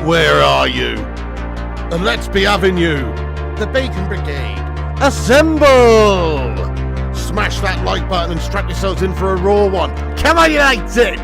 Where are you? And let's be having you. The Bacon Brigade. Assemble! Smash that like button and strap yourselves in for a raw one. Come on, United!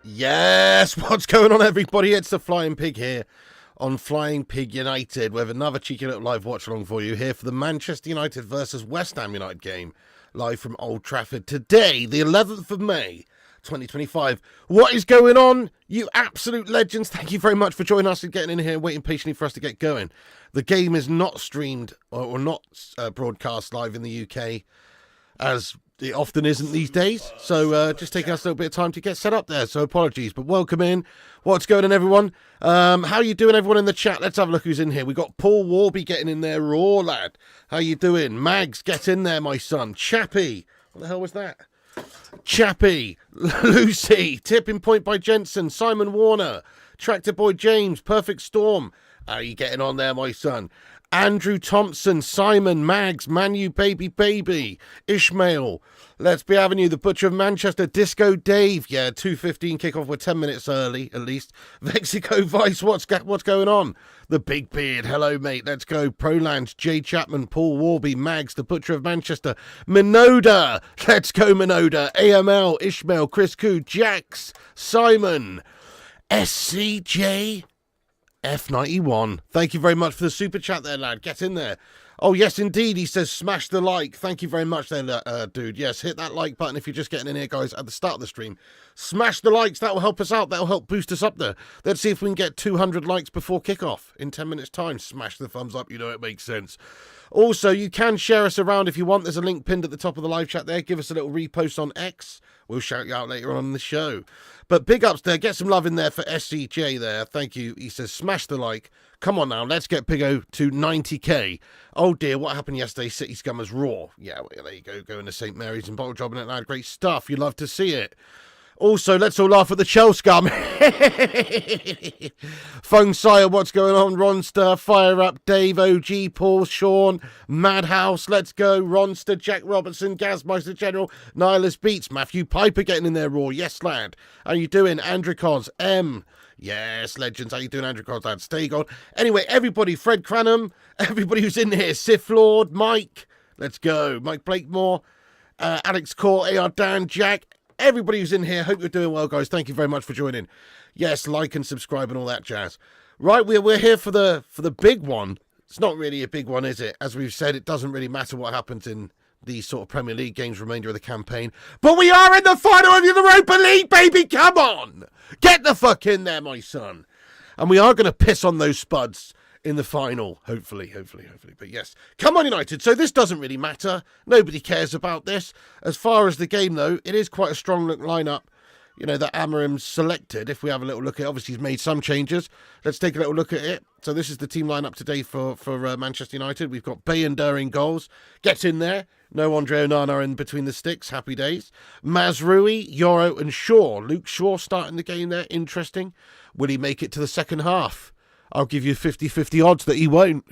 Yes, what's going on, everybody? It's the Flying Pig here on Flying Pig United with another cheeky little live watch along for you here for the Manchester United versus West Ham United game live from Old Trafford today, the 11th of May 2025. What is going on, you absolute legends? Thank you very much for joining us and getting in here and waiting patiently for us to get going. The game is not streamed or not broadcast live in the UK as it often isn't these days, so just taking us a little bit of time to get set up there, so apologies, but welcome in. What's going on, everyone? How you doing, everyone in the chat? Let's have a look who's in here. We got Paul Warby getting in there, raw lad. How you doing? Mags, get in there, my son. Chappie, what the hell was that? Chappie, Lucy, tipping point by Jensen, Simon Warner, Tractor Boy James, Perfect Storm. How are you getting on there, my son? Andrew Thompson, Simon, Mags, Manu Baby, Ishmael, let's be having you, the Butcher of Manchester, Disco Dave, yeah, 2:15 kickoff, we're 10 minutes early, at least. Mexico Vice, what's going on? The Big Beard, hello mate, let's go. Proland, Jay Chapman, Paul Warby, Mags, the Butcher of Manchester, Minoda, let's go Minoda, AML, Ishmael, Chris Koo, Jax, Simon, SCJ, F91. Thank you very much for the super chat there, lad. Get in there. Oh, yes, indeed. He says, smash the like. Thank you very much there, dude. Yes, hit that like button if you're just getting in here, guys, at the start of the stream. Smash the likes. That will help us out. That will help boost us up there. Let's see if we can get 200 likes before kickoff in 10 minutes' time. Smash the thumbs up. You know it makes sense. Also, you can share us around if you want. There's a link pinned at the top of the live chat there. Give us a little repost on X. We'll shout you out later on in the show. But big ups there. Get some love in there for SCJ there. Thank you. He says, smash the like. Come on now. Let's get Pigo to 90k. Oh, dear. What happened yesterday? City Scummers Raw. Yeah, well, there you go. Going to St. Mary's and bottle jobbing it, lad. Great stuff. You love to see it. Also, let's all laugh at the Chelsea scum. Fung Sire, what's going on? Ronster, Fire Up, Dave, OG, Paul, Sean, Madhouse, let's go. Ronster, Jack Robertson, Gazmeister General, Nihilist Beats, Matthew Piper getting in there raw. Yes, lad. How you doing? Andricos, M. Yes, legends. How you doing, Andricos, lad? Stay gold. Anyway, everybody, Fred Cranham, everybody who's in here, Sith Lord, Mike, let's go. Mike Blakemore, Alex Core, AR Dan, Jack, everybody who's in here. Hope you're doing well, guys. Thank you very much for joining. Yes, like and subscribe and all that jazz. Right, we're here for the big one. It's not really a big one, is it? As we've said, it doesn't really matter what happens in these sort of Premier League games, remainder of the campaign. But we are in the final of the Europa League, baby! Come on! Get the fuck in there, my son. And we are going to piss on those spuds in the final, hopefully. But yes, come on, United. So this doesn't really matter. Nobody cares about this. As far as the game, though, it is quite a strong lineup, you know, that Amarim's selected. If we have a little look at it, obviously he's made some changes. Let's take a little look at it. So this is the team lineup today for Manchester United. We've got Bayender in goals. Gets in there. No Andre Onana in between the sticks. Happy days. Mazraoui, Yoro and Shaw. Luke Shaw starting the game there. Interesting. Will he make it to the second half? I'll give you 50-50 odds that he won't.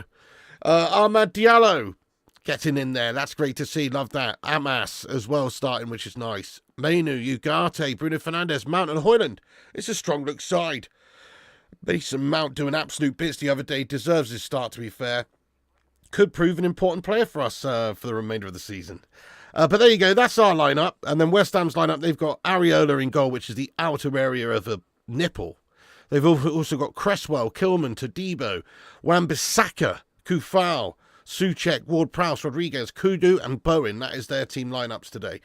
Ahmad Diallo getting in there. That's great to see. Love that. Amas as well starting, which is nice. Mainu, Ugarte, Bruno Fernandes, Mount and Højlund. It's a strong look side. Mason Mount doing absolute bits the other day. Deserves his start, to be fair. Could prove an important player for us for the remainder of the season. But there you go. That's our lineup. And then West Ham's lineup, they've got Areola in goal, which is the outer area of a nipple. They've also got Cresswell, Kilman, Todibo, Wan-Bissaka, Kufal, Souček, Ward-Prowse, Rodriguez, Kudu and Bowen. That is their team lineups today.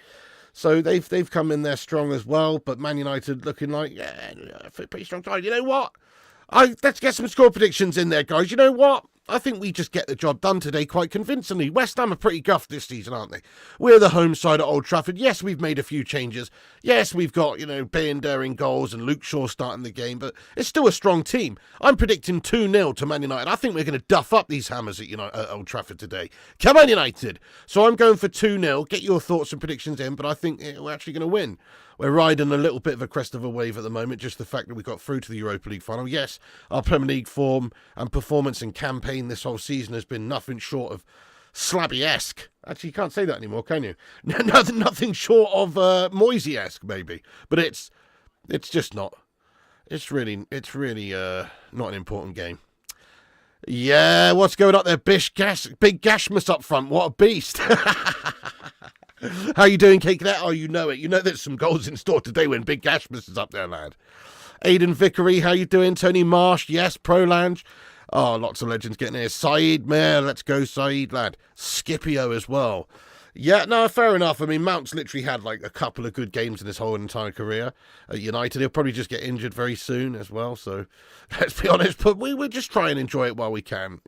So they've come in there strong as well. But Man United looking like, yeah, pretty strong side. You know what? Let's get some score predictions in there, guys. You know what? I think we just get the job done today quite convincingly. West Ham are pretty guffed this season, aren't they? We're the home side at Old Trafford. Yes, we've made a few changes. Yes, we've got, Bayender in goals and Luke Shaw starting the game, but it's still a strong team. I'm predicting 2-0 to Man United. I think we're going to duff up these Hammers at Old Trafford today. Come on, United. So I'm going for 2-0. Get your thoughts and predictions in, but I think we're actually going to win. We're riding a little bit of a crest of a wave at the moment, just the fact that we got through to the Europa League final. Yes, our Premier League form and performance and campaign this whole season has been nothing short of Slabby-esque. Actually, you can't say that anymore, can you? Nothing short of Moisey-esque, maybe. But it's just not. It's really not an important game. Yeah, what's going on there? Big Gashmus up front. What a beast. How you doing, Cake? Oh, you know it. You know there's some goals in store today when Big Gashmus is up there, lad. Aidan Vickery, how you doing? Tony Marsh, yes. Prolange. Oh, lots of legends getting here. Saeed, man, let's go, Saeed, lad. Scipio as well. Yeah, no, fair enough. I mean, Mount's literally had like a couple of good games in his whole entire career at United. He'll probably just get injured very soon as well. So let's be honest, but we'll just try and enjoy it while we can,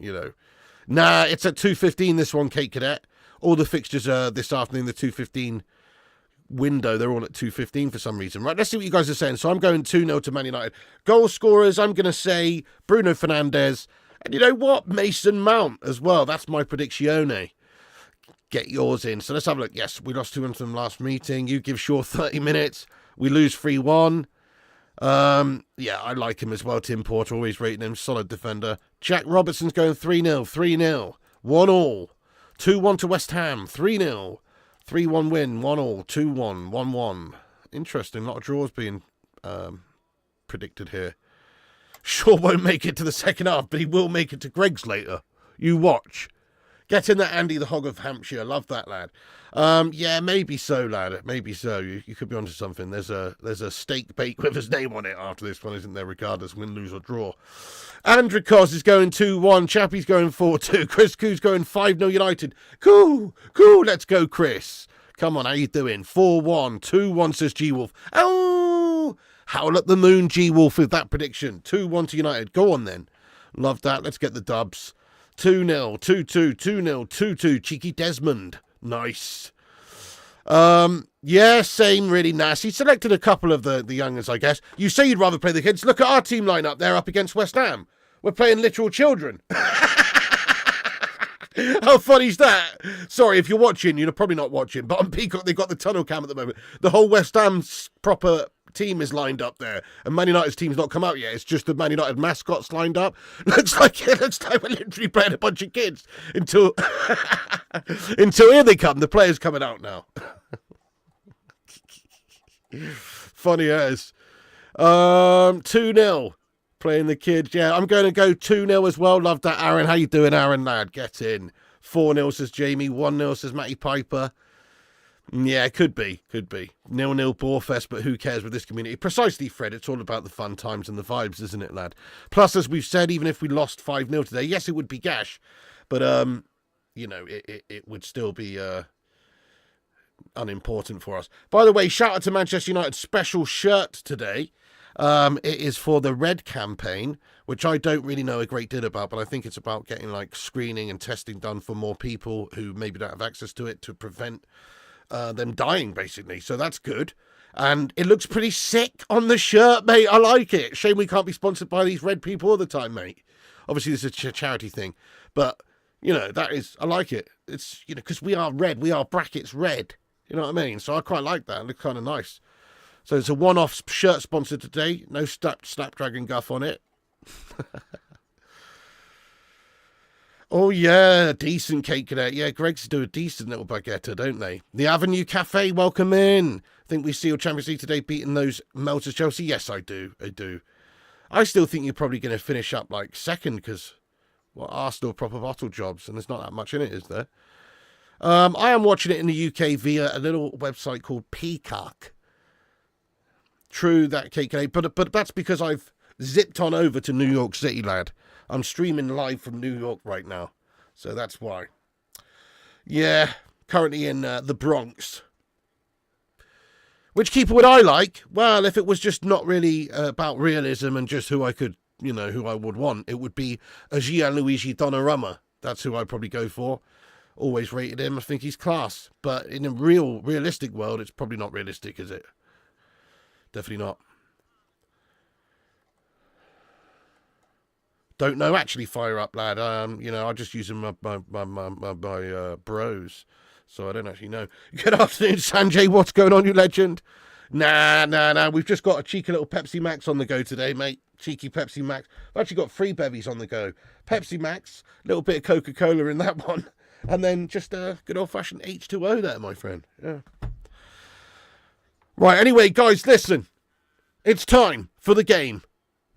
Nah, it's at 2:15, this one, Kate Cadet. All the fixtures are this afternoon, the 2:15 window. They're all at 2:15 for some reason. Right, let's see what you guys are saying. So I'm going 2-0 to Man United. Goal scorers, I'm going to say Bruno Fernandes. And you know what? Mason Mount as well. That's my prediction. Get yours in. So let's have a look. Yes, we lost 2-1 from the last meeting. You give Shaw 30 minutes. We lose 3-1. Yeah, I like him as well. Tim Porter, always rating him. Solid defender. Jack Robertson's going 3-0. 3-0. 1-1. 2-1 to West Ham. 3-0. 3-1 win. 1-1. 2-1. 1-1. Interesting. A lot of draws being predicted here. Shaw won't make it to the second half, but he will make it to Greg's later. You watch. Get in that Andy the Hog of Hampshire. Love that, lad. Yeah, maybe so, lad. Maybe so. You could be onto something. There's a steak bake with his name on it after this one, isn't there? Regardless, win, lose or draw. Andrew Cos is going 2-1. Chappie's going 4-2. Chris Koo's going 5-0 United. Cool. Let's go, Chris. Come on, how you doing? 4-1. 2-1 says G-Wolf. Oh, howl at the moon, G-Wolf, with that prediction. 2-1 to United. Go on then. Love that. Let's get the dubs. 2-0, 2-2, 2-0, 2-2. Cheeky Desmond. Nice. Yeah, same, really nice. He selected a couple of the youngers, I guess. You say you'd rather play the kids. Look at our team lineup. They're up against West Ham. We're playing literal children. How funny is that? Sorry, if you're watching, you're probably not watching, but on Peacock, they've got the tunnel cam at the moment. The whole West Ham proper team is lined up there, and Man United's team's not come out yet. It's just the Man United mascots lined up. Looks like we're literally playing a bunch of kids until here they come. The players coming out now. Funny as. 2-0. Playing the kids. Yeah, I'm going to go 2-0 as well. Love that, Aaron. How you doing, Aaron, lad? Get in. 4-0 says Jamie. 1-0 says Matty Piper. Yeah, it could be. 0-0 Borefest, but who cares with this community? Precisely, Fred. It's all about the fun times and the vibes, isn't it, lad? Plus, as we've said, even if we lost 5-0 today, yes, it would be gash, but it would still be unimportant for us. By the way, shout out to Manchester United's special shirt today. It is for the Red campaign, which I don't really know a great deal about, but I think it's about getting like screening and testing done for more people who maybe don't have access to it to prevent them dying, basically. So that's good. And it looks pretty sick on the shirt, mate. I like it. Shame we can't be sponsored by these red people all the time, mate. Obviously, this is a charity thing, but I like it. It's, because we are red. We are brackets red. You know what I mean? So I quite like that. It looks kind of nice. So it's a one-off shirt sponsored today. No Snapdragon guff on it. Oh, yeah. Decent cake cadet. Yeah, Greg's do a decent little baguette, don't they? The Avenue Cafe, welcome in. Think we seal Champions League today beating those melters Chelsea? Yes, I do. I still think you're probably going to finish up like second because, Arsenal proper bottle jobs, and there's not that much in it, is there? I am watching it in the UK via a little website called Peacock. True, that cake, but that's because I've zipped on over to New York City, lad. I'm streaming live from New York right now, so that's why. Yeah, currently in the Bronx. Which keeper would I like? Well, if it was just not really about realism and just who I could, who I would want, it would be a Gianluigi Donnarumma. That's who I'd probably go for. Always rated him. I think he's class. But in a realistic world, it's probably not realistic, is it? Definitely not. Don't know. Actually, fire up, lad. I just use my bros, so I don't actually know. Good afternoon, Sanjay. What's going on, you legend? Nah. We've just got a cheeky little Pepsi Max on the go today, mate. Cheeky Pepsi Max. I've actually got 3 bevies on the go. Pepsi Max, a little bit of Coca-Cola in that one, and then just a good old-fashioned H2O there, my friend. Yeah. Right, anyway, guys, listen. It's time for the game.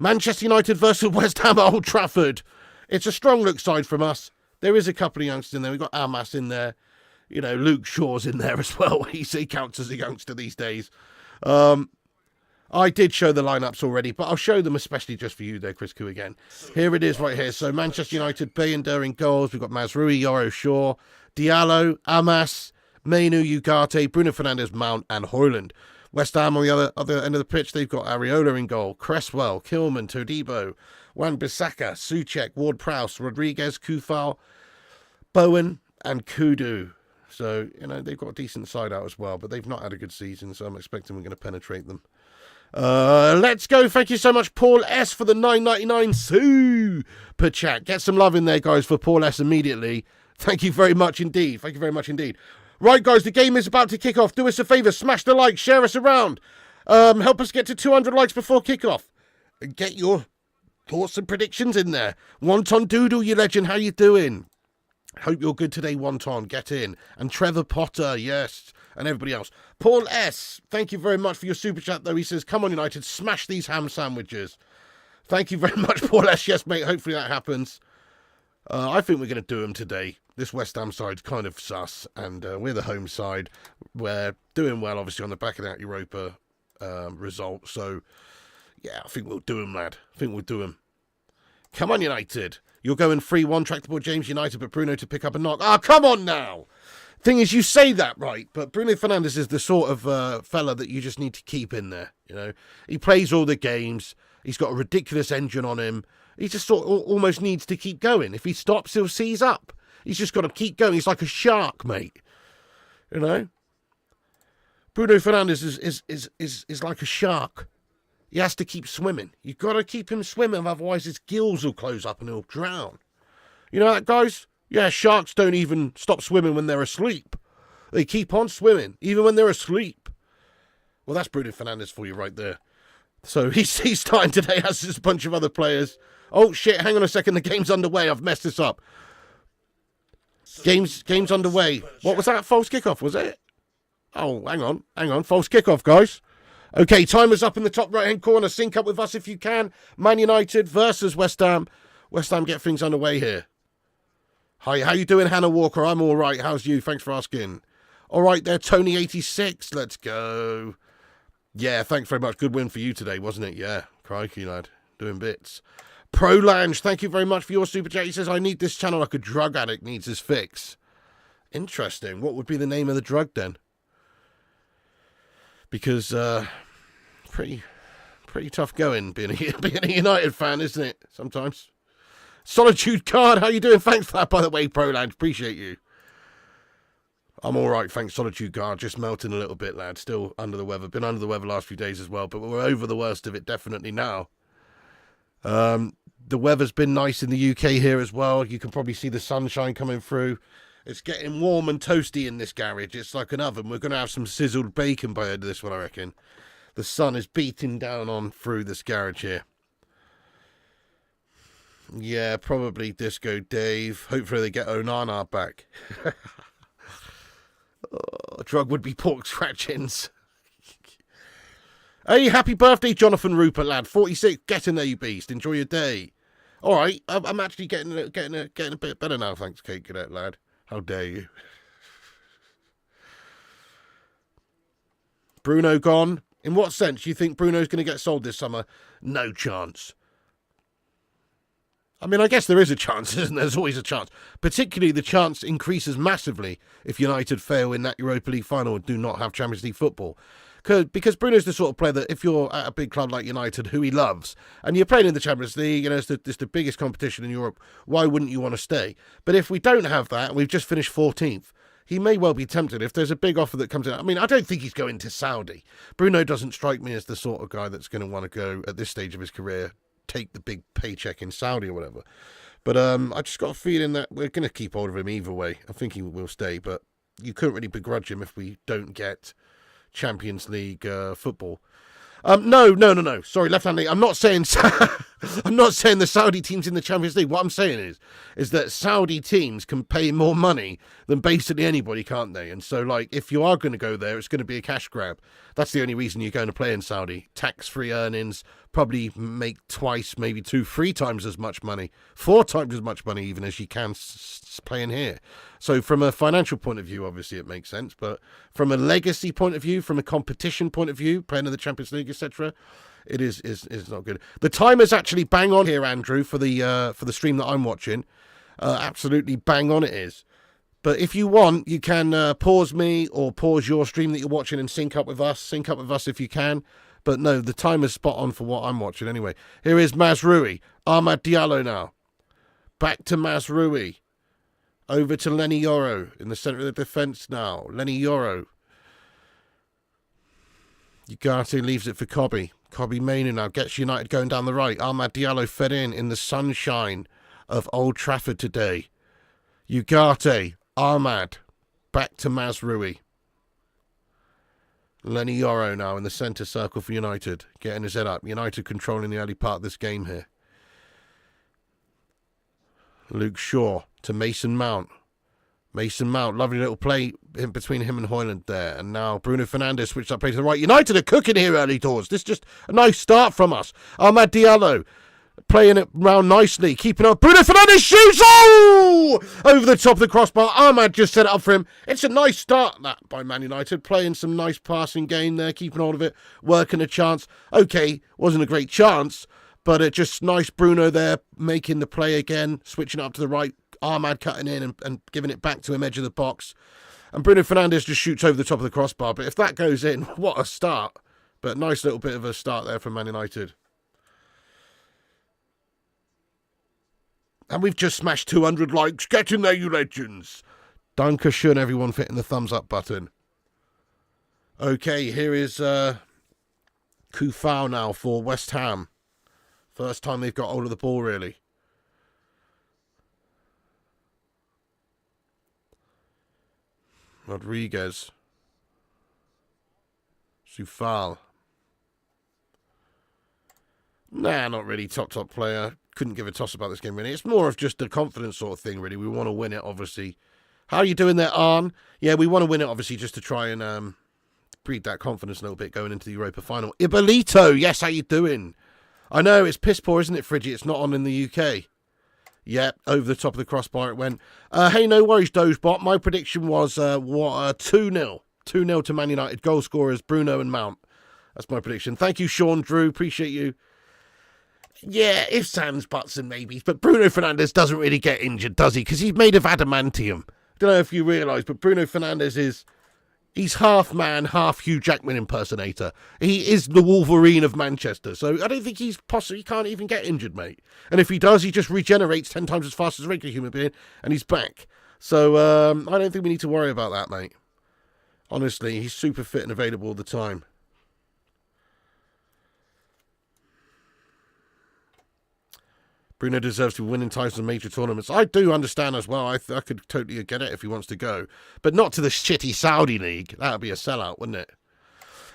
Manchester United versus West Ham at Old Trafford. It's a strong look side from us. There is a couple of youngsters in there. We've got Amas in there. Luke Shaw's in there as well. He counts as a youngster these days. I did show the lineups already, but I'll show them especially just for you there, Chris Koo, again. Here it is right here. So Manchester United, Bayender in goals. We've got Mazrui, Yoro Shaw, Diallo, Amas, Mainu, Ugarte, Bruno Fernandes, Mount, and Højlund. West Ham on the other end of the pitch, they've got Areola in goal, Cresswell, Kilman, Todibo, Wan-Bissaka, Souček, Ward-Prowse, Rodriguez, Kufal, Bowen, and Kudu. So, they've got a decent side out as well, but they've not had a good season, so I'm expecting we're going to penetrate them. Let's go. Thank you so much, Paul S, for the $9.99 super chat. Get some love in there, guys, for Paul S immediately. Thank you very much indeed. Right, guys, the game is about to kick off. Do us a favour, smash the like, share us around. Help us get to 200 likes before kickoff. And get your thoughts and predictions in there. Wonton Doodle, you legend, how you doing? Hope you're good today, Wonton. Get in. And Trevor Potter, yes. And everybody else. Paul S, thank you very much for your super chat, though. He says, come on, United, smash these ham sandwiches. Thank you very much, Paul S. Yes, mate, hopefully that happens. I think we're going to do them today. This West Ham side's kind of sus, and we're the home side. We're doing well, obviously, on the back of that Europa result. So, yeah, I think we'll do them, lad. I think we'll do them. Come on, United. You're going 3-1, tractable James United, but Bruno to pick up a knock. Ah, come on now. Thing is, you say that, right, but Bruno Fernandes is the sort of fella that you just need to keep in there, He plays all the games. He's got a ridiculous engine on him. He just sort of almost needs to keep going. If he stops, he'll seize up. He's just got to keep going. He's like a shark, mate. Bruno Fernandes is like a shark. He has to keep swimming. You've got to keep him swimming, otherwise his gills will close up and he'll drown. You know that, guys? Yeah, sharks don't even stop swimming when they're asleep. They keep on swimming, even when they're asleep. Well, that's Bruno Fernandes for you right there. So he's starting today, as is a bunch of other players. Oh, shit, hang on a second. The game's underway. I've messed this up. Game's underway. What was that? False kickoff, was it? Oh, hang on. False kickoff, guys. Okay, timer's up in the top right-hand corner. Sync up with us if you can. Man United versus West Ham. West Ham get things underway here. Hi, how you doing, Hannah Walker? I'm all right. How's you? Thanks for asking. All right there, Tony86. Let's go. Yeah, thanks very much. Good win for you today, wasn't it? Yeah, crikey, lad. Doing bits. Prolange, thank you very much for your super chat. He says, I need this channel like a drug addict needs his fix. Interesting. What would be the name of the drug then? Because, pretty tough going being a United fan, isn't it? Sometimes. Solitude Card, how you doing? Thanks for that, by the way, Prolange. Appreciate you. I'm all right, thanks, Solitude Guard. Just melting a little bit, lad. Still under the weather. Been under the weather last few days as well, but we're over the worst of it definitely now. The weather's been nice in the UK here as well. You can probably see the sunshine coming through. It's getting warm and toasty in this garage. It's like an oven. We're going to have some sizzled bacon by the end of this one, I reckon. The sun is beating down on through this garage here. Yeah, probably Disco Dave. Hopefully they get Onana back. Oh, drug would be pork scratchings. Hey, happy birthday, Jonathan Rupert, lad. 46. Get in there, you beast. Enjoy your day. All right, I'm actually getting a bit better now, thanks, Kate Cadet, lad. How dare you? Bruno gone. In what sense? You think Bruno's going to get sold this summer? No chance. I mean, I guess there is a chance, isn't there? There's always a chance. Particularly the chance increases massively if United fail in that Europa League final and do not have Champions League football. Because Bruno's the sort of player that if you're at a big club like United, who he loves, and you're playing in the Champions League, you know, it's the biggest competition in Europe, why wouldn't you want to stay? But if we don't have that, and we've just finished 14th, he may well be tempted if there's a big offer that comes in. I mean, I don't think he's going to Saudi. Bruno doesn't strike me as the sort of guy that's going to want to go at this stage of his career, take the big paycheck in Saudi or whatever. But I just got a feeling that we're going to keep hold of him either way. I think he will stay, but you couldn't really begrudge him if we don't get Champions League football. No. Sorry, left-hand league. I'm not saying the Saudi teams in the Champions League. What I'm saying is that Saudi teams can pay more money than basically anybody, can't they? And so, like, if you are going to go there, it's going to be a cash grab. That's the only reason you're going to play in Saudi. Tax-free earnings, probably make twice, maybe 2-3 times as much money, 4 times as much money even as you can playing here. So from a financial point of view, obviously it makes sense, but from a legacy point of view, from a competition point of view, playing in the Champions League, etc., it is not good. The timer's actually bang on here, Andrew, for the stream that I'm watching. Absolutely bang on it is. But if you want, you can pause me or pause your stream that you're watching and sync up with us. Sync up with us if you can. But no, the timer's spot on for what I'm watching anyway. Here is Mazraoui. Ahmad Diallo now. Back to Mazraoui. Over to Lenny Yoro in the centre of the defence now. Lenny Yoro. Ugarte leaves it for Cobby. Cobby Mainu now gets United going down the right. Ahmad Diallo fed in the sunshine of Old Trafford today. Ugarte. Ahmad. Back to Mazraoui. Lenny Yoro now in the centre circle for United. Getting his head up. United controlling the early part of this game here. Luke Shaw to Mason Mount. Mason Mount, lovely little play in between him and Højlund there. And now Bruno Fernandes switched that play to the right. United are cooking here early doors. This is just a nice start from us. Ahmad Diallo playing it round nicely. Keeping up. Bruno Fernandes shoots! Oh! Over the top of the crossbar. Ahmad just set it up for him. It's a nice start, that, by Man United. Playing some nice passing game there. Keeping hold of it. Working a chance. Okay, wasn't a great chance. But it just nice Bruno there, making the play again, switching up to the right. Ahmad cutting in and giving it back to him, edge of the box. And Bruno Fernandes just shoots over the top of the crossbar. But if that goes in, what a start. But nice little bit of a start there from Man United. And we've just smashed 200 likes. Get in there, you legends. Dankeschön, everyone, for hitting the thumbs up button. Okay, here is Kufau now for West Ham. First time they've got hold of the ball, really. Rodriguez. Soufal. Nah, not really top player. Couldn't give a toss about this game, really. It's more of just a confidence sort of thing, really. We want to win it, obviously. How are you doing there, Arn? Yeah, we want to win it, obviously, just to try and breed that confidence a little bit going into the Europa final. Ibolito, yes, how you doing? I know, it's piss poor, isn't it, Friggy? It's not on in the UK. Yep, over the top of the crossbar it went. Hey, no worries, Dozebot. My prediction was 2-0. 2-0 to Man United. Goal scorers, Bruno and Mount. That's my prediction. Thank you, Sean Drew. Appreciate you. Yeah, ifs, ands, buts and maybes. But Bruno Fernandes doesn't really get injured, does he? Because he's made of adamantium. Don't know if you realise, but Bruno Fernandes is... He's half man, half Hugh Jackman impersonator. He is the Wolverine of Manchester. So I don't think he can't even get injured, mate. And if he does, he just regenerates 10 times as fast as a regular human being, and he's back. So I don't think we need to worry about that, mate. Honestly, he's super fit and available all the time. Bruno deserves to win in titles in major tournaments. I do understand as well. I could totally get it if he wants to go. But not to the shitty Saudi league. That would be a sellout, wouldn't it?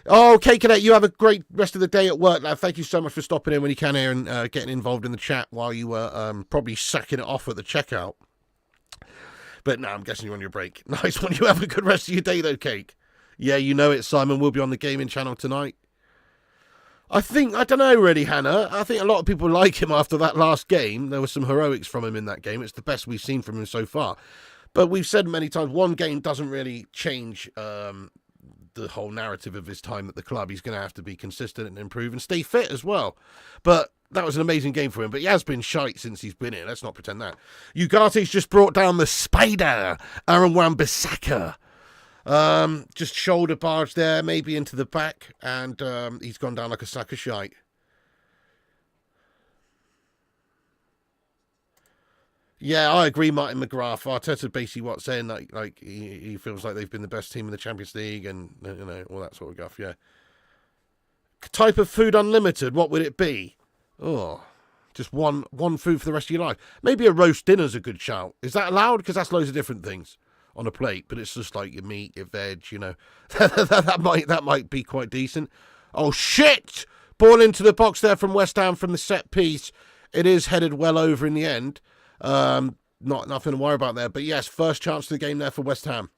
Oh, okay, Cadet, you have a great rest of the day at work, lad. Thank you so much for stopping in when you can here and getting involved in the chat while you were probably sacking it off at the checkout. But no, I'm guessing you're on your break. Nice one. You have a good rest of your day, though, Cake. Yeah, you know it, Simon. We'll be on the gaming channel tonight. I don't know really, Hannah. I think a lot of people like him after that last game. There was some heroics from him in that game. It's the best we've seen from him so far. But we've said many times, one game doesn't really change the whole narrative of his time at the club. He's going to have to be consistent and improve and stay fit as well. But that was an amazing game for him. But he has been shite since he's been here. Let's not pretend that. Ugate's just brought down the spider, Aaron Wan-Bissaka. Just shoulder barge there, maybe into the back, and he's gone down like a sack of shite. Yeah, I agree, Martin McGrath. Arteta basically saying like he feels like they've been the best team in the Champions League and, you know, all that sort of guff, yeah. Type of food unlimited, what would it be? Oh, just one food for the rest of your life. Maybe a roast dinner's a good shout. Is that allowed? Because that's loads of different things on a plate, but it's just like your meat, your veg, you know. that might be quite decent. Oh, shit! Ball into the box there from West Ham from the set piece. It is headed well over in the end. Nothing to worry about there. But yes, first chance of the game there for West Ham.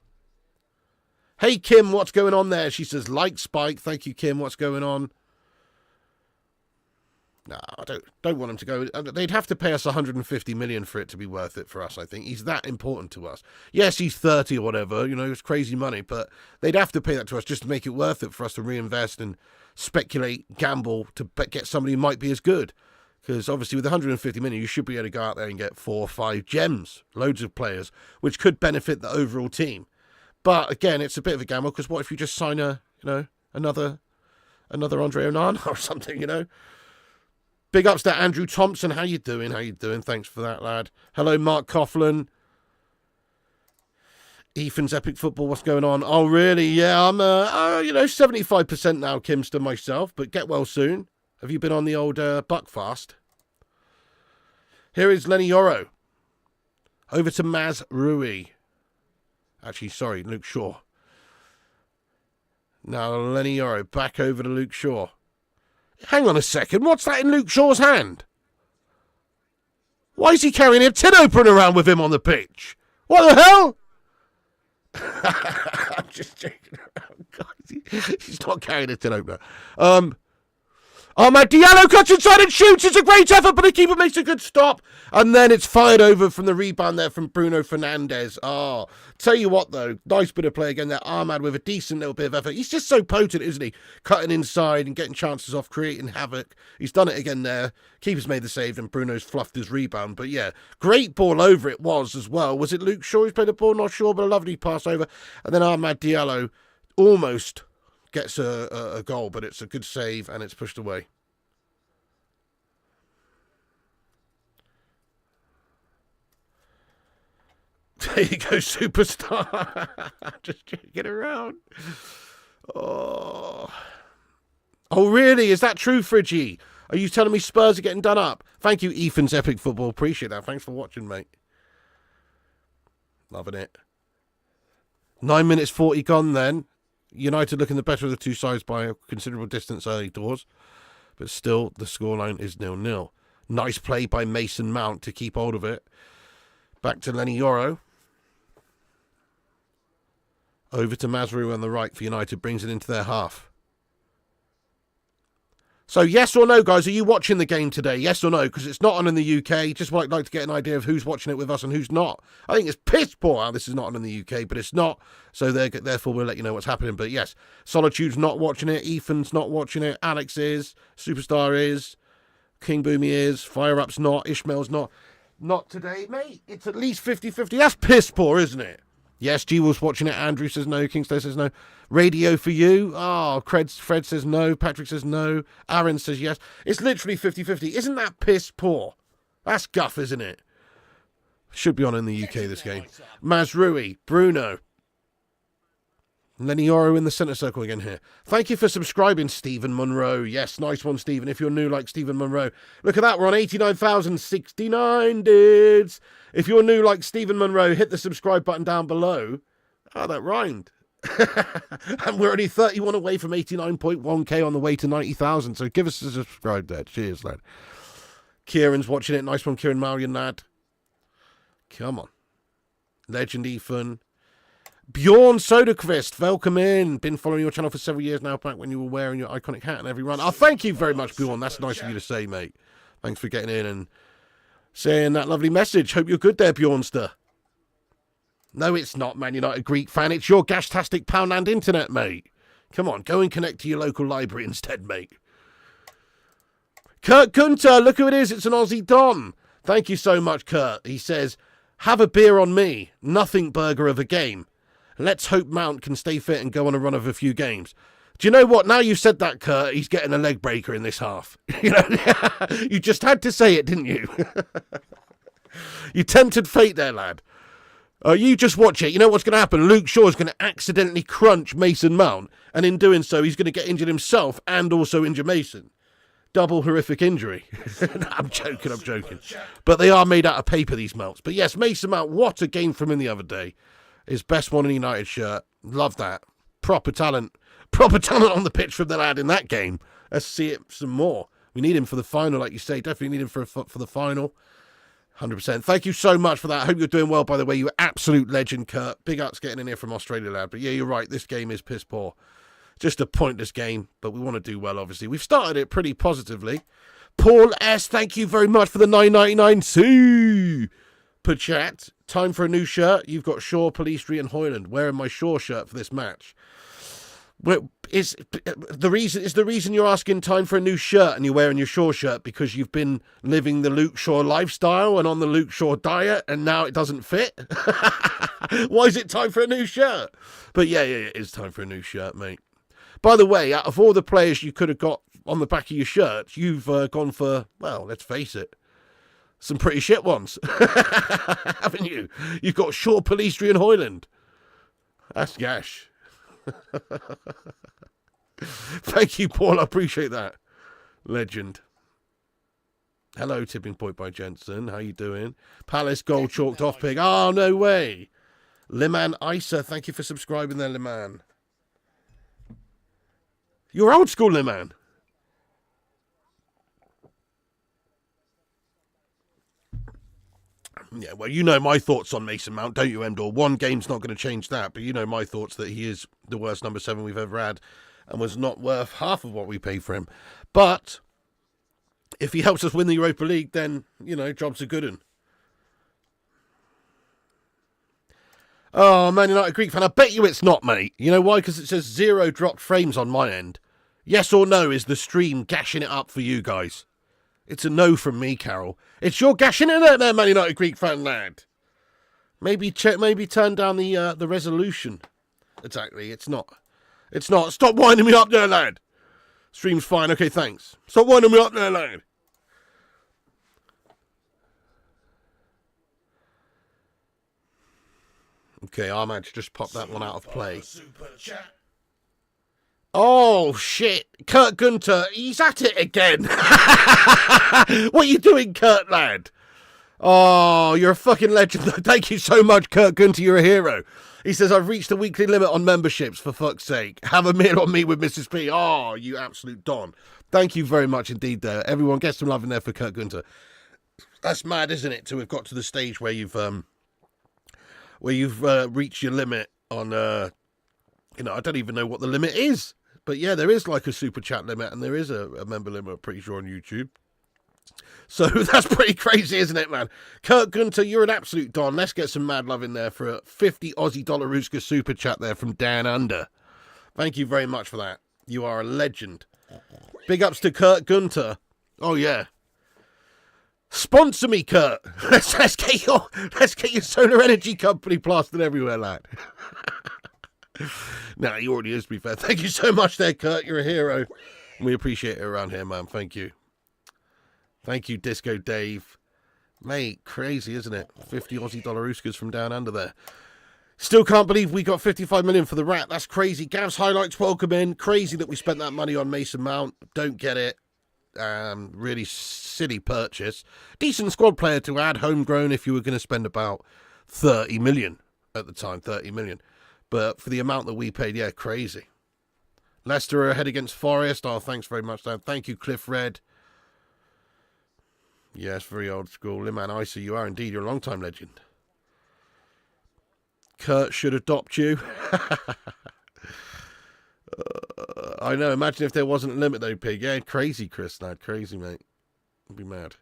Hey, Kim, what's going on there? She says, like Spike. Thank you, Kim. What's going on? No, I don't want him to go. They'd have to pay us 150 million for it to be worth it for us, I think. He's that important to us. Yes, he's 30 or whatever, you know, it's crazy money, but they'd have to pay that to us just to make it worth it for us to reinvest and speculate, gamble to get somebody who might be as good. Because obviously with 150 million, you should be able to go out there and get 4 or 5 gems, loads of players, which could benefit the overall team. But again, it's a bit of a gamble, because what if you just sign another Andre Onana or something, you know? Big ups to Andrew Thompson. How you doing? Thanks for that, lad. Hello, Mark Coughlin. Ethan's Epic Football. What's going on? Oh, really? Yeah, I'm 75% now, Kimster, myself. But get well soon. Have you been on the old buck fast? Here is Lenny Yoro. Over to Maz Rui. Actually, sorry, Luke Shaw. Now, Lenny Yoro. Back over to Luke Shaw. Hang on a second, what's that in Luke Shaw's hand? Why is he carrying a tin opener around with him on the pitch? What the hell? I'm just joking around, guys. He's not carrying a tin opener. Ahmad Diallo cuts inside and shoots. It's a great effort, but the keeper makes a good stop. And then it's fired over from the rebound there from Bruno Fernandes. Oh, tell you what, though. Nice bit of play again there. Ahmad with a decent little bit of effort. He's just so potent, isn't he? Cutting inside and getting chances off, creating havoc. He's done it again there. Keeper's made the save and Bruno's fluffed his rebound. But yeah, great ball over it was as well. Was it Luke Shaw who's played the ball? Not sure, but a lovely pass over. And then Ahmad Diallo almost gets a goal, but it's a good save and it's pushed away. There you go, superstar. Just get around. Oh, really? Is that true, Fridgie? Are you telling me Spurs are getting done up? Thank you, Ethan's Epic Football. Appreciate that. Thanks for watching, mate. Loving it. 9 minutes 40 gone then. United looking the better of the two sides by a considerable distance early doors. But still, the scoreline is 0-0. Nice play by Mason Mount to keep hold of it. Back to Lenny Yoro. Over to Mazrou on the right for United. Brings it into their half. So yes or no, guys, are you watching the game today? Yes or no? Because it's not on in the UK. Just like to get an idea of who's watching it with us and who's not. I think it's piss poor how this is not on in the UK, but it's not. So therefore, we'll let you know what's happening. But yes, Solitude's not watching it. Ethan's not watching it. Alex is. Superstar is. King Boomy is. Fire Up's not. Ishmael's not. Not today, mate. It's at least 50-50. That's piss poor, isn't it? Yes, G-Wolf's watching it. Andrew says no. Kingstone says no. Radio for you. Oh, Fred says no. Patrick says no. Aaron says yes. It's literally 50-50. Isn't that piss poor? That's guff, isn't it? Should be on in the UK, this game. Mazrui. Bruno. Lenny Oro in the centre circle again here. Thank you for subscribing, Stephen Monroe. Yes, nice one, Stephen. If you're new like Stephen Monroe. Look at that. We're on 89,069 dudes. If you're new like Stephen Monroe, hit the subscribe button down below. Oh, that rhymed. And we're only 31 away from 89.1k on the way to 90,000. So give us a subscribe there. Cheers, lad. Kieran's watching it. Nice one, Kieran Marion, lad. Come on. Legend Ethan. Bjorn Soderquist, welcome in. Been following your channel for several years now, back when you were wearing your iconic hat in every run. Oh, thank you very much, Bjorn. That's nice of you to say, mate. Thanks for getting in and saying that lovely message. Hope you're good there, Bjornster. No, it's not, Man United Greek fan. It's your Gashtastic Poundland internet, mate. Come on, go and connect to your local library instead, mate. Kurt Gunter, look who it is. It's an Aussie Don. Thank you so much, Kurt. He says, have a beer on me. Nothing burger of a game. Let's hope Mount can stay fit and go on a run of a few games. Do you know what? Now you said that, Kurt, he's getting a leg breaker in this half. You know, you just had to say it, didn't you? You tempted fate there, lad. You just watch it. You know what's going to happen? Luke Shaw is going to accidentally crunch Mason Mount, and in doing so, he's going to get injured himself and also injure Mason. Double horrific injury. I'm joking. But they are made out of paper, these Mounts. But yes, Mason Mount, what a game from him the other day. His best one in a United shirt. Love that. Proper talent. Proper talent on the pitch from the lad in that game. Let's see it some more. We need him for the final, like you say. Definitely need him for the final. 100%. Thank you so much for that. I hope you're doing well, by the way. You're absolute legend, Kurt. Big ups getting in here from Australia, lad. But yeah, you're right. This game is piss poor. Just a pointless game, but we want to do well, obviously. We've started it pretty positively. Paul S., thank you very much for the $9.99 per chat. Time for a new shirt. You've got Shaw, Police Street, and Hoyland. Wearing my Shaw shirt for this match. Is the reason you're asking time for a new shirt and you're wearing your Shaw shirt because you've been living the Luke Shaw lifestyle and on the Luke Shaw diet and now it doesn't fit? Why is it time for a new shirt? But yeah, it is time for a new shirt, mate. By the way, out of all the players you could have got on the back of your shirt, you've gone for, well, let's face it, some pretty shit ones. Haven't you? You've got Shaw, Police Street, and Hoyland. That's gash. Thank you, Paul. I appreciate that. Legend. Hello, Tipping Point by Jensen. How you doing? Palace goal chalked off, pig. Oh, no way. Liman Isa, thank you for subscribing there, Liman. You're old school, Liman. Yeah, well, you know my thoughts on Mason Mount, don't you, Emdor? One game's not going to change that, but you know my thoughts that he is the worst number 7 we've ever had and was not worth half of what we paid for him. But if he helps us win the Europa League, then, you know, job's a good one. Oh, Man United Greek fan, I bet you it's not, mate. You know why? Because it says 0 dropped frames on my end. Yes or no is the stream gashing it up for you guys? It's a no from me, Carol. It's your gashing it there, Man United Greek fan, lad. Maybe turn down the resolution. Exactly, it's not. It's not. Stop winding me up there, lad. Stream's fine. Okay, thanks. Stop winding me up there, lad. Okay, Ahmad just popped that one out of play. Oh, shit. Kurt Gunter, he's at it again. What are you doing, Kurt, lad? Oh, you're a fucking legend. Thank you so much, Kurt Gunter. You're a hero. He says, I've reached the weekly limit on memberships, for fuck's sake. Have a meal on me with Mrs. P. Oh, you absolute don. Thank you very much indeed there. Everyone get some love in there for Kurt Gunter. That's mad, isn't it, to have got to the stage where you've reached your limit on, I don't even know what the limit is. But yeah, there is like a super chat limit, and there is a member limit, I'm pretty sure, on YouTube. So that's pretty crazy, isn't it, man? Kurt Gunter, you're an absolute don. Let's get some mad love in there for a 50 Aussie dollar Rooska super chat there from Dan Under. Thank you very much for that. You are a legend. Big ups to Kurt Gunter. Oh, yeah. Sponsor me, Kurt. Let's get your solar energy company plastered everywhere, lad. Nah, he already is, to be fair. Thank you so much there, Kurt. You're a hero. We appreciate it around here, man. Thank you. Thank you, Disco Dave. Mate, crazy, isn't it? 50 Aussie dollar Rooskas from down under there. Still can't believe we got 55 million for the rat. That's crazy. Gav's highlights, welcome in. Crazy that we spent that money on Mason Mount. Don't get it. Really silly purchase. Decent squad player to add, homegrown, if you were going to spend about 30 million at the time. 30 million. But for the amount that we paid, yeah, crazy. Leicester are ahead against Forest. Oh, thanks very much, Dan. Thank you, Cliff Red. Yes, very old school. Liman Isa, you are indeed. You're a long-time legend. Kurt should adopt you. I know. Imagine if there wasn't a limit, though, Pig. Yeah, crazy, Chris. Lad. Crazy, mate. I'd be mad.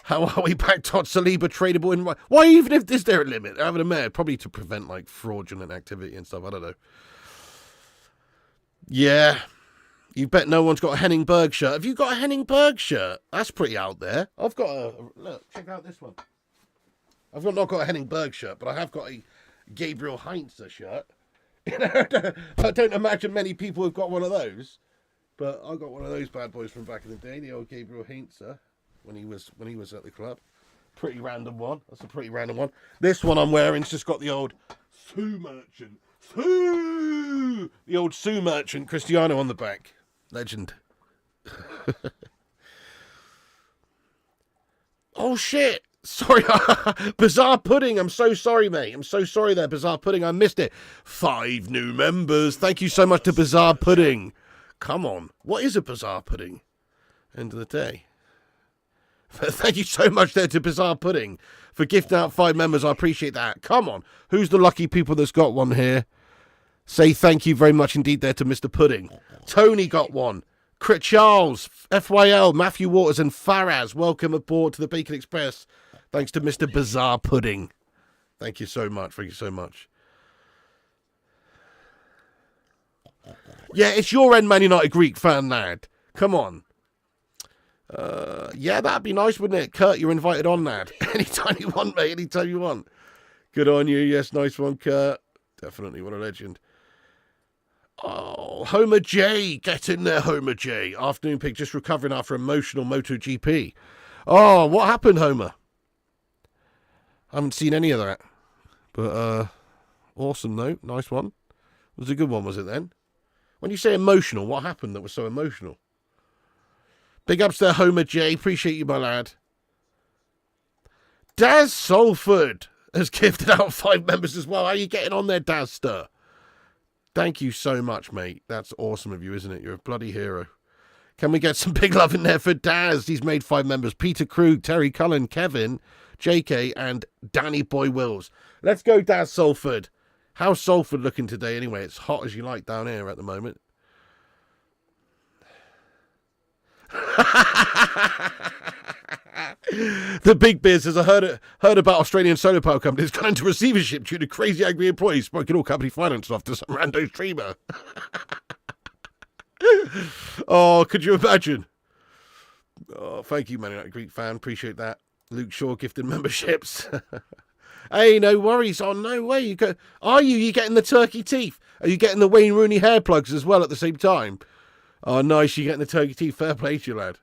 How are we back? Todd Saliba tradable in... Why even if is there a limit? Having a mare, probably to prevent, like, fraudulent activity and stuff. I don't know. Yeah. You bet no one's got a Henning Berg shirt. Have you got a Henning Berg shirt? That's pretty out there. I've got a... Look, check out this one. I've not got a Henning Berg shirt, but I have got a Gabriel Heinze shirt. I don't imagine many people have got one of those, but I got one of those bad boys from back in the day, the old Gabriel Heinze, when he was at the club. Pretty random one. That's a pretty random one. This one I'm wearing's just got the old Sue Merchant. Sue! The old Sue Merchant Cristiano on the back. Legend. Oh shit! Sorry, Bizarre Pudding. I'm so sorry, mate. I'm so sorry there, Bizarre Pudding. I missed it. 5 new members. Thank you so much to Bizarre Pudding. Come on. What is a Bizarre Pudding? End of the day. Thank you so much there to Bizarre Pudding for gifting out 5 members. I appreciate that. Come on. Who's the lucky people that's got one here? Say thank you very much indeed there to Mr. Pudding. Tony got one. Crit Charles, FYL, Matthew Waters and Faraz. Welcome aboard to the Bacon Express. Thanks to Mr. Bizarre Pudding. Thank you so much. Thank you so much. Yeah, it's your end, Man United Greek fan, lad. Come on. Yeah, that'd be nice, wouldn't it? Kurt, you're invited on, lad. Anytime you want, mate. Anytime you want. Good on you. Yes, nice one, Kurt. Definitely. What a legend. Oh, Homer J. Get in there, Homer J. Afternoon Pig just recovering after emotional MotoGP. Oh, what happened, Homer? I haven't seen any of that. But, awesome, though. Nice one. It was a good one, was it, then? When you say emotional, what happened that was so emotional? Big ups there, Homer J. Appreciate you, my lad. Daz Salford has gifted out 5 members as well. How are you getting on there, Dazster? Thank you so much, mate. That's awesome of you, isn't it? You're a bloody hero. Can we get some big love in there for Daz? He's made 5 members. Peter Krug, Terry Cullen, Kevin, JK, and Danny Boy Wills. Let's go, Daz Salford. How's Salford looking today anyway? It's hot as you like down here at the moment. The big biz has heard about Australian solar power companies gone into receivership due to crazy angry employees smoking all company finance off to some rando streamer. Oh, could you imagine? Oh, thank you, Man United Greek fan. Appreciate that. Luke Shaw gifted memberships. Hey, no worries. Oh, no way. Are you getting the turkey teeth? Are you getting the Wayne Rooney hair plugs as well at the same time? Oh, nice. You're getting the turkey teeth. Fair play to you, lad.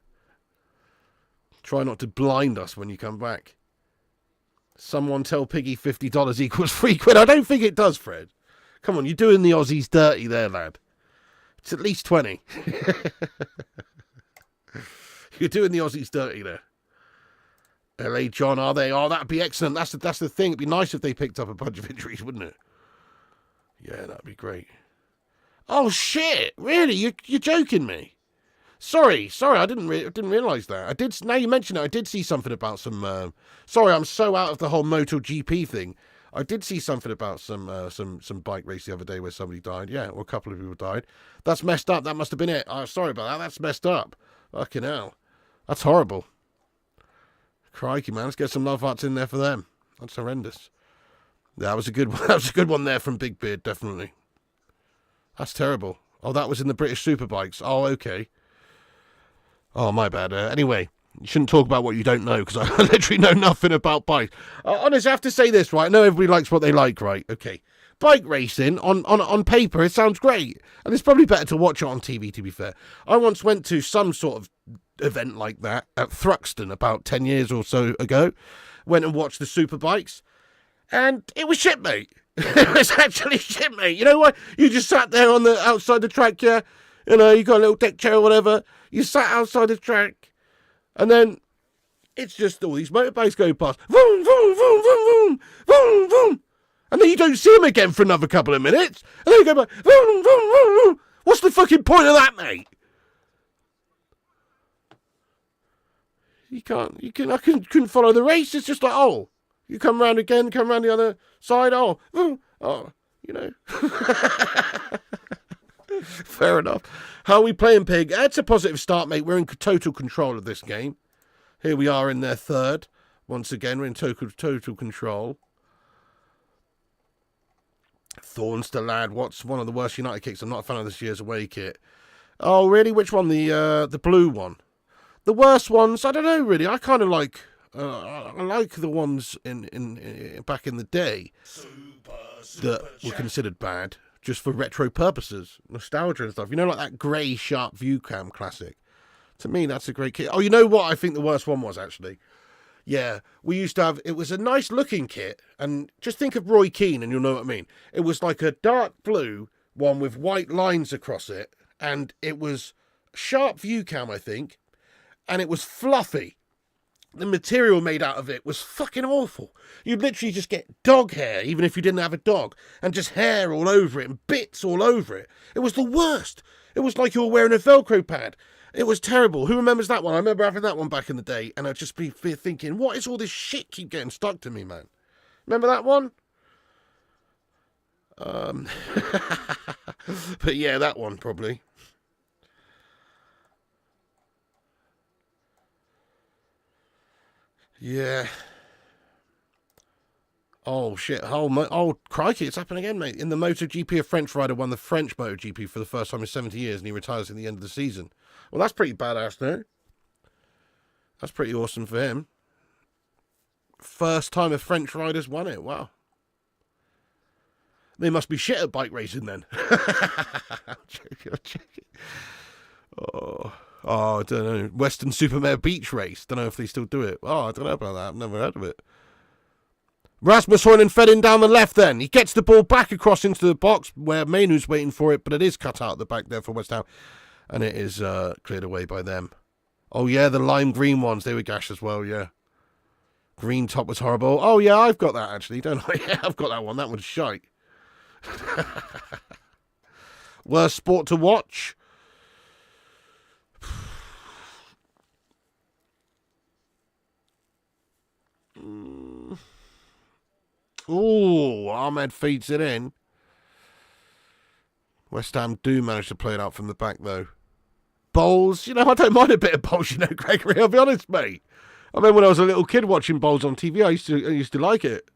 Try not to blind us when you come back. Someone tell Piggy $50 equals £3. I don't think it does, Fred. Come on, you're doing the Aussies dirty there, lad. It's at least 20. You're doing the Aussies dirty there. LA John, are they? Oh, that'd be excellent. That's the thing. It'd be nice if they picked up a bunch of injuries, wouldn't it? Yeah, that'd be great. Oh shit! Really? You're joking me? Sorry. I didn't realise that. Now you mention it, I did see something about some. Sorry, I'm so out of the whole MotoGP thing. I did see something about some bike race the other day where somebody died. Yeah, or a couple of people died. That's messed up. That must have been it. Oh, sorry about that. That's messed up. Fucking hell. That's horrible. Crikey, man. Let's get some love hearts in there for them. That's horrendous. That was a good one. That was a good one there from Big Beard, definitely. That's terrible. Oh, that was in the British Superbikes. Oh, okay. Oh, my bad. Anyway, you shouldn't talk about what you don't know, because I literally know nothing about bikes. Honestly, I have to say this, right? I know everybody likes what they like, right? Okay. Bike racing, on paper, it sounds great. And it's probably better to watch it on TV, to be fair. I once went to some sort of event like that at Thruxton about 10 years or so ago. Went and watched the Superbikes. And it was shit, mate. It was actually shit, mate. You know what? You just sat there on the outside the track, yeah? You know, you got a little deck chair or whatever. You sat outside the track. And then it's just all these motorbikes go past. Vroom, vroom, vroom, vroom, vroom, vroom, vroom. And then you don't see them again for another couple of minutes. And then you go back. Vroom, vroom, vroom, vroom. What's the fucking point of that, mate? I couldn't follow the race. It's just like, oh, you come round again, come round the other side. Oh, you know. Fair enough. How are we playing, Pig? It's a positive start, mate. We're in total control of this game. Here we are in their third. Once again, we're in total control. Thorns to Lad. What's one of the worst United kits? I'm not a fan of this year's away kit. Oh, really? Which one? The blue one. The worst ones? I don't know, really. I kind of like... I like the ones in back in the day that were considered bad. Just for retro purposes, nostalgia and stuff. You know, like that grey sharp view cam classic. To me, that's a great kit. Oh, you know what I think the worst one was, actually? Yeah, we used to have... It was a nice looking kit. And just think of Roy Keane and you'll know what I mean. It was like a dark blue one with white lines across it. And it was sharp view cam, I think. And it was fluffy. The material made out of it was fucking awful. You'd literally just get dog hair, even if you didn't have a dog, and just hair all over it and bits all over it. It was the worst. It was like you were wearing a Velcro pad. It was terrible. Who remembers that one? I remember having that one back in the day, and I'd just be thinking, what is all this shit keep getting stuck to me, man? Remember that one? But yeah, that one probably. Yeah. Oh, shit. Oh, crikey, it's happened again, mate. In the MotoGP, a French rider won the French MotoGP for the first time in 70 years, and he retires at the end of the season. Well, that's pretty badass, no? That's pretty awesome for him. First time a French rider's won it. Wow. They must be shit at bike racing, then. I'm joking. Oh, I don't know. Western Supermare Beach Race. Don't know if they still do it. Oh, I don't know about that. I've never heard of it. Rasmus Højlund fed in down the left then. He gets the ball back across into the box where Mainu's waiting for it, but it is cut out at the back there for West Ham. And it is cleared away by them. Oh, yeah, the lime green ones. They were gashed as well, yeah. Green top was horrible. Oh, yeah, I've got that, actually, don't I? Yeah, I've got that one. That one's shite. Worst sport to watch? Oh, Ahmed feeds it in. West Ham do manage to play it out from the back, though. Bowls, you know, I don't mind a bit of bowls, you know, Gregory, I'll be honest, mate. I remember when I was a little kid watching bowls on TV, I used to like it.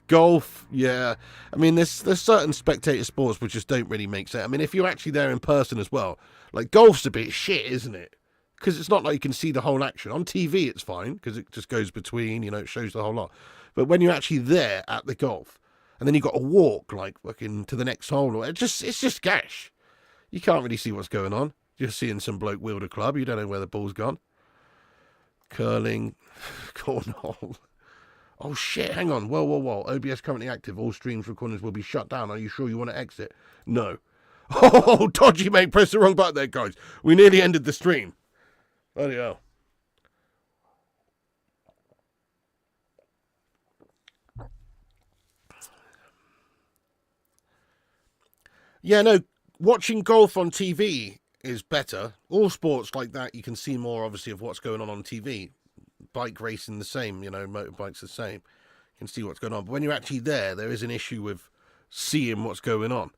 Golf, yeah. I mean, there's certain spectator sports which just don't really make sense. I mean, if you're actually there in person as well, like golf's a bit shit, isn't it? Because it's not like you can see the whole action. On TV, it's fine, because it just goes between, you know, it shows the whole lot. But when you're actually there at the golf, and then you've got to walk, like, fucking to the next hole, it's just gash. You can't really see what's going on. You're seeing some bloke wield a club, you don't know where the ball's gone. Curling, cornhole. Oh, shit, hang on. Whoa. OBS currently active. All streams recordings will be shut down. Are you sure you want to exit? No. Oh, dodgy, mate. Press the wrong button there, guys. We nearly ended the stream. Bloody hell. Yeah, no, watching golf on TV is better. All sports like that, you can see more, obviously, of what's going on TV. bike racing the same, motorbikes the same. You can see what's going on. But when you're actually there is an issue with seeing what's going on.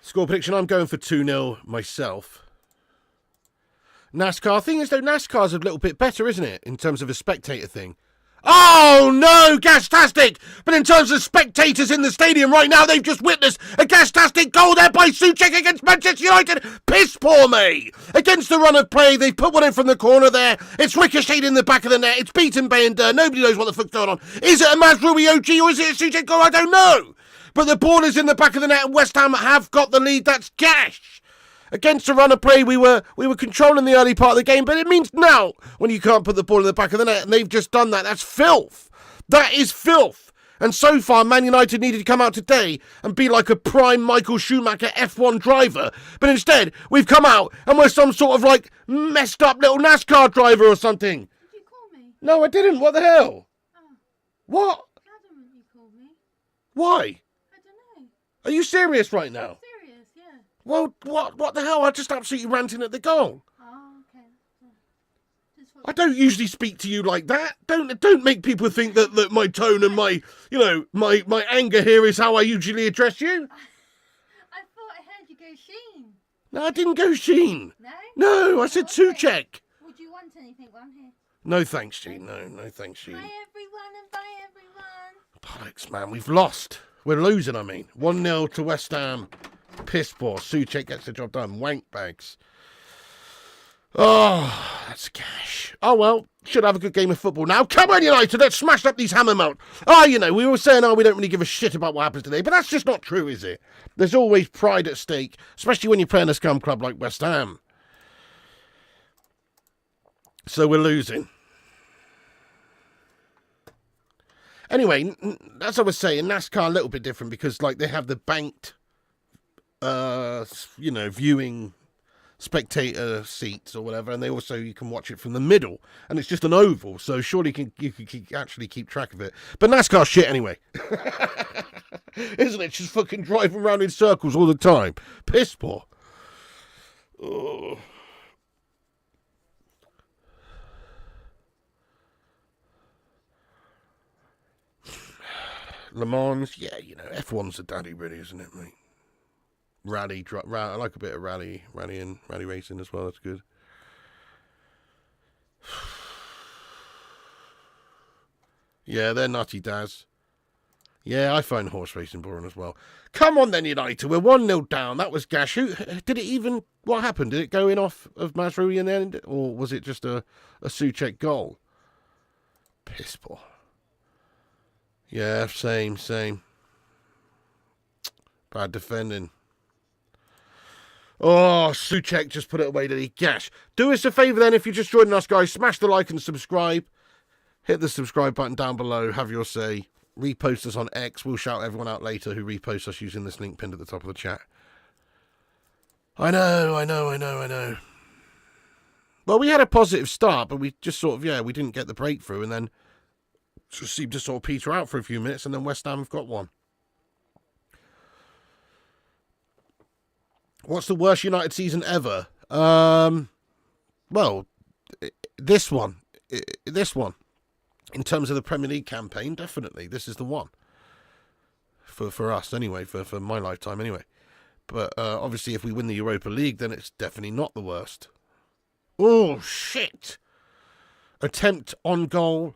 Score prediction, I'm going for 2-0 myself. NASCAR thing is, though, NASCAR's a little bit better, isn't it, in terms of a spectator thing? Oh, no, gastastic! But in terms of spectators in the stadium right now, they've just witnessed a gastastic goal there by Souček against Manchester United. Piss poor me! Against the run of play, they've put one in from the corner there. It's ricocheted in the back of the net. It's beaten Bayender. Nobody knows what the fuck's going on. Is it a Mazraoui OG or is it a Souček goal? I don't know. But the ball is in the back of the net and West Ham have got the lead. That's gash! Against the run of play, we were controlling the early part of the game, but it means now when you can't put the ball in the back of the net, and they've just done that. That's filth. That is filth. And so far, Man United needed to come out today and be like a prime Michael Schumacher F1 driver. But instead, we've come out and we're some sort of like messed up little NASCAR driver or something. Did you call me? No, I didn't. What the hell? Oh. What? Adamant you called me. Why? I don't know. Are you serious right now? Serious, yeah. Well, what the hell? I just absolutely ranting at the goal. Oh, okay. I don't usually speak to you like that. Don't make people think that my tone and my anger here is how I usually address you. I thought I heard you go Sheen. No, I didn't go Sheen. No? No, I said Souček. Would you want anything while I'm here? No thanks, Sheen. No thanks, Sheen. Bye everyone and bye everyone. Bollocks, man. We've lost. We're losing, I mean. 1-0 to West Ham. Piss poor. Souček gets the job done. Wank bags. Oh, that's cash. Oh, well, should have a good game of football now. Come on, United, let's smash up these hammer melt. We were saying, we don't really give a shit about what happens today, but that's just not true, is it? There's always pride at stake, especially when you're playing a scum club like West Ham. So we're losing. Anyway, as I was saying, NASCAR a little bit different because, like, they have the banked, viewing spectator seats or whatever, and you can watch it from the middle, and it's just an oval, so surely you can actually keep track of it. But NASCAR shit anyway. Isn't it? Just fucking driving around in circles all the time. Piss poor. Oh. Le Mans, yeah, F1's the daddy really, isn't it, mate? Rally, I like a bit of rally racing as well. That's good. Yeah, they're nutty, Daz. Yeah, I find horse racing boring as well. Come on then, United. We're 1-0 down. That was gash. What happened? Did it go in off of Mazraoui in the end? Or was it just a Souček goal? Piss poor. Yeah, same. Bad defending. Oh, Souček just put it away, did he? Gash. Do us a favour then, if you're just joining us, guys, smash the like and subscribe. Hit the subscribe button down below. Have your say. Repost us on X. We'll shout everyone out later who reposts us using this link pinned at the top of the chat. I know. Well, we had a positive start, but we just we didn't get the breakthrough, and then just seemed to sort of peter out for a few minutes, and then West Ham have got one. What's the worst United season ever? Well, this one. In terms of the Premier League campaign, definitely. This is the one. For us, anyway. For my lifetime, anyway. But obviously, if we win the Europa League, then it's definitely not the worst. Oh, shit. Attempt on goal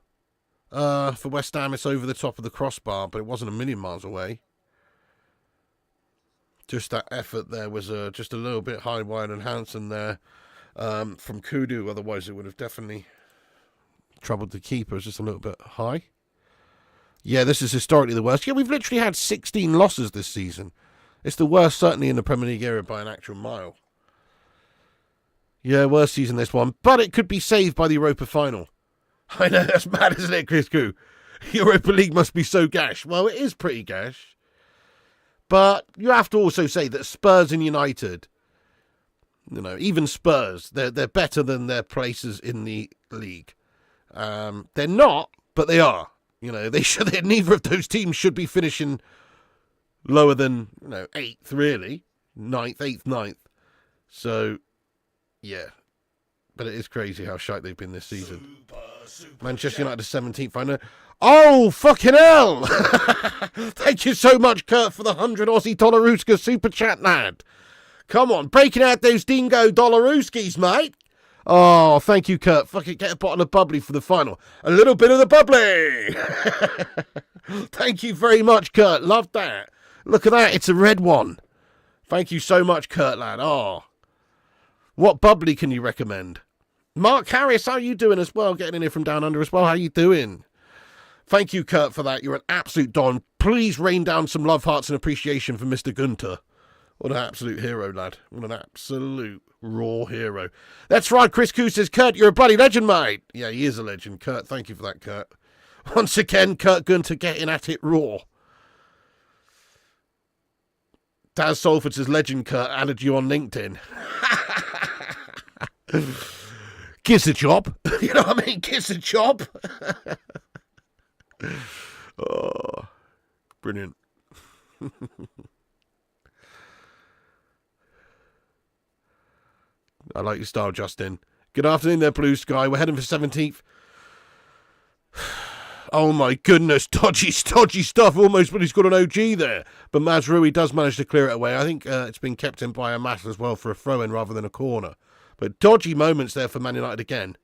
for West Ham. It's over the top of the crossbar, but it wasn't a million miles away. Just that effort there was just a little bit high, wide, and Hansen there from Kudu. Otherwise, it would have definitely troubled the keeper. It's just a little bit high. Yeah, this is historically the worst. Yeah, we've literally had 16 losses this season. It's the worst, certainly, in the Premier League era by an actual mile. Yeah, worst season this one. But it could be saved by the Europa final. I know, that's mad, isn't it, Chris Koo? Europa League must be so gash. Well, it is pretty gash. But you have to also say that Spurs and United, even Spurs, they're better than their places in the league. They're not, but they are. Neither of those teams should be finishing lower than 8th, really. 9th, 8th, 9th. So, yeah. But it is crazy how shite they've been this season. Manchester United 17th final. Oh, fucking hell! Thank you so much, Kurt, for the 100 Aussie Dollaruska super chat, lad. Come on, breaking out those dingo Dollaruskis, mate. Oh, thank you, Kurt. Fucking get a bottle of bubbly for the final. A little bit of the bubbly. Thank you very much, Kurt. Love that. Look at that. It's a red one. Thank you so much, Kurt, lad. Oh, what bubbly can you recommend? Mark Harris, how you doing as well? Getting in here from down under as well. How you doing? Thank you, Kurt, for that. You're an absolute don. Please rain down some love hearts and appreciation for Mr. Gunter. What an absolute hero, lad. What an absolute raw hero. That's right, Chris Koo says, Kurt, you're a bloody legend, mate. Yeah, he is a legend, Kurt. Thank you for that, Kurt. Once again, Kurt Gunter getting at it raw. Daz Salford says, legend, Kurt, added you on LinkedIn. Gives a job. You know what I mean? Gives a job. Oh, brilliant. I like your style, Justin. Good afternoon there, Blue Sky. We're heading for 17th. Oh my goodness, dodgy stuff. Almost when he's got an OG there. But Mazrui does manage to clear it away. I think it's been kept in by a mat as well for a throw-in rather than a corner. But dodgy moments there for Man United again.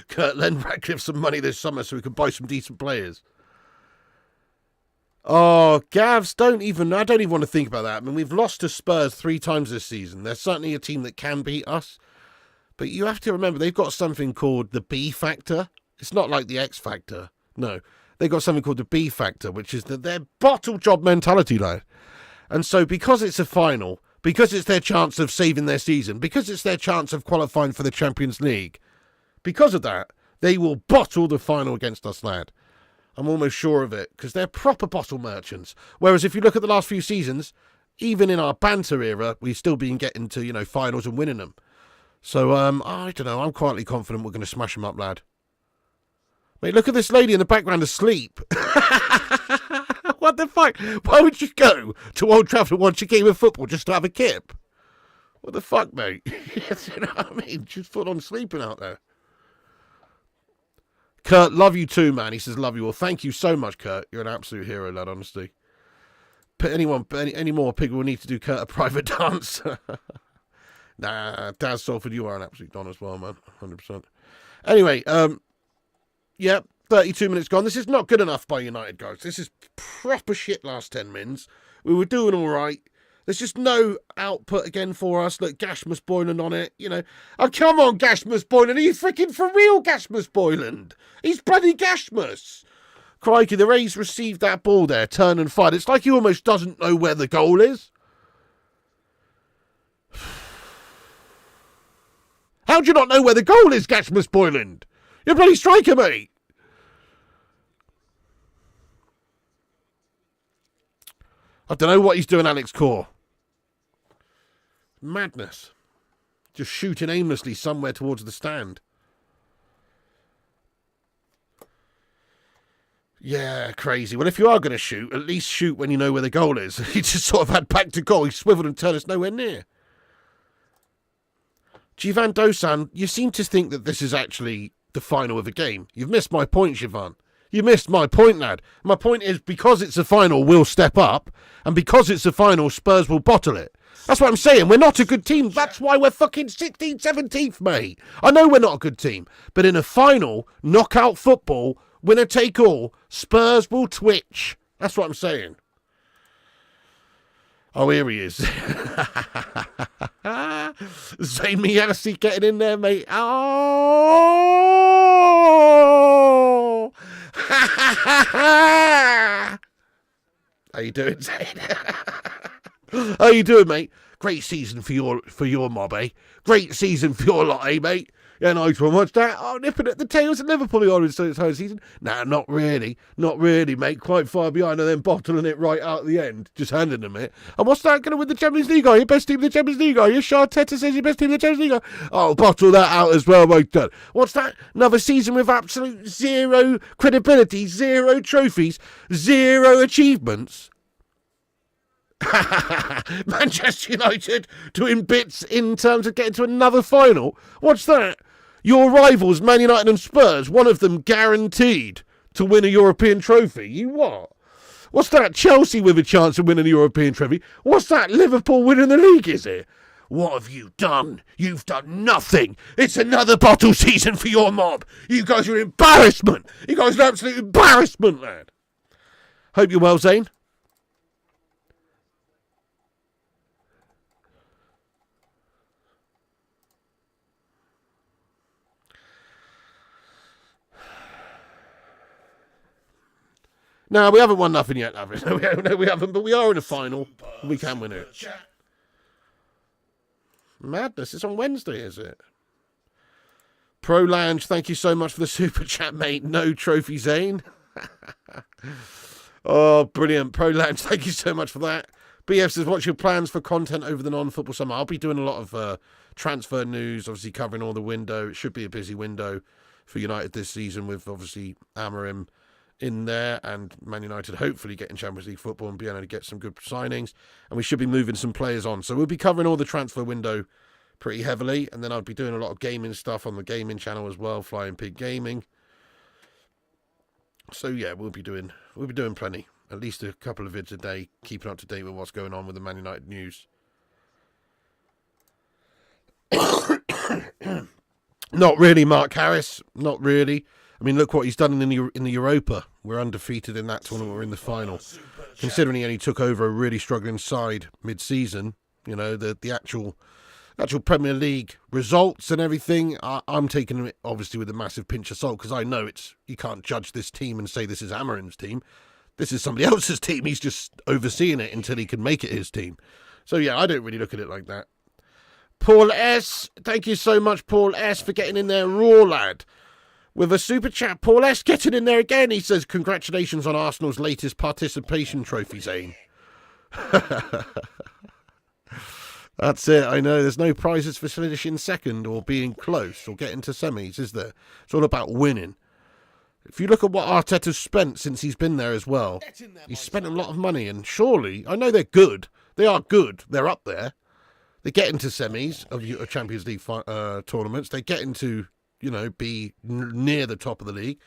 Kurt, lend Radcliffe some money this summer so we can buy some decent players. Oh, Gavs, I don't even want to think about that. I mean, we've lost to Spurs 3 times this season. They're certainly a team that can beat us. But you have to remember, they've got something called the B factor. It's not like the X factor. No, they've got something called the B factor, which is their bottle job mentality, lad. And so because it's a final, because it's their chance of saving their season, because it's their chance of qualifying for the Champions League, because of that, they will bottle the final against us, lad. I'm almost sure of it, because they're proper bottle merchants. Whereas if you look at the last few seasons, even in our banter era, we've still been getting to, finals and winning them. So, I don't know, I'm quietly confident we're going to smash them up, lad. Mate, look at this lady in the background asleep. What the fuck? Why would you go to Old Trafford and watch a game of football just to have a kip? What the fuck, mate? You know what I mean? She's full on sleeping out there. Kurt, love you too, man. He says, love you all. Thank you so much, Kurt. You're an absolute hero, lad, honestly. Any more people will need to do Kurt a private dance. Nah, Daz Salford, you are an absolute don as well, man. 100%. Anyway, yeah, 32 minutes gone. This is not good enough by United, guys. This is proper shit last 10 mins. We were doing all right. There's just no output again for us. Look, Gashmus Boyland on it, Oh, come on, Gashmus Boyland. Are you freaking for real, Gashmus Boyland? He's bloody Gashmus. Crikey, the Rays received that ball there, turn and fired. It's like he almost doesn't know where the goal is. How do you not know where the goal is, Gashmus Boyland? You're a bloody striker, mate. I don't know what he's doing, Alex Core. Madness. Just shooting aimlessly somewhere towards the stand. Yeah, crazy. Well, if you are going to shoot, at least shoot when you know where the goal is. He just sort of had back to goal. He swiveled and turned us nowhere near. Jivan Dosan, you seem to think that this is actually the final of a game. You've missed my point, Jivan. You missed my point, lad. My point is, because it's a final, we'll step up. And because it's a final, Spurs will bottle it. That's what I'm saying. We're not a good team. That's why we're fucking 16th, 17th, mate. I know we're not a good team. But in a final, knockout football, winner take all, Spurs will twitch. That's what I'm saying. Oh, here he is. Zayn Mielisi getting in there, mate. Oh! How you doing, Zayn? How you doing, mate? Great season for your mob, eh? Great season for your lot, eh, mate? Yeah, nice one. What's that? Oh, nipping at the tails at Liverpool the Orange entire season. Nah, not really. Not really, mate. Quite far behind and then bottling it right out at the end. Just handing them it. And what's that going to win the Champions League? Are you best team in the Champions League? Are you? Arteta says you're best team in the Champions League. Oh, bottle that out as well, mate. What's that? Another season with absolute zero credibility, zero trophies, zero achievements. Manchester United doing bits in terms of getting to another final. What's that? Your rivals, Man United and Spurs, one of them guaranteed to win a European trophy. You what? What's that? Chelsea with a chance of winning a European trophy. What's that? Liverpool winning the league, is it? What have you done? You've done nothing. It's another bottle season for your mob. You guys are an embarrassment. You guys are an absolute embarrassment, lad. Hope you're well, Zane. No, we haven't won nothing yet, have we? No, we haven't, but we are in the final. We can win it. Madness. It's on Wednesday, is it? Pro Lounge, thank you so much for the super chat, mate. No trophy, Zane. Oh, brilliant. Pro Lounge, thank you so much for that. BF says, what's your plans for content over the non-football summer? I'll be doing a lot of transfer news, obviously covering all the window. It should be a busy window for United this season with, obviously, Amorim in there and Man United hopefully getting Champions League football and being able to get some good signings, and we should be moving some players on, so we'll be covering all the transfer window pretty heavily, and then I'll be doing a lot of gaming stuff on the gaming channel as well, Flying Pig Gaming. So yeah, we'll be doing plenty, at least a couple of vids a day, keeping up to date with what's going on with the Man United news. Not really, Mark Harris, not really. I mean, look what he's done in the Europa. We're undefeated in that tournament. We're in the final. Considering he only took over a really struggling side mid-season, you know, the actual Premier League results and everything, I'm taking it obviously with a massive pinch of salt, because I know you can't judge this team and say this is Amorim's team. This is somebody else's team. He's just overseeing it until he can make it his team. So yeah, I don't really look at it like that. Paul S, thank you so much, Paul S, for getting in there raw, lad. With a super chat, Paul S getting in there again. He says, congratulations on Arsenal's latest participation trophy, Zane. That's it, I know. There's no prizes for finishing second or being close or getting to semis, is there? It's all about winning. If you look at what Arteta's spent since he's been there as well, he's spent a lot of money, and surely, I know they're good. They are good. They're up there. They get into semis of Champions League tournaments. They get into, you know, be near the top of the league.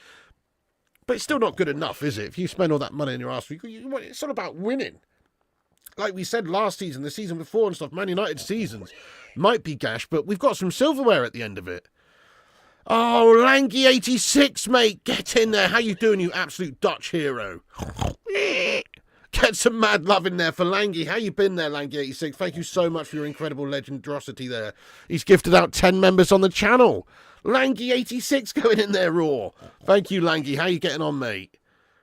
But it's still not good enough, is it? If you spend all that money in your Arsenal, it's all about winning. Like we said last season, the season before and stuff, Man United seasons might be gash, but we've got some silverware at the end of it. Oh, Langy86, mate, get in there. How you doing, you absolute Dutch hero? Get some mad love in there for Langy. How you been there, Langy86? Thank you so much for your incredible legendosity there. He's gifted out 10 members on the channel. Langy86 going in there raw. Thank you, Langy. How you getting on, mate?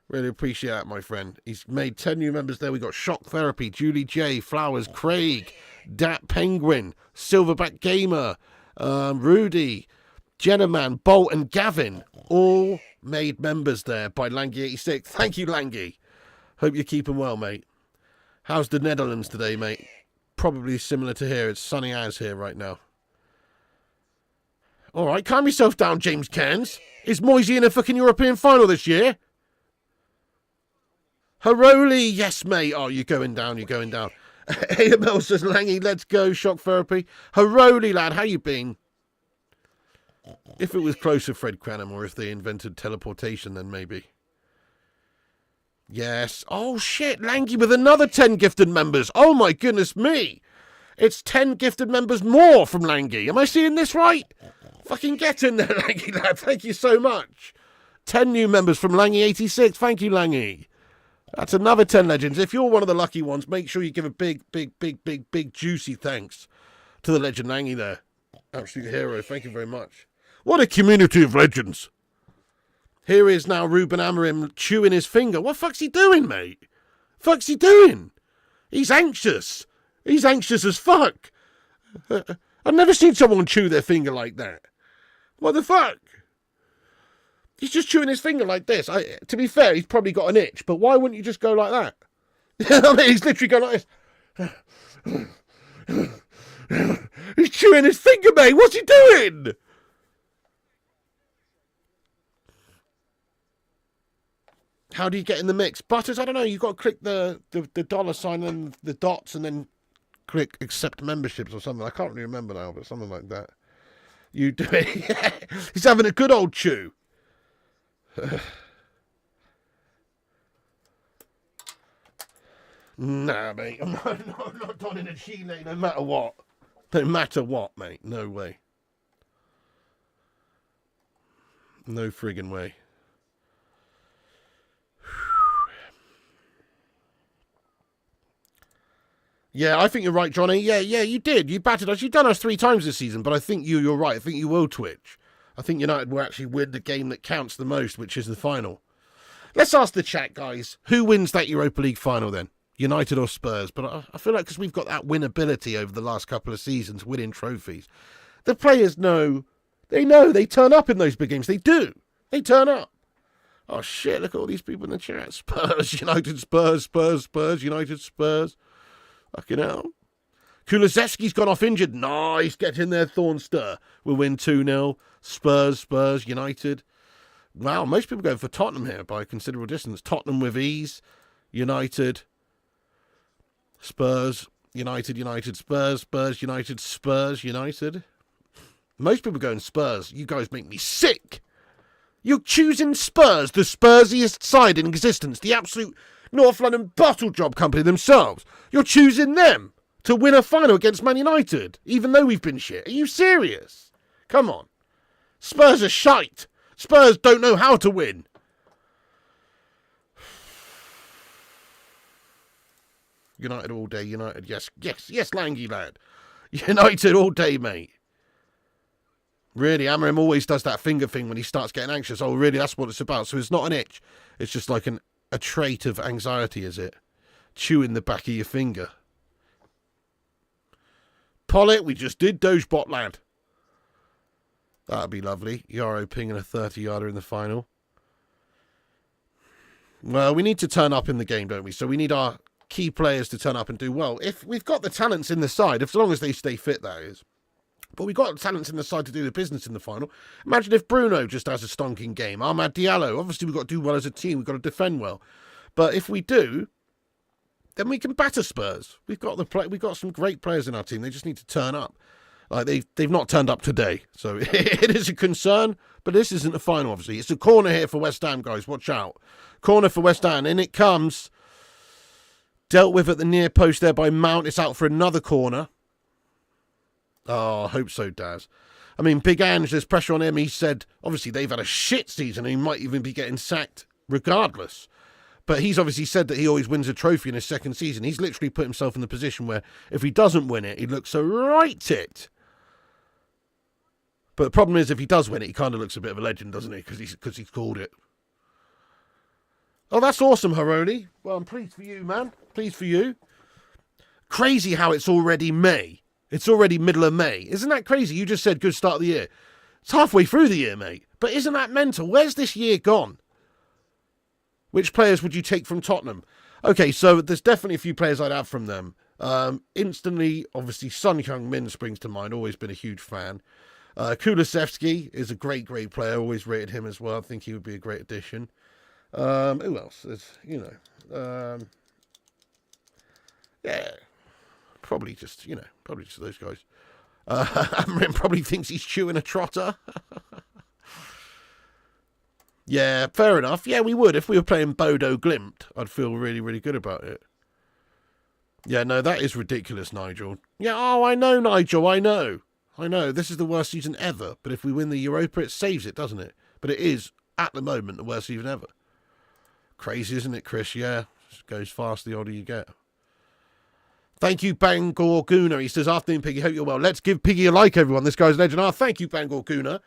Really appreciate that, my friend. He's made 10 new members there. We got Shock Therapy, Julie J, Flowers, Craig, Dat Penguin, Silverback Gamer, Rudy, Jennerman, Bolt, and Gavin. All made members there by Langy86. Thank you, Langy. Hope you're keeping well, mate. How's the Netherlands today, mate? Probably similar to here. It's sunny as here right now. All right, calm yourself down, James Cairns. Is Moisey in a fucking European final this year? Haroli, yes, mate. Oh, you're going down, you're going down. AML says, Langy, let's go, Shock Therapy. Haroli, lad, how you been? If it was close to Fred Cranham, or if they invented teleportation, then maybe. Yes. Oh, shit, Langy with another 10 gifted members. Oh, my goodness me. It's 10 gifted members more from Langy. Am I seeing this right? Fucking get in there, Langy, lad. Thank you so much. 10 new members from Langy86. Thank you, Langy. That's another 10 legends. If you're one of the lucky ones, make sure you give a big, juicy thanks to the legend Langy there. Absolute hero. Thank you very much. What a community of legends. Here is now Ruben Amorim chewing his finger. What the fuck's he doing, mate? Fuck's he doing? He's anxious. He's anxious as fuck. I've never seen someone chew their finger like that. What the fuck? He's just chewing his finger like this. To be fair, he's probably got an itch, but why wouldn't you just go like that? I mean, he's literally going like this. He's chewing his finger, mate. What's he doing? How do you get in the mix? Butters, I don't know. You've got to click the dollar sign and the dots and then click accept memberships or something. I can't really remember now, but something like that. You do it. He's having a good old chew. Nah, mate. I'm not donning a Chile no matter what. No matter what, mate. No way. No friggin' way. Yeah, I think you're right, Johnny. Yeah, you did. You battered us. You've done us 3 times this season, but I think you're right. I think you will twitch. I think United will actually win the game that counts the most, which is the final. Let's ask the chat, guys. Who wins that Europa League final then? United or Spurs? But I feel like because we've got that winnability over the last couple of seasons, winning trophies, the players know. They turn up in those big games. They do. They turn up. Oh, shit, look at all these people in the chat. Spurs, United, Spurs, Spurs, Spurs, United, Spurs. Fucking hell. Kulusevski's gone off injured. Nice. Get in there, Thornster. We'll win 2-0. Spurs, United. Wow, most people going for Tottenham here by a considerable distance. Tottenham with ease. United. Spurs, United, Spurs, United, Spurs, United. Most people going Spurs. You guys make me sick. You're choosing Spurs, the Spursiest side in existence. The absolute North London bottle job company themselves. You're choosing them to win a final against Man United, even though we've been shit. Are you serious? Come on. Spurs are shite. Spurs don't know how to win. United all day, United. Yes, Langy lad. United all day, mate. Really, Amorim always does that finger thing when he starts getting anxious. Oh, really, that's what it's about. So it's not an itch. It's just like a trait of anxiety, is it? Chewing the back of your finger. Pollitt, we just did Dogebot, lad. That'd be lovely. Yaro pinging a 30-yarder in the final. Well, we need to turn up in the game, don't we? So we need our key players to turn up and do well. If we've got the talents in the side, as long as they stay fit, that is. But we've got talents in the side to do the business in the final. Imagine if Bruno just has a stonking game. Ahmad Diallo. Obviously, we've got to do well as a team. We've got to defend well. But if we do, then we can batter Spurs. We've got some great players in our team. They just need to turn up. Like they've not turned up today. So it is a concern. But this isn't the final, obviously. It's a corner here for West Ham, guys. Watch out. Corner for West Ham. In it comes. Dealt with at the near post there by Mount. It's out for another corner. Oh, I hope so, Daz. I mean, Big Ange, there's pressure on him. He said, obviously, they've had a shit season and he might even be getting sacked regardless. But he's obviously said that he always wins a trophy in his second season. He's literally put himself in the position where if he doesn't win it, he looks a right tit. But the problem is, if he does win it, he kind of looks a bit of a legend, doesn't he? Because he's called it. Oh, that's awesome, Haroni. Well, I'm pleased for you, man. Pleased for you. Crazy how it's already May. It's already middle of May. Isn't that crazy? You just said good start of the year. It's halfway through the year, mate. But isn't that mental? Where's this year gone? Which players would you take from Tottenham? Okay, so there's definitely a few players I'd have from them. Instantly, obviously, Son Heung-min springs to mind. Always been a huge fan. Kulusevski is a great player. Always rated him as well. I think he would be a great addition. Who else? Yeah. Probably just those guys. Amrin probably thinks he's chewing a trotter. Yeah, fair enough. Yeah, we would. If we were playing Bodo Glimt, I'd feel really, really good about it. Yeah, no, that is ridiculous, Nigel. Yeah, oh, I know, Nigel, I know. This is the worst season ever. But if we win the Europa, it saves it, doesn't it? But it is, at the moment, the worst season ever. Crazy, isn't it, Chris? Yeah, it goes fast the older you get. Thank you, Bangor Gooner. He says, afternoon, Piggy. Hope you're well. Let's give Piggy a like, everyone. This guy's a legend. Ah, thank you, Bangor Gooner.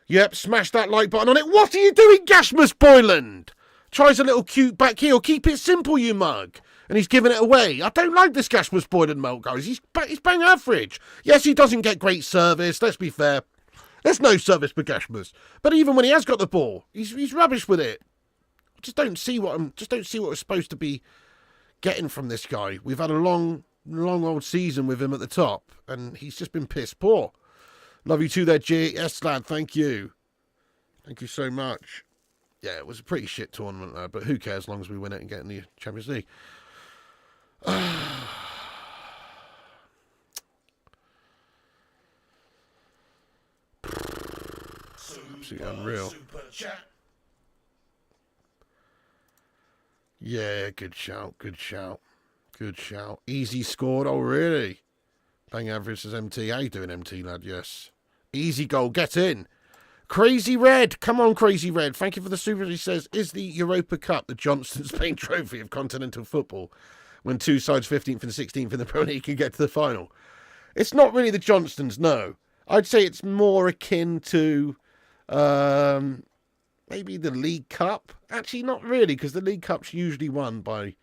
Yep, smash that like button on it. What are you doing, Gasmus Boyland? Tries a little cute back heel. Keep it simple, you mug. And he's giving it away. I don't like this Gasmus Boyland milk, guys. He's bang average. Yes, he doesn't get great service. Let's be fair. There's no service for Gashmus. But even when he has got the ball, he's rubbish with it. I just don't see what we're supposed to be getting from this guy. We've had a long old season with him at the top, and he's just been piss poor. Love you too there, GS lad. Thank you. Thank you so much. Yeah, it was a pretty shit tournament, lad, but who cares as long as we win it and get in the Champions League. Absolutely unreal. Yeah, good shout. Easy scored. Oh, really? Bang average says MT. How you doing, MT, lad? Yes. Easy goal. Get in. Crazy Red. Come on, Crazy Red. Thank you for the super. He says, is the Europa Cup the Johnston Spain trophy of continental football when two sides 15th and 16th in the Premier League can get to the final? It's not really the Johnstons, no. I'd say it's more akin to maybe the League Cup. Actually, not really, because the League Cup's usually won by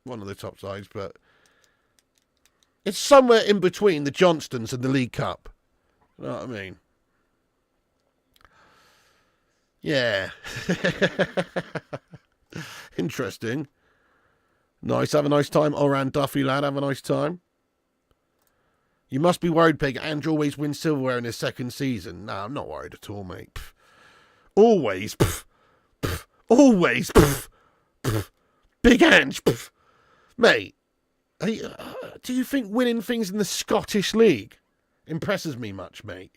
one of the top sides, but it's somewhere in between the Johnstons and the League Cup. You know what I mean? Yeah. Interesting. Nice. Have a nice time. Oran Duffy, lad. Have a nice time. You must be worried, Pig. Andrew always wins silverware in his second season. No, I'm not worried at all, mate. Pff. Always. Pff. Pff. Always. Pff. Pff. Big Ange. Pff. Mate, do you think winning things in the Scottish League impresses me much, mate?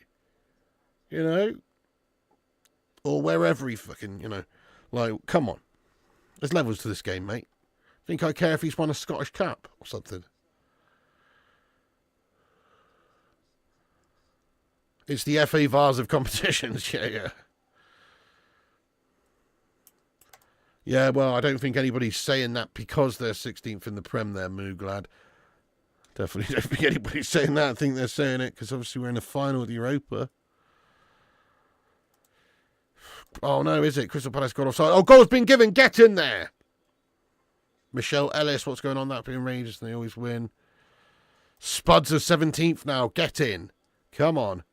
You know? Or wherever he fucking, you know. Like, come on. There's levels to this game, mate. Think I care if he's won a Scottish Cup or something? It's the FA Vars of competitions. Yeah. Yeah, well, I don't think anybody's saying that because they're 16th in the Prem there, Mooglad. Definitely don't think anybody's saying that. I think they're saying it because obviously we're in the final of the Europa. Oh, no, is it? Crystal Palace got offside. Oh, goal's been given. Get in there. Michelle Ellis, what's going on? That being Rangers, and they always win. Spuds are 17th now. Get in. Come on.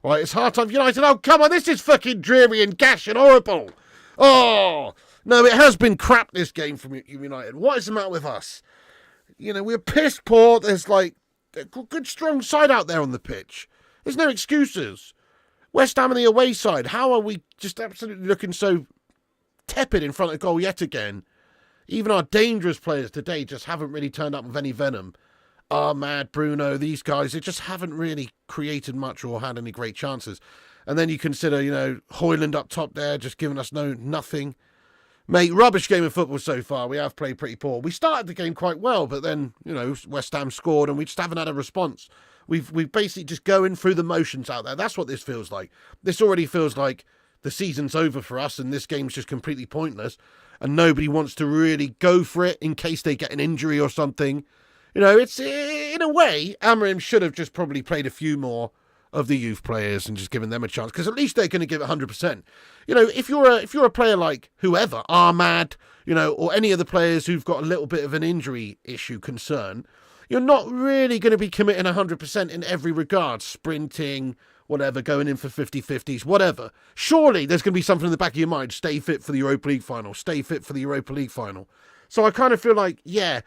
Right, it's half time for United. Oh, come on. This is fucking dreary and gash and horrible. Oh, no, it has been crap, this game from United. What is the matter with us? You know, we're piss poor. There's like a good, strong side out there on the pitch. There's no excuses. West Ham on the away side. How are we just absolutely looking so tepid in front of goal yet again? Even our dangerous players today just haven't really turned up with any venom. Ahmad, Bruno, these guys, they just haven't really created much or had any great chances. And then you consider, you know, Hoyland up top there, just giving us nothing. Mate, rubbish game of football so far. We have played pretty poor. We started the game quite well, but then, you know, West Ham scored and we just haven't had a response. We've basically just going through the motions out there. That's what this feels like. This already feels like the season's over for us and this game's just completely pointless and nobody wants to really go for it in case they get an injury or something. You know, it's, in a way, Amorim should have just probably played a few more of the youth players and just given them a chance, because at least they're going to give it 100%. You know, if you're a player like whoever, Ahmad, you know, or any of the players who've got a little bit of an injury issue concern, you're not really going to be committing 100% in every regard, sprinting, whatever, going in for 50-50s, whatever. Surely there's going to be something in the back of your mind, stay fit for the Europa League final, stay fit for the Europa League final. So I kind of feel like, yeah,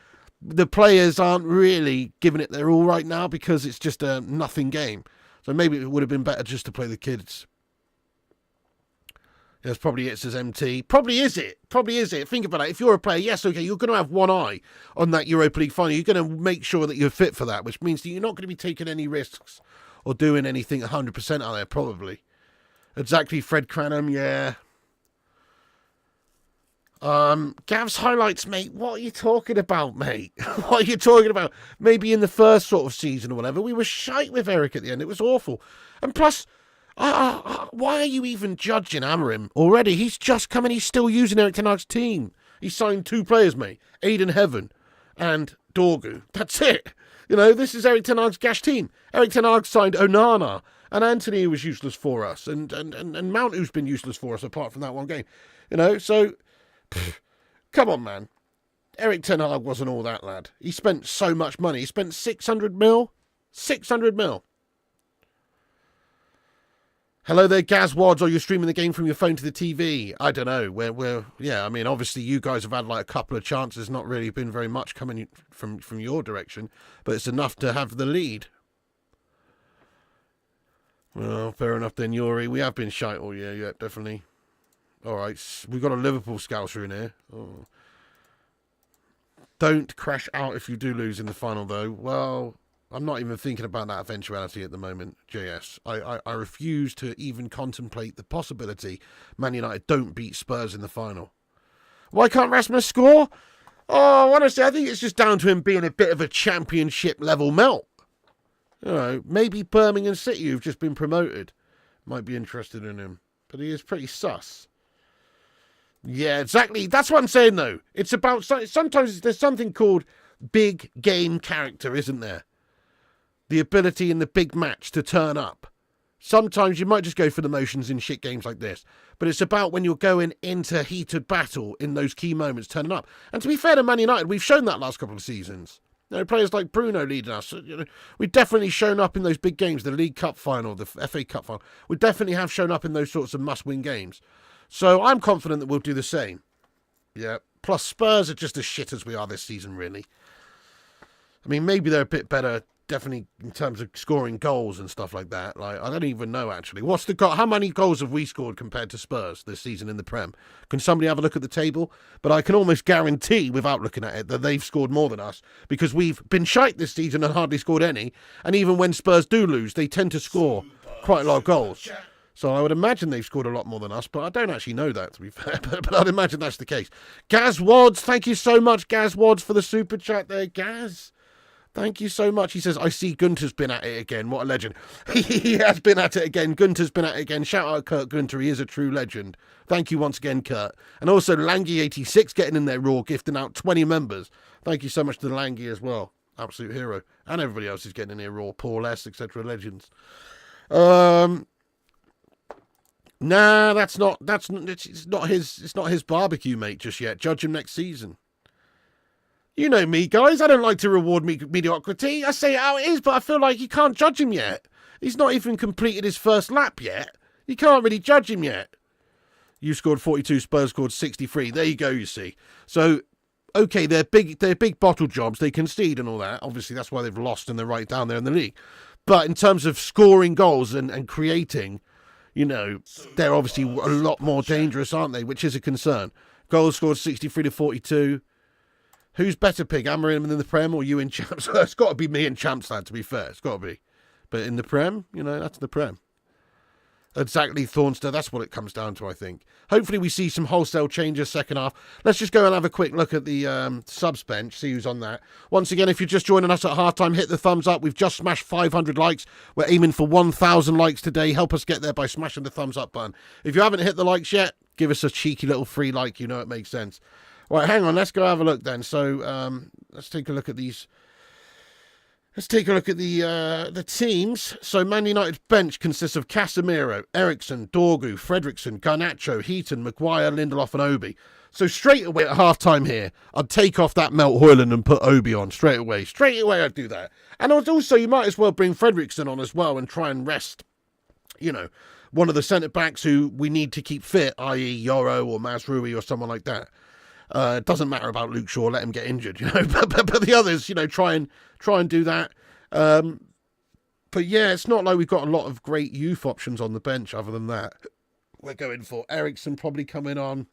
the players aren't really giving it their all right now because it's just a nothing game. So maybe it would have been better just to play the kids. Yes, probably it, says MT. Probably is it. Think about it. If you're a player, yes, okay, you're going to have one eye on that Europa League final. You're going to make sure that you're fit for that, which means that you're not going to be taking any risks or doing anything 100% out there, probably. Exactly, Fred Cranham, yeah. Gav's highlights, mate. What are you talking about, mate? What are you talking about? Maybe in the first sort of season or whatever, we were shite with Eric at the end. It was awful. And plus, why are you even judging Amorim already? He's just come and he's still using Eric Ten Hag's team. He signed 2 players, mate. Aiden Heaven and Dorgu. That's it. You know, this is Eric Ten Hag's gash team. Eric Ten Hag signed Onana and Anthony, who was useless for us, and Mount, who's been useless for us apart from that one game. You know, so... Come on, man. Eric Ten Hag wasn't all that, lad. He spent so much money. He spent 600 mil. 600 mil. Hello there, Gaz Wads, or you're streaming the game from your phone to the TV. I don't know. Yeah, I mean, obviously you guys have had like a couple of chances, not really been very much coming from your direction, but it's enough to have the lead. Well, fair enough then, Yuri. We have been shite all year, yeah, definitely. All right, we've got a Liverpool scouser in here. Oh. Don't crash out if you do lose in the final, though. Well, I'm not even thinking about that eventuality at the moment, JS. I refuse to even contemplate the possibility Man United don't beat Spurs in the final. Why can't Rasmus score? Oh, honestly, I think it's just down to him being a bit of a championship-level melt. You know, maybe Birmingham City, who've just been promoted, might be interested in him. But he is pretty sus. Yeah, exactly. That's what I'm saying, though. It's about... Sometimes there's something called big game character, isn't there? The ability in the big match to turn up. Sometimes you might just go for the motions in shit games like this. But it's about when you're going into heated battle in those key moments, turning up. And to be fair to Man United, we've shown that last couple of seasons. You know, players like Bruno leading us. You know, we've definitely shown up in those big games, the League Cup final, the FA Cup final. We definitely have shown up in those sorts of must-win games. So I'm confident that we'll do the same. Yeah. Plus, Spurs are just as shit as we are this season, really. I mean, maybe they're a bit better, definitely in terms of scoring goals and stuff like that. Like, I don't even know, actually. What's the how many goals have we scored compared to Spurs this season in the Prem? Can somebody have a look at the table? But I can almost guarantee, without looking at it, that they've scored more than us, because we've been shite this season and hardly scored any. And even when Spurs do lose, they tend to score quite a lot of goals. So I would imagine they've scored a lot more than us, but I don't actually know that, to be fair. But I'd imagine that's the case. Gaz Wads, thank you so much, Gaz Wads, for the super chat there, Gaz. Thank you so much. He says, I see Gunter's been at it again. What a legend. He has been at it again. Gunter's been at it again. Shout out Kurt Gunter. He is a true legend. Thank you once again, Kurt. And also Langy86 getting in there raw, gifting out 20 members. Thank you so much to Langy as well. Absolute hero. And everybody else is getting in here raw. Paul S, etc. Legends. Nah, it's not his barbecue, mate, just yet. Judge him next season. You know me, guys. I don't like to reward mediocrity. I say it how it is, but I feel like you can't judge him yet. He's not even completed his first lap yet. You can't really judge him yet. You scored 42, Spurs scored 63. There you go, you see. So, okay, they're big bottle jobs. They concede and all that. Obviously, that's why they've lost and they're right down there in the league. But in terms of scoring goals and creating... You know, they're obviously a lot more dangerous, aren't they? Which is a concern. Goals scored 63 to 42. Who's better, Pig? Amorim in the Prem or you in Champs? It's got to be me in Champs, lad, to be fair. It's got to be. But in the Prem, you know, that's the Prem. Exactly, Thornster. That's what it comes down to, I think. Hopefully we see some wholesale changes second half. Let's just go and have a quick look at the subs bench, see who's on that. Once again, if you're just joining us at halftime, hit the thumbs up. We've just smashed 500 likes. We're aiming for 1,000 likes today. Help us get there by smashing the thumbs up button. If you haven't hit the likes yet, give us a cheeky little free like. You know it makes sense. Right, hang on. Let's go have a look then. So let's take a look at these. Let's take a look at the teams. So Man United's bench consists of Casemiro, Eriksson, Dorgu, Fredrickson, Garnacho, Heaton, Maguire, Lindelof and Obi. So straight away at half-time here, I'd take off that Melt Højlund and put Obi on straight away. Straight away I'd do that. And also you might as well bring Fredrickson on as well and try and rest, you know, one of the centre-backs who we need to keep fit, i.e. Yoro or Mazrui or someone like that. It doesn't matter about Luke Shaw, let him get injured, you know. But the others, you know, try and do that. But yeah, it's not like we've got a lot of great youth options on the bench other than that. We're going for Eriksson probably coming on,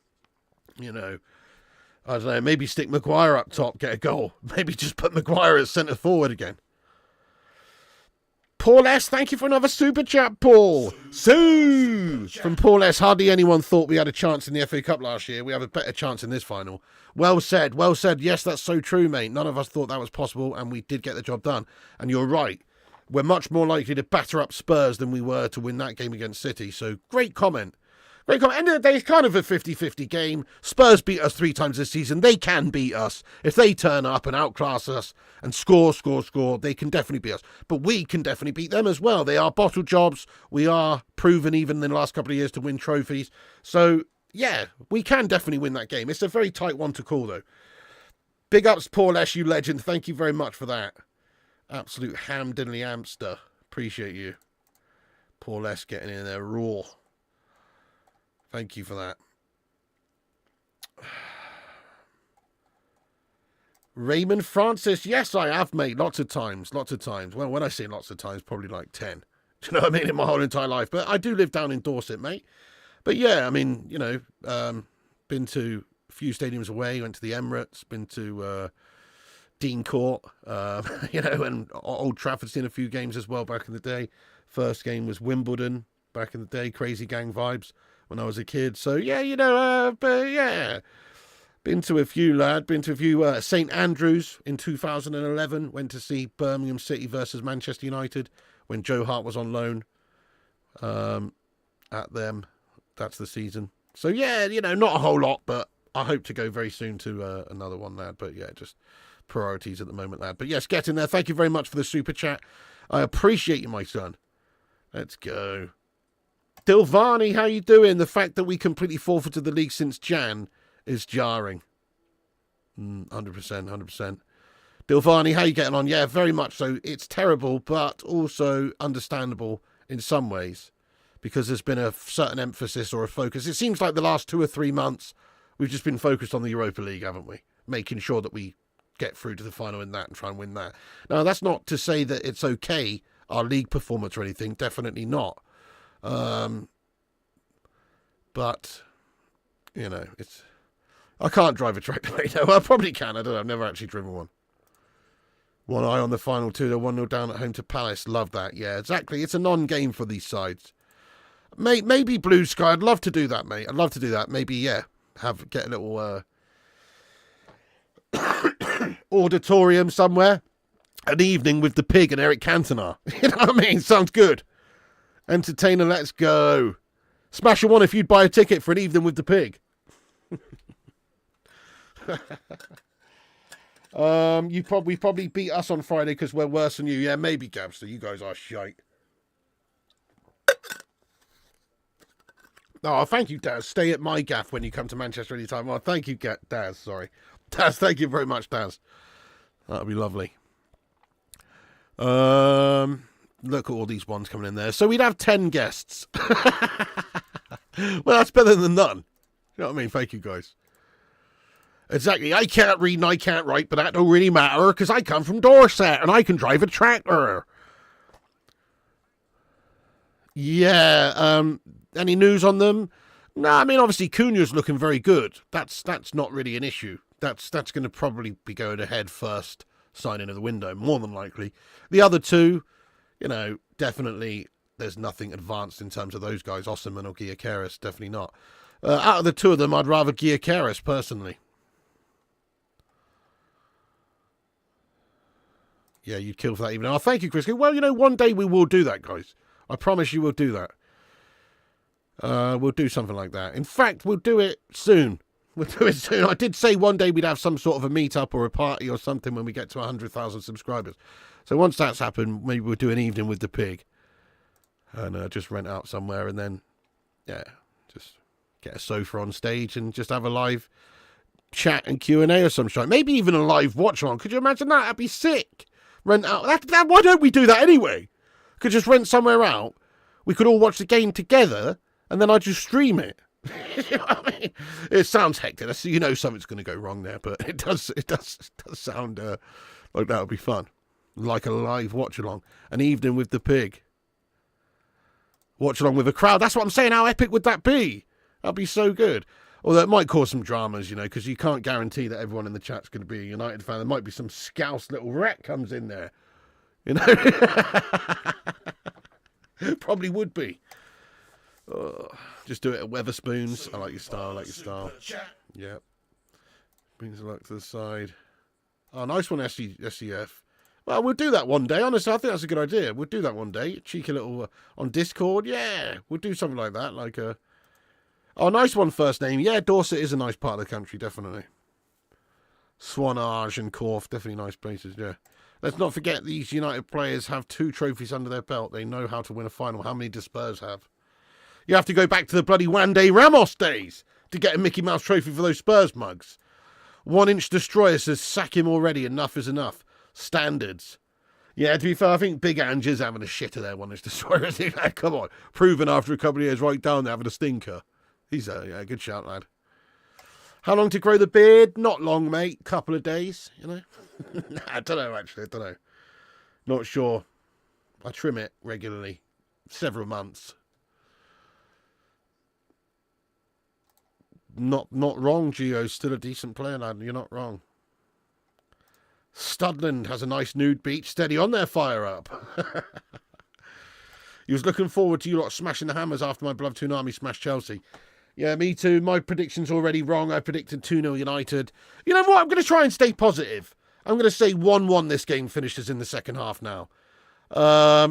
you know. I don't know, maybe stick Maguire up top, get a goal. Maybe just put Maguire as centre forward again. Paul S, thank you for another super chat, Paul. Sue! From Paul S, hardly anyone thought we had a chance in the FA Cup last year. We have a better chance in this final. Well said, well said. Yes, that's so true, mate. None of us thought that was possible, and we did get the job done. And you're right. We're much more likely to batter up Spurs than we were to win that game against City. So, great comment. Great comment. End of the day, it's kind of a 50-50 game. Spurs beat us 3 times this season. They can beat us. If they turn up and outclass us and score, they can definitely beat us. But we can definitely beat them as well. They are bottle jobs. We are proven even in the last couple of years to win trophies. So, yeah, we can definitely win that game. It's a very tight one to call, though. Big ups, Paul S, you legend. Thank you very much for that. Absolute ham diddly hamster. Appreciate you. Poor Les getting in there raw. Thank you for that. Raymond Francis, yes, I have, mate. Lots of times. Well, when I say lots of times, probably like 10. Do you know what I mean? In my whole entire life. But I do live down in Dorset, mate. But yeah, I mean, you know, been to a few stadiums away. Went to the Emirates. Been to Dean Court. You know, and Old Trafford. Seen a few games as well back in the day. First game was Wimbledon back in the day. Crazy gang vibes when I was a kid. So yeah, you know, but yeah. Been to a few, lad. Been to a few. St Andrews in 2011. Went to see Birmingham City versus Manchester United when Joe Hart was on loan at them. That's the season. So, yeah, you know, not a whole lot, but I hope to go very soon to another one, lad. But, yeah, just priorities at the moment, lad. But, yes, get in there. Thank you very much for the super chat. I appreciate you, my son. Let's go. Dilvani, how you doing? The fact that we completely forfeited the league since Jan is jarring. 100%. Dilvani, how you getting on? Yeah, very much so. It's terrible, but also understandable in some ways because there's been a certain emphasis or a focus. It seems like the last 2 or 3 months we've just been focused on the Europa League, haven't we? Making sure that we get through to the final in that and try and win that. Now, that's not to say that it's okay, our league performance or anything. Definitely not. But, you know, it's... I can't drive a tractor right now. I probably can. I don't know. I've never actually driven one. One eye on the final 2. They're 1-0 down at home to Palace. Love that. Yeah, exactly. It's a non-game for these sides. Maybe Blue Sky. I'd love to do that, mate. I'd love to do that. Maybe, yeah, get a little auditorium somewhere. An evening with the pig and Eric Cantona. You know what I mean? Sounds good. Entertainer, let's go. Smash a one if you'd buy a ticket for an evening with the pig. You probably beat us on Friday because we're worse than you. Yeah, maybe, Gabster. You guys are shite. Oh, thank you, Daz. Stay at my gaff when you come to Manchester anytime. Oh, thank you, Daz. Sorry. Daz, thank you very much, Daz. That'll be lovely. Look at all these ones coming in there. So we'd have 10 guests. Well, that's better than none. You know what I mean? Thank you, guys. Exactly. I can't read and I can't write, but that don't really matter because I come from Dorset and I can drive a tractor. Yeah. Any news on them? No, I mean, obviously Cunha's looking very good. That's not really an issue. That's going to probably be going ahead first signing of the window, more than likely. The other two, you know, definitely there's nothing advanced in terms of those guys. Osserman or Giacaris, definitely not. Out of the two of them, I'd rather Giacaris personally. Yeah, you'd kill for that even. Oh, thank you, Chris. Well, you know, one day we will do that, guys. I promise you we'll do that. We'll do something like that. In fact, we'll do it soon. We'll do it soon. I did say one day we'd have some sort of a meet-up or a party or something when we get to 100,000 subscribers. So once that's happened, maybe we'll do an evening with the pig. And just rent out somewhere and then, yeah, just get a sofa on stage and just have a live chat and Q&A or some shit. Maybe even a live watch-along. Could you imagine that? That'd be sick. Rent out. Why don't we do that anyway? Could just rent somewhere out. We could all watch the game together and then I'd just stream it. You know what I mean? It sounds hectic. You know something's going to go wrong there, but it does sound like that would be fun. Like a live watch-along. An evening with the pig. Watch-along with a crowd. That's what I'm saying. How epic would that be? That'd be so good. Although it might cause some dramas, you know, because you can't guarantee that everyone in the chat's going to be a United fan. There might be some scouse little wreck comes in there. You know? Probably would be. Just do it at Weatherspoons. I like your style, Yeah. Brings a look to the side. Oh, nice one, SEF. Well, we'll do that one day. Honestly, I think that's a good idea. We'll do that one day. Cheeky little on Discord. Yeah, we'll do something like that. Like a... Oh, nice one, first name. Yeah, Dorset is a nice part of the country, definitely. Swanage and Corfe, definitely nice places, yeah. Let's not forget these United players have 2 trophies under their belt. They know how to win a final. How many do Spurs have? You have to go back to the bloody Juande Ramos days to get a Mickey Mouse trophy for those Spurs mugs. 1 Inch Destroyer says, sack him already. Enough is enough. Standards. Yeah, to be fair, I think Big Ange is having a shit of their one. Is to swear at it. Come on. Proven after a couple of years right down there having a stinker. He's a good shout, lad. How long to grow the beard? Not long, mate. Couple of days, you know. I don't know, actually. I don't know. Not sure. I trim it regularly. Several months. Not wrong, Gio. Still a decent player, lad. You're not wrong. Studland has a nice nude beach. Steady on there, fire up. He was looking forward to you lot smashing the hammers after my beloved Toonami smashed Chelsea. Yeah, me too. My prediction's already wrong. I predicted 2-0 United. You know what? I'm going to try and stay positive. I'm going to say 1-1 this game finishes in the second half now.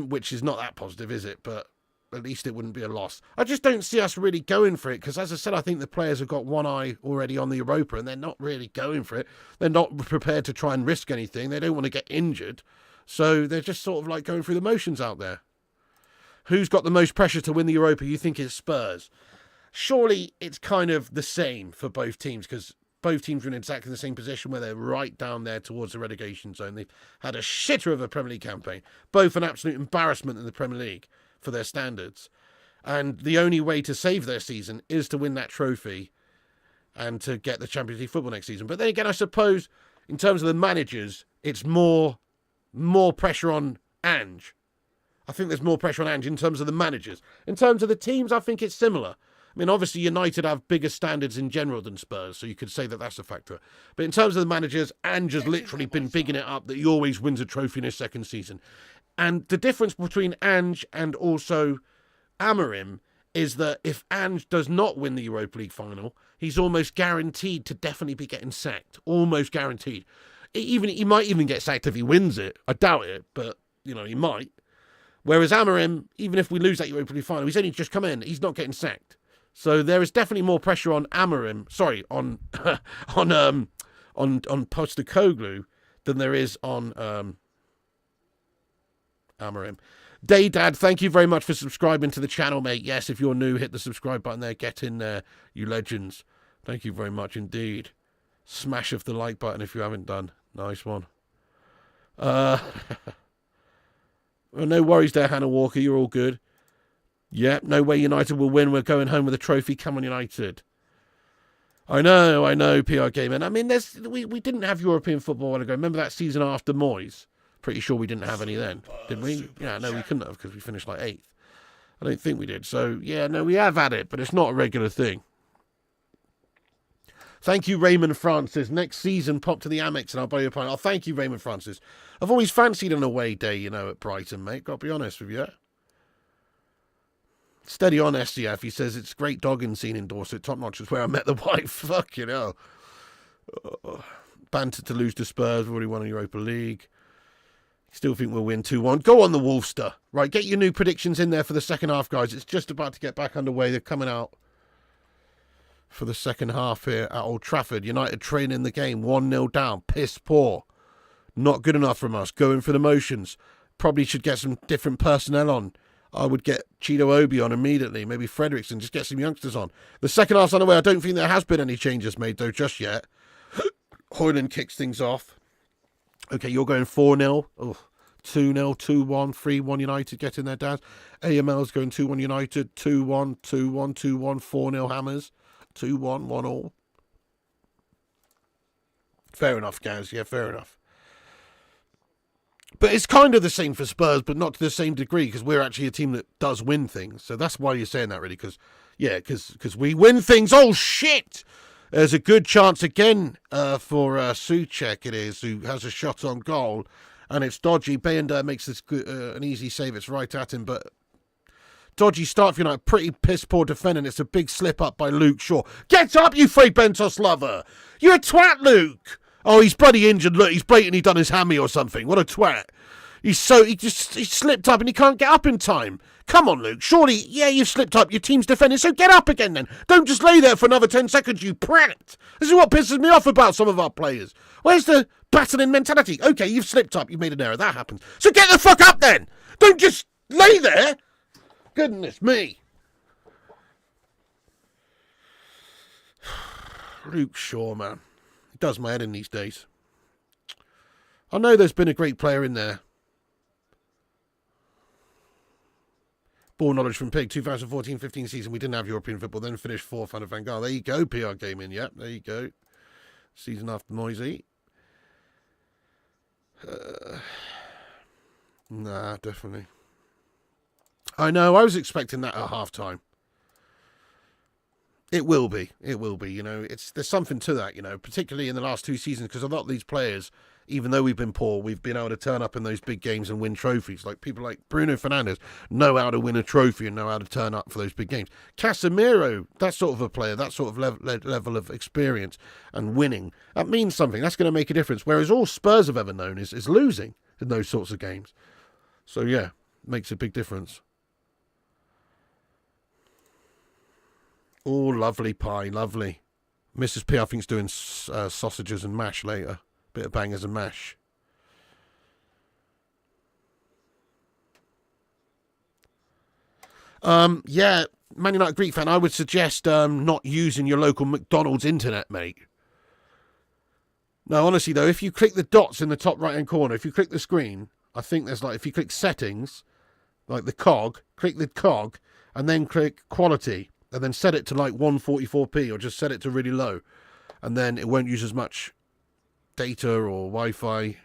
Which is not that positive, is it? But at least it wouldn't be a loss. I just don't see us really going for it because, as I said, I think the players have got one eye already on the Europa and they're not really going for it. They're not prepared to try and risk anything. They don't want to get injured. So they're just sort of like going through the motions out there. Who's got the most pressure to win the Europa? You think it's Spurs? Surely it's kind of the same for both teams because both teams are in exactly the same position where they're right down there towards the relegation zone. They've had a shitter of a Premier League campaign. Both an absolute embarrassment in the Premier League for their standards. And the only way to save their season is to win that trophy and to get the Champions League football next season. But then again, I suppose in terms of the managers, it's more pressure on Ange. I think there's more pressure on Ange in terms of the managers. In terms of the teams, I think it's similar. I mean, obviously, United have bigger standards in general than Spurs, so you could say that that's a factor. But in terms of the managers, Ange has literally been bigging it up that he always wins a trophy in his second season. And the difference between Ange and also Amorim is that if Ange does not win the Europa League final, he's almost guaranteed to definitely be getting sacked. Almost guaranteed. He might even get sacked if he wins it. I doubt it, but, you know, he might. Whereas Amorim, even if we lose that Europa League final, he's only just come in. He's not getting sacked. So there is definitely more pressure on Amorim. Sorry, on Postecoglou than there is on Amorim. Daydad, thank you very much for subscribing to the channel, mate. Yes, if you're new, hit the subscribe button there. Get in there, you legends. Thank you very much indeed. Smash off the like button if you haven't done. Nice one. Well, no worries there, Hannah Walker. You're all good. Yeah, no way United will win. We're going home with a trophy. Come on, United. I know, PR Gamer. I mean, we didn't have European football a while ago. Remember that season after Moyes? Pretty sure we didn't have any then, did we? Yeah, no, we couldn't have because we finished like 8th. I don't think we did. So, yeah, no, we have had it, but it's not a regular thing. Thank you, Raymond Francis. Next season, pop to the Amex and I'll buy you a pint. Oh, thank you, Raymond Francis. I've always fancied an away day, you know, at Brighton, mate. Got to be honest with you. Steady on, SCF. He says, it's great dogging scene in Dorset. Top notch is where I met the wife. Fuck, you know. Banter to lose to Spurs. We've already won a Europa League. Still think we'll win 2-1. Go on the Wolfster. Right, get your new predictions in there for the second half, guys. It's just about to get back underway. They're coming out for the second half here at Old Trafford. United training the game. 1-0 down. Piss poor. Not good enough from us. Going for the motions. Probably should get some different personnel on. I would get Cheeto Obi on immediately. Maybe Frederiksen. Just get some youngsters on. The second half's underway. I don't think there has been any changes made, though, just yet. Højlund kicks things off. Okay, you're going 4-0. Oh, 2-0, 2-1, 3-1 United getting their downs. AML's going 2-1 United. 2-1, 2-1, 2-1, 4-0 Hammers. 2-1, 1-all. Fair enough, guys. Yeah, fair enough. But it's kind of the same for Spurs, but not to the same degree, because we're actually a team that does win things. So that's why you're saying that, really, because we win things. Oh, shit! There's a good chance again for Souček, it is, who has a shot on goal, and it's dodgy. Bender makes this an easy save. It's right at him, but dodgy start for United. Pretty piss-poor defending. It's a big slip-up by Luke Shaw. Get up, you Frey Bentos lover! You're a twat, Luke! Oh, he's bloody injured. Look, he's blatantly done his hammy or something. What a twat. He slipped up and he can't get up in time. Come on, Luke. Surely, yeah, you've slipped up. Your team's defending, so get up again then. Don't just lay there for another 10 seconds, you prat. This is what pisses me off about some of our players. Where's the battling mentality? Okay, you've slipped up. You've made an error. That happens. So get the fuck up then. Don't just lay there. Goodness me. Luke Shaw, man. Does my head in these days. I know there's been a great player in there. Ball knowledge from Pig, 2014-15 season, we didn't have European football, then finished 4th under Van Gaal. There you go, PR Gaming, yep, there you go. Season after Moisey. Nah, definitely. I know, I was expecting that at half-time. It will be, you know, there's something to that, you know, particularly in the last 2 seasons, because a lot of these players, even though we've been poor, we've been able to turn up in those big games and win trophies. Like people like Bruno Fernandes know how to win a trophy and know how to turn up for those big games. Casemiro, that sort of a player, that sort of level of experience and winning, that means something. That's going to make a difference. Whereas all Spurs have ever known is losing in those sorts of games. So yeah, makes a big difference. Oh, lovely pie, lovely. Mrs. P, I think, is doing sausages and mash later. Bit of bangers and mash. Yeah, Man United Greek fan, I would suggest not using your local McDonald's internet, mate. No, honestly, though, if you click the dots in the top right-hand corner, if you click the screen, I think there's like, if you click settings, like the cog, click the cog, and then click quality, and then set it to like 144p, or just set it to really low, and then it won't use as much data or Wi-Fi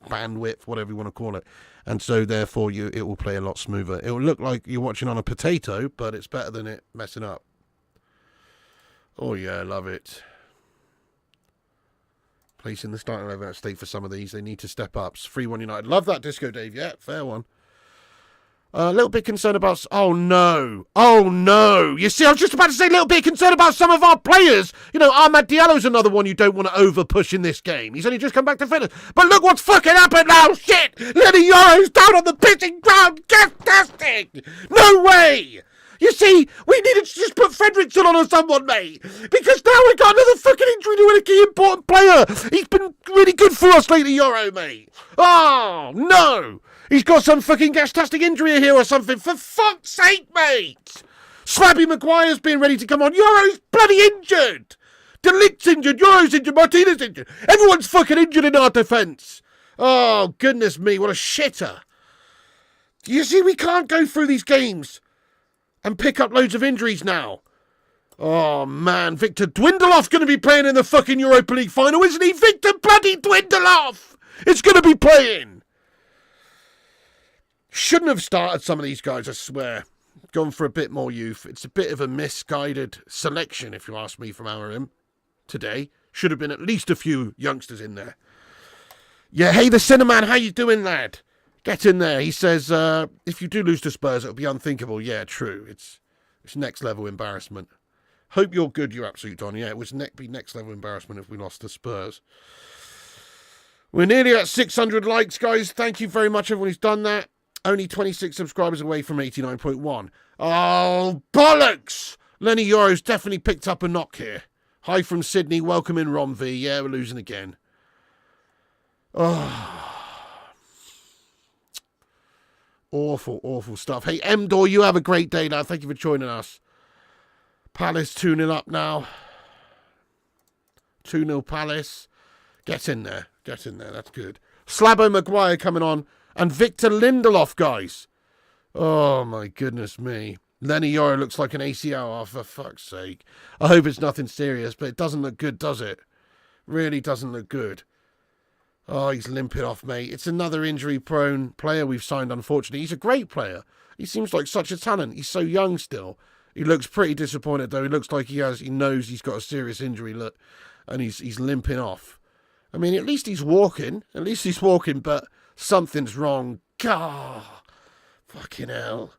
bandwidth, whatever you want to call it, and so therefore it will play a lot smoother. It will look like you're watching on a potato, but it's better than it messing up. Oh yeah, love it. Placing the starting 11 at stake for some of these. They need to step up. 3-1 United. Love that Disco Dave. Yeah, fair one. A little bit concerned about... Oh, no. Oh, no. You see, I was just about to say a little bit concerned about some of our players. You know, Ahmad Diallo's another one you don't want to over-push in this game. He's only just come back to fitness. But look what's fucking happened now. Shit. Lenny Yoro's down on the pitching ground. Fantastic. No way. You see, we needed to just put Fredrickson on or someone, mate. Because now we've got another fucking injury to a key important player. He's been really good for us lately, Yoro, mate. Oh, no. He's got some fucking gastastic injury here or something. For fuck's sake, mate. Slabby Maguire's being ready to come on. Yoro's bloody injured. De Ligt's injured. Yoro's injured. Martinez injured. Everyone's fucking injured in our defence. Oh, goodness me. What a shitter. You see, we can't go through these games and pick up loads of injuries now. Oh, man. Victor Dwindleoff's going to be playing in the fucking Europa League final, isn't he? Victor bloody Dwindleoff is going to be playing. Shouldn't have started some of these guys, I swear. Gone for a bit more youth. It's a bit of a misguided selection, if you ask me, from Amarim today. Should have been at least a few youngsters in there. Yeah, hey, the Cinnamon, how you doing, lad? Get in there. He says, if you do lose to Spurs, it'll be unthinkable. Yeah, true. It's next level embarrassment. Hope you're good, you absolute Don. Yeah, it would be next level embarrassment if we lost to Spurs. We're nearly at 600 likes, guys. Thank you very much, everyone who's done that. Only 26 subscribers away from 89.1. Oh, bollocks! Lenny Yoro's definitely picked up a knock here. Hi from Sydney. Welcome in, Rom V. Yeah, we're losing again. Oh. Awful, awful stuff. Hey, Mdor, you have a great day now. Thank you for joining us. Palace 2-0 up now. 2-0 Palace. Get in there. Get in there. That's good. Slabbo Maguire coming on. And Victor Lindelof, guys. Oh, my goodness me. Lenny Yoro looks like an ACL. Oh, for fuck's sake. I hope it's nothing serious, but it doesn't look good, does it? Really doesn't look good. Oh, he's limping off, mate. It's another injury-prone player we've signed, unfortunately. He's a great player. He seems like such a talent. He's so young still. He looks pretty disappointed, though. He looks like he knows he's got a serious injury, look, and he's limping off. I mean, at least he's walking. At least he's walking, but... something's wrong. God, fucking hell.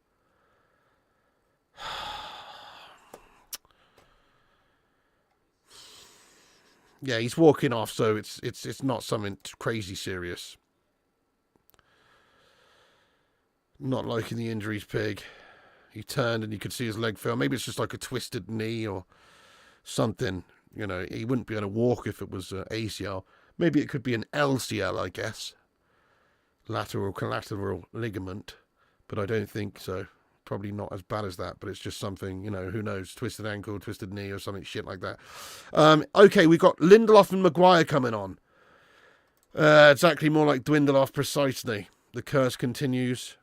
Yeah, he's walking off, so it's not something crazy serious. Not liking the injuries, Pig. He turned and you could see his leg fail. Maybe it's just like a twisted knee or something. You know, he wouldn't be able to walk if it was ACL. Maybe it could be an LCL, I guess. Lateral collateral ligament, but I don't think so. Probably not as bad as that, but it's just something, you know, who knows, twisted ankle, twisted knee or something shit like that. Okay, we've got Lindelof and Maguire coming on. Exactly more like Dwindleoff, precisely. The curse continues.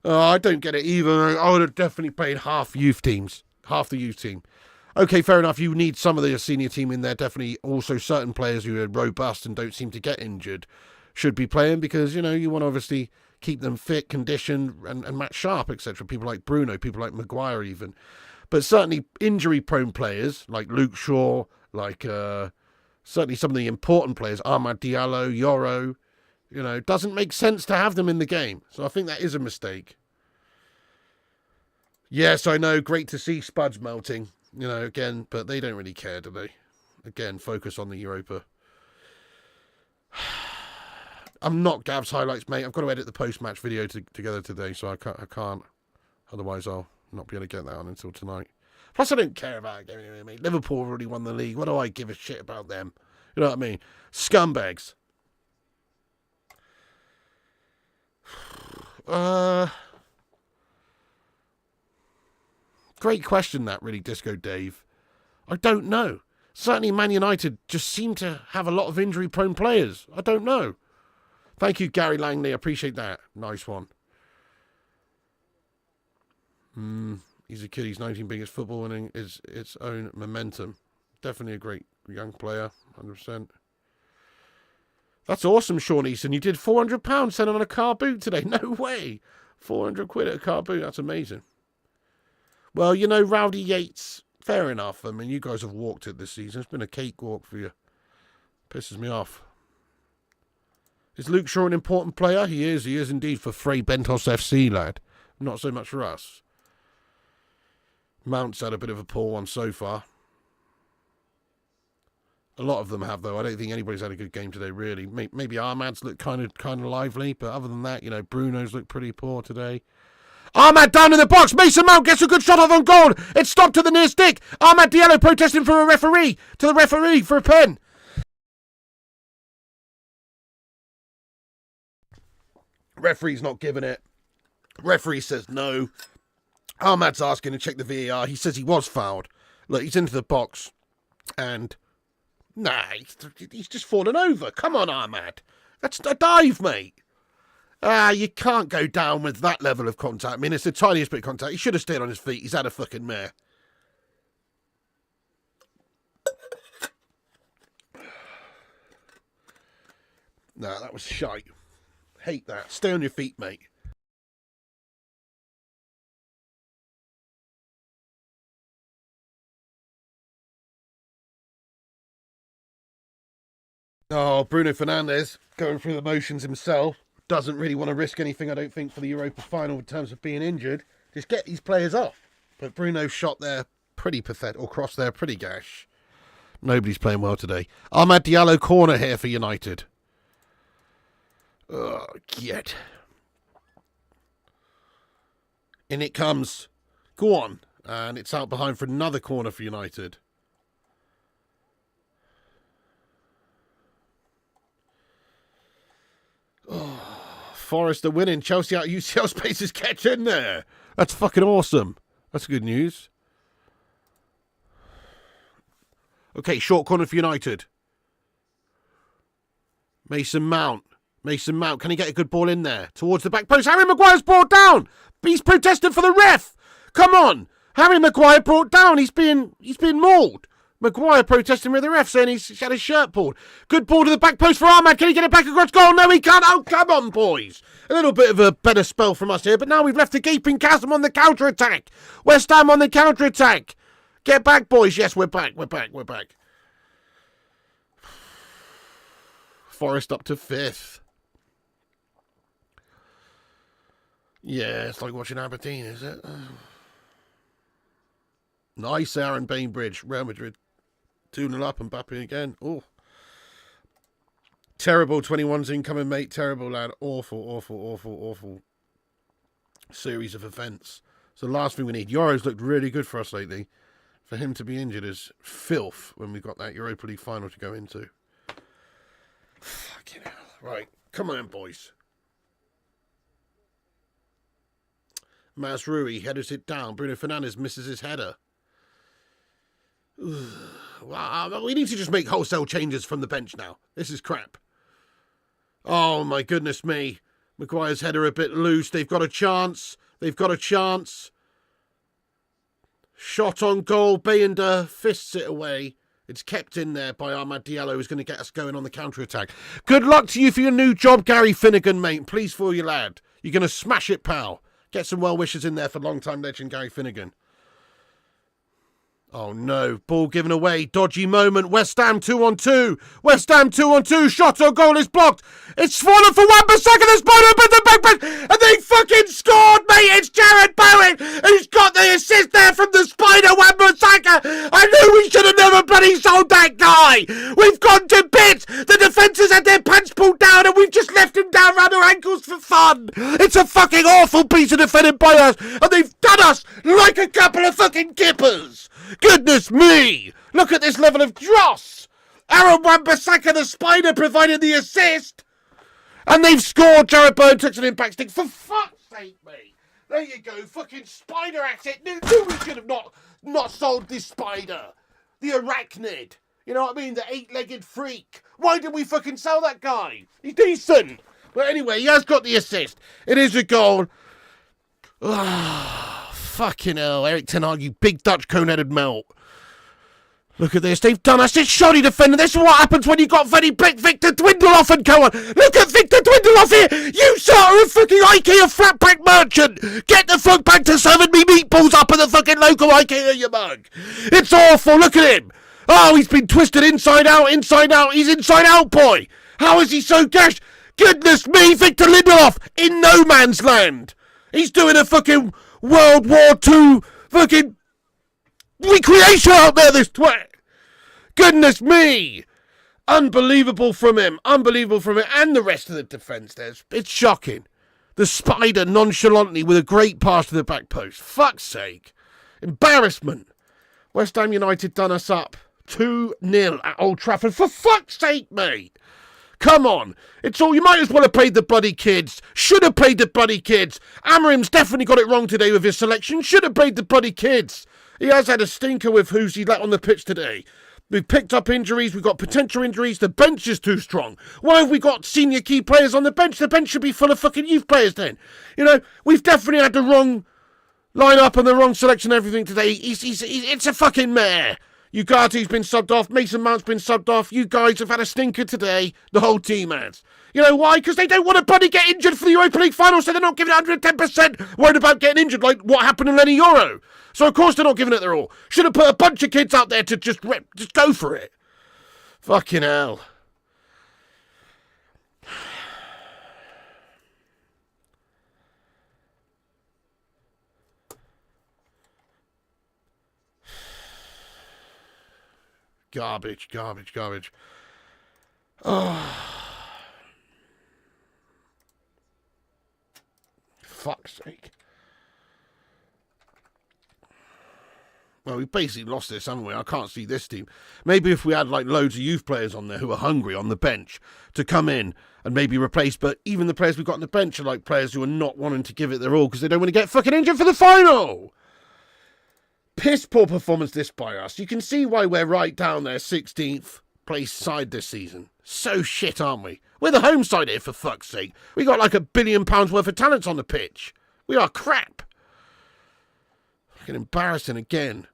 I don't get it either. I would have definitely played half youth teams. Half the youth team. Okay, fair enough. You need some of the senior team in there. Definitely also certain players who are robust and don't seem to get injured should be playing because, you know, you want to obviously keep them fit, conditioned, and match sharp, etc. People like Bruno, people like Maguire even. But certainly injury-prone players like Luke Shaw, like certainly some of the important players, Ahmad Diallo, Yoro, you know, doesn't make sense to have them in the game. So I think that is a mistake. Yes, I know. Great to see Spuds melting, you know, again, but they don't really care, do they? Again, focus on the Europa. I'm not Gav's highlights, mate. I've got to edit the post-match video together today, so I can't. Otherwise, I'll not be able to get that on until tonight. Plus, I don't care about it anyway, mate. Liverpool already won the league. What do I give a shit about them? You know what I mean? Scumbags. Great question, that, really, Disco Dave. I don't know. Certainly, Man United just seem to have a lot of injury-prone players. I don't know. Thank you, Gary Langley. I appreciate that. Nice one. He's a kid. He's 19, biggest football winning is its own momentum. Definitely a great young player. 100%. That's awesome, Sean Easton. You did £400 sending on a car boot today. No way. 400 quid at a car boot. That's amazing. Well, you know, Rowdy Yates, fair enough. I mean, you guys have walked it this season. It's been a cakewalk for you. Pisses me off. Is Luke Shaw an important player? He is indeed for Frey Bentos FC, lad. Not so much for us. Mount's had a bit of a poor one so far. A lot of them have, though. I don't think anybody's had a good game today, really. Maybe Ahmad's looked kind of lively, but other than that, you know, Bruno's looked pretty poor today. Ahmad down in the box. Mason Mount gets a good shot off on goal. It's stopped to the near stick. Ahmad Diallo protesting for a referee. To the referee for a pen. Referee's not giving it. Referee says no. Ahmad's asking to check the VAR. He says he was fouled. Look, he's into the box. And, nah, he's just fallen over. Come on, Ahmad. That's a dive, mate. You can't go down with that level of contact. I mean, it's the tiniest bit of contact. He should have stayed on his feet. He's had a fucking mare. Nah, that was shite. Hate that. Stay on your feet, mate. Oh, Bruno Fernandes, going through the motions himself. Doesn't really want to risk anything, I don't think, for the Europa final in terms of being injured. Just get these players off. But Bruno's shot there, pretty pathetic, or cross there, pretty gash. Nobody's playing well today. Ahmad Diallo corner here for United. Oh, get. In it comes. Go on. And it's out behind for another corner for United. Oh, Forest are winning. Chelsea out UCL spaces catch in there. That's fucking awesome. That's good news. Okay, short corner for United. Mason Mount. Mason Mount, can he get a good ball in there? Towards the back post. Harry Maguire's brought down. He's protesting for the ref. Come on. Harry Maguire brought down. He's being mauled. Maguire protesting with the ref, saying he's had his shirt pulled. Good ball to the back post for Ahmad. Can he get it back across goal? No, he can't. Oh, come on, boys. A little bit of a better spell from us here, but now we've left a gaping chasm on the counter-attack. West Ham on the counter-attack. Get back, boys. Yes, we're back. We're back. Forest up to 5th. Yeah, it's like watching Aberdeen, is it? Nice, Aaron Bainbridge. Real Madrid 2-0 up and Mbappe again. Oh. Terrible 21's incoming, mate. Terrible, lad. Awful series of events. So the last thing we need. Yoro's looked really good for us lately. For him to be injured is filth when we've got that Europa League final to go into. Fucking hell. Right. Come on, boys. Mazrui headers it down. Bruno Fernandes misses his header. Well, we need to just make wholesale changes from the bench now. This is crap. Oh, my goodness me. Maguire's header a bit loose. They've got a chance. They've got a chance. Shot on goal. Bayender fists it away. It's kept in there by Ahmad Diallo, who's going to get us going on the counter-attack. Good luck to you for your new job, Gary Finnegan, mate. Please for you, lad. You're going to smash it, pal. Get some well wishes in there for long-time legend Gary Finnegan. Oh no, ball given away, dodgy moment, West Ham 2-on-2, West Ham 2-on-2, shot on goal is blocked, it's fallen for Wan-Bissaka, the spider, but the back post, and they fucking scored, mate, it's Jared Bowen, who's got the assist there from the spider, Wan-Bissaka. I knew we should have never bloody sold that guy, we've gone to bits, the defenders had their pants pulled down, and we've just left him down around our ankles for fun. It's a fucking awful piece of defending by us, and they've done us like a couple of fucking kippers. Goodness me! Look at this level of dross! Aaron Wan-Bissaka, the spider, provided the assist! And they've scored! Jared Bowen took an impact stick. For fuck's sake, mate! There you go, fucking spider asset. Knew we should have not sold this spider. The arachnid. You know what I mean? The 8-legged freak. Why did we fucking sell that guy? He's decent. But anyway, he has got the assist. It is a goal. Fucking hell, Eric Ten Hag, you big Dutch cone-headed melt. Look at this, they've done us, it's shoddy defender, this is what happens when you got very big Victor Dwindleoff and go on. Look at Victor Dwindleoff here, you sort of a fucking IKEA flat pack merchant. Get the fuck back to serving me meatballs up at the fucking local IKEA, you mug. It's awful, look at him. Oh, he's been twisted inside out, he's inside out, boy. How is he so gashed? Goodness me, Victor Lindelof, in no man's land. He's doing a fucking World War II fucking recreation out there, this twat. Goodness me. Unbelievable from him. Unbelievable from him. And the rest of the defence there. It's shocking. The spider nonchalantly with a great pass to the back post. Fuck's sake. Embarrassment. West Ham United done us up. 2-0 at Old Trafford. For fuck's sake, mate. Come on. It's all. You might as well have played the bloody kids. Should have played the bloody kids. Amarim's definitely got it wrong today with his selection. Should have played the bloody kids. He has had a stinker with who's he let on the pitch today. We've picked up injuries. We've got potential injuries. The bench is too strong. Why have we got senior key players on the bench? The bench should be full of fucking youth players then. You know, we've definitely had the wrong line-up and the wrong selection and everything today. It's a fucking mare. Ugarte's been subbed off. Mason Mount's been subbed off. You guys have had a stinker today. The whole team has. You know why? Because they don't want to bloody get injured for the Europa League final, so they're not giving it 110%. Worried about getting injured like what happened in Lenny Euro. So of course they're not giving it their all. Should have put a bunch of kids out there to just go for it. Fucking hell. Garbage, garbage, garbage. Oh. Fuck's sake. Well, we've basically lost this, haven't we? I can't see this team. Maybe if we had like loads of youth players on there who are hungry on the bench to come in and maybe replace, but even the players we've got on the bench are like players who are not wanting to give it their all because they don't want to get fucking injured for the final. Piss poor performance this by us. You can see why we're right down there, 16th place side this season. So shit, aren't we? We're the home side here, for fuck's sake. We got like £1 billion worth of talents on the pitch. We are crap. Fucking embarrassing again.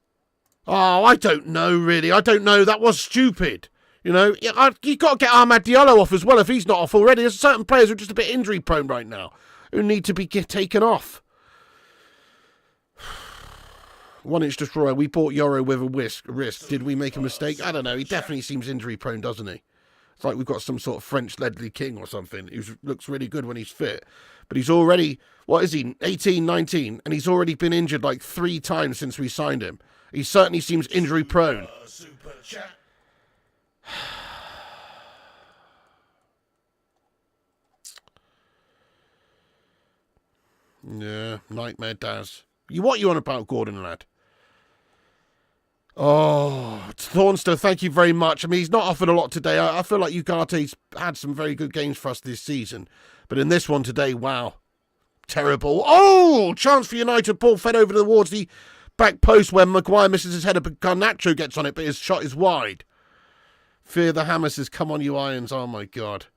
Oh, I don't know, really. I don't know. That was stupid. You know, you've got to get Ahmad Diallo off as well if he's not off already. There's certain players who are just a bit injury prone right now who need to be taken off. 1-inch destroyer. We bought Yoro with a risk. Did we make a mistake? I don't know. He definitely seems injury prone, doesn't he? It's like we've got some sort of French Ledley King or something. He looks really good when he's fit. But he's already, what is he, 18, 19? And he's already been injured like 3 times since we signed him. He certainly seems injury prone. Super chat. Yeah, nightmare Daz. What you on about, Gordon, lad? Oh, Thornster, thank you very much. I mean, he's not offered a lot today. I feel like Ugarte's had some very good games for us this season. But in this one today, wow. Terrible. Oh, chance for United. Ball fed over towards the back post where Maguire misses his header, but Garnacho gets on it, but his shot is wide. Fear the hammer says, come on, you irons. Oh, my God.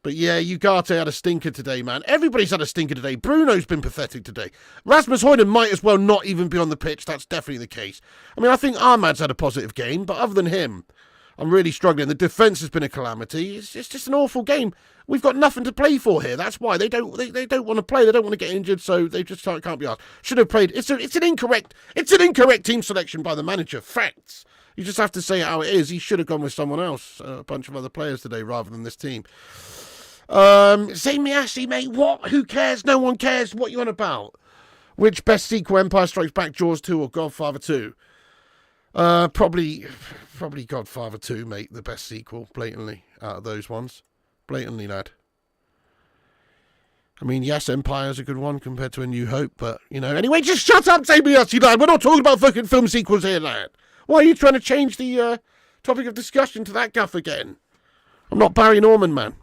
But yeah, Ugarte had a stinker today, man. Everybody's had a stinker today. Bruno's been pathetic today. Rasmus Højlund might as well not even be on the pitch. That's definitely the case. I mean, I think Ahmad's had a positive game, but other than him, I'm really struggling. The defence has been a calamity. It's just an awful game. We've got nothing to play for here. That's why they don't want to play. They don't want to get injured, so they just can't be asked. Should have played. It's an incorrect team selection by the manager. Facts. You just have to say it how it is. He should have gone with someone else, a bunch of other players today, rather than this team. Say Miasi, mate. What? Who cares? No one cares. What you on about? Which best sequel? Empire Strikes Back, Jaws 2, or Godfather 2? Probably Godfather 2, mate. The best sequel, blatantly, out of those ones. Blatantly, lad. I mean, yes, Empire's a good one compared to A New Hope, but, you know. Anyway, just shut up, say Miasi, lad. We're not talking about fucking film sequels here, lad. Why are you trying to change the topic of discussion to that guff again? I'm not Barry Norman, man.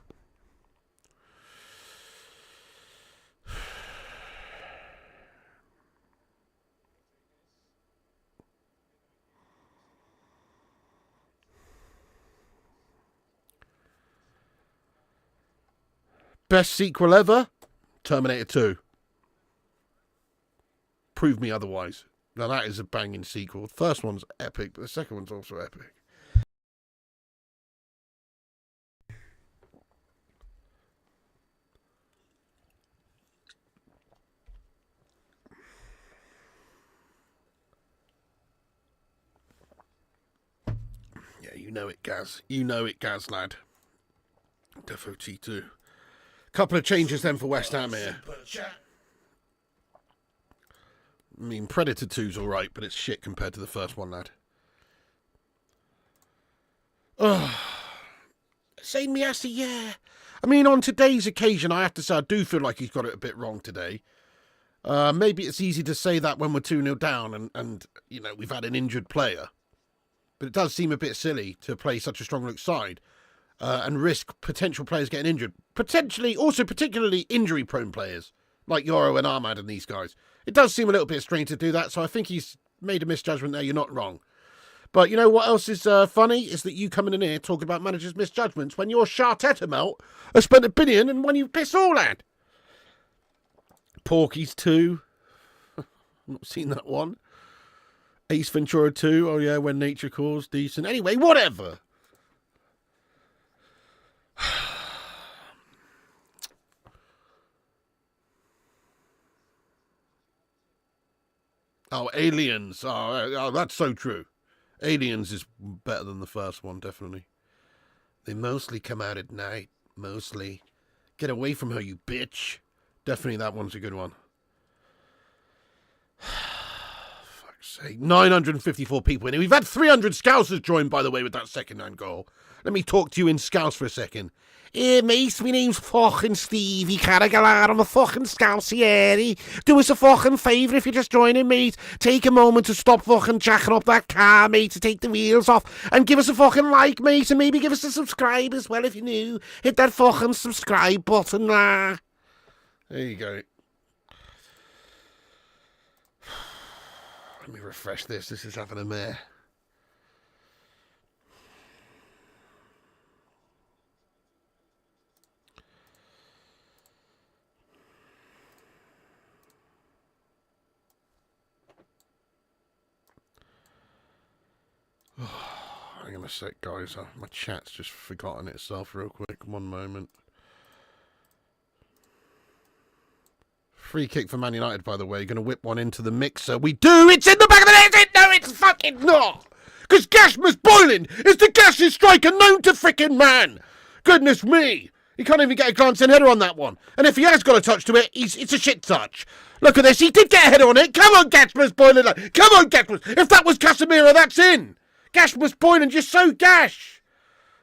Best sequel ever? Terminator 2. Prove me otherwise. Now that is a banging sequel. The first one's epic, but the second one's also epic. Yeah, you know it, Gaz. You know it, Gaz, lad. Defo T2. Couple of changes then for West Ham here. I mean, Predator 2's alright, but it's shit compared to the first one, lad. Ugh. Say Miasi, yeah. I mean, on today's occasion, I have to say I do feel like he's got it a bit wrong today. Maybe it's easy to say that when we're 2-0 down and, you know, we've had an injured player. But it does seem a bit silly to play such a strong look side. And risk potential players getting injured. Potentially, also particularly injury-prone players, like Yoro and Ahmad and these guys. It does seem a little bit strange to do that, so I think he's made a misjudgment there. You're not wrong. But you know what else is funny? Is that you coming in here talking about managers' misjudgments when your Shartetta melt has spent $1 billion and when you piss all at. Porky's 2. Not seen that one. Ace Ventura 2. Oh yeah, When Nature Calls. Decent. Anyway, whatever. Oh, Aliens. Oh, that's so true. Aliens is better than the first one, definitely. They mostly come out at night. Mostly. Get away from her, you bitch. Definitely that one's a good one. Fuck's sake. 954 people in here. We've had 300 Scousers join, by the way, with that second-hand goal. Let me talk to you in Scouse for a second. Hey, mate, my name's fucking Stevie Carragher. I'm a fucking Scousieri. Do us a fucking favour if you're just joining, mate. Take a moment to stop fucking jacking up that car, mate, to take the wheels off. And give us a fucking like, mate, and maybe give us a subscribe as well if you're new. Hit that fucking subscribe button, lah. There you go. Let me refresh this. This is having a mare. Hang on a sec, guys. My chat's just forgotten itself real quick. One moment. Free kick for Man United, by the way. Going to whip one into the mixer. We do! It's in the back of the net! No, it's fucking not! Because Gashmas Boylan is the gaseous striker known to frickin' man! Goodness me! He can't even get a glancing header on that one. And if he has got a touch to it, it's a shit touch. Look at this. He did get a header on it. Come on, Gashmas Boylan. Come on, Gashmas. If that was Casemiro, that's in. Gashmas Boylan just so gash.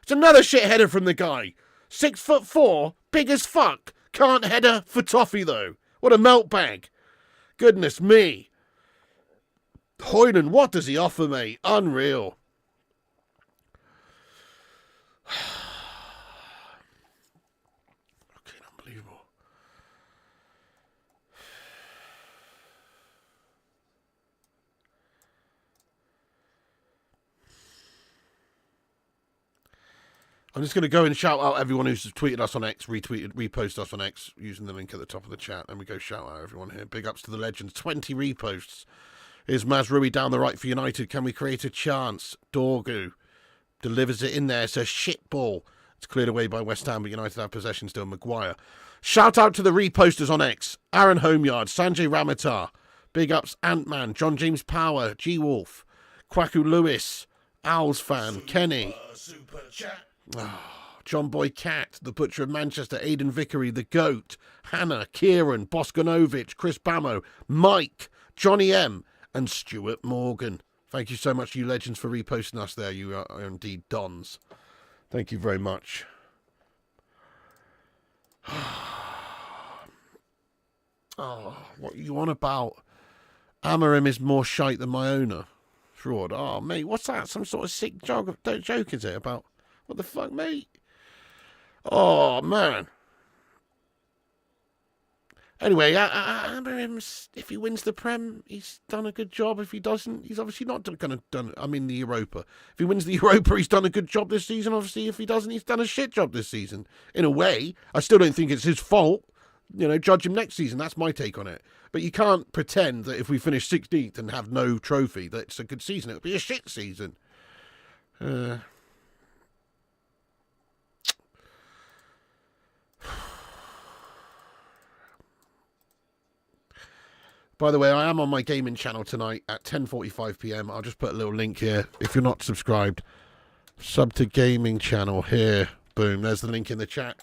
It's another shit header from the guy. 6'4", big as fuck. Can't header for toffee, though. What a melt bag. Goodness me. Højlund, what does he offer, mate? Unreal. Fucking unbelievable. I'm just going to go and shout out everyone who's tweeted us on X, reposted us on X, using the link at the top of the chat. And we go shout out everyone here. Big ups to the legends. 20 reposts. Here's Mazrui down the right for United. Can we create a chance? Dorgu delivers it in there. It's a shit ball. It's cleared away by West Ham, but United have possession still. Maguire. Shout out to the reposters on X. Aaron Homeyard, Sanjay Ramatar. Big ups Ant-Man, John James Power, G-Wolf, Kwaku Lewis, Owls fan, Kenny. Super chat. John Boy Cat, the Butcher of Manchester, Aidan Vickery, the Goat, Hannah, Kieran, Boskanovich, Chris Bamo, Mike, Johnny M, and Stuart Morgan. Thank you so much, you legends, for reposting us there. You are indeed dons. Thank you very much. Oh, what are you on about? Amarim is more shite than my owner. Fraud. Oh, mate, what's that? Some sort of sick joke is it about? What the fuck, mate? Oh, man. Anyway, Amarim, if he wins the Prem, he's done a good job. If he doesn't, he's obviously not going to done. I mean, the Europa. If he wins the Europa, he's done a good job this season. Obviously, if he doesn't, he's done a shit job this season. In a way, I still don't think it's his fault. You know, judge him next season. That's my take on it. But you can't pretend that if we finish 16th and have no trophy, that it's a good season. It'll be a shit season. By the way, I am on my gaming channel tonight at 10:45 p.m. I'll just put a little link here. If you're not subscribed, sub to gaming channel here. Boom, there's the link in the chat.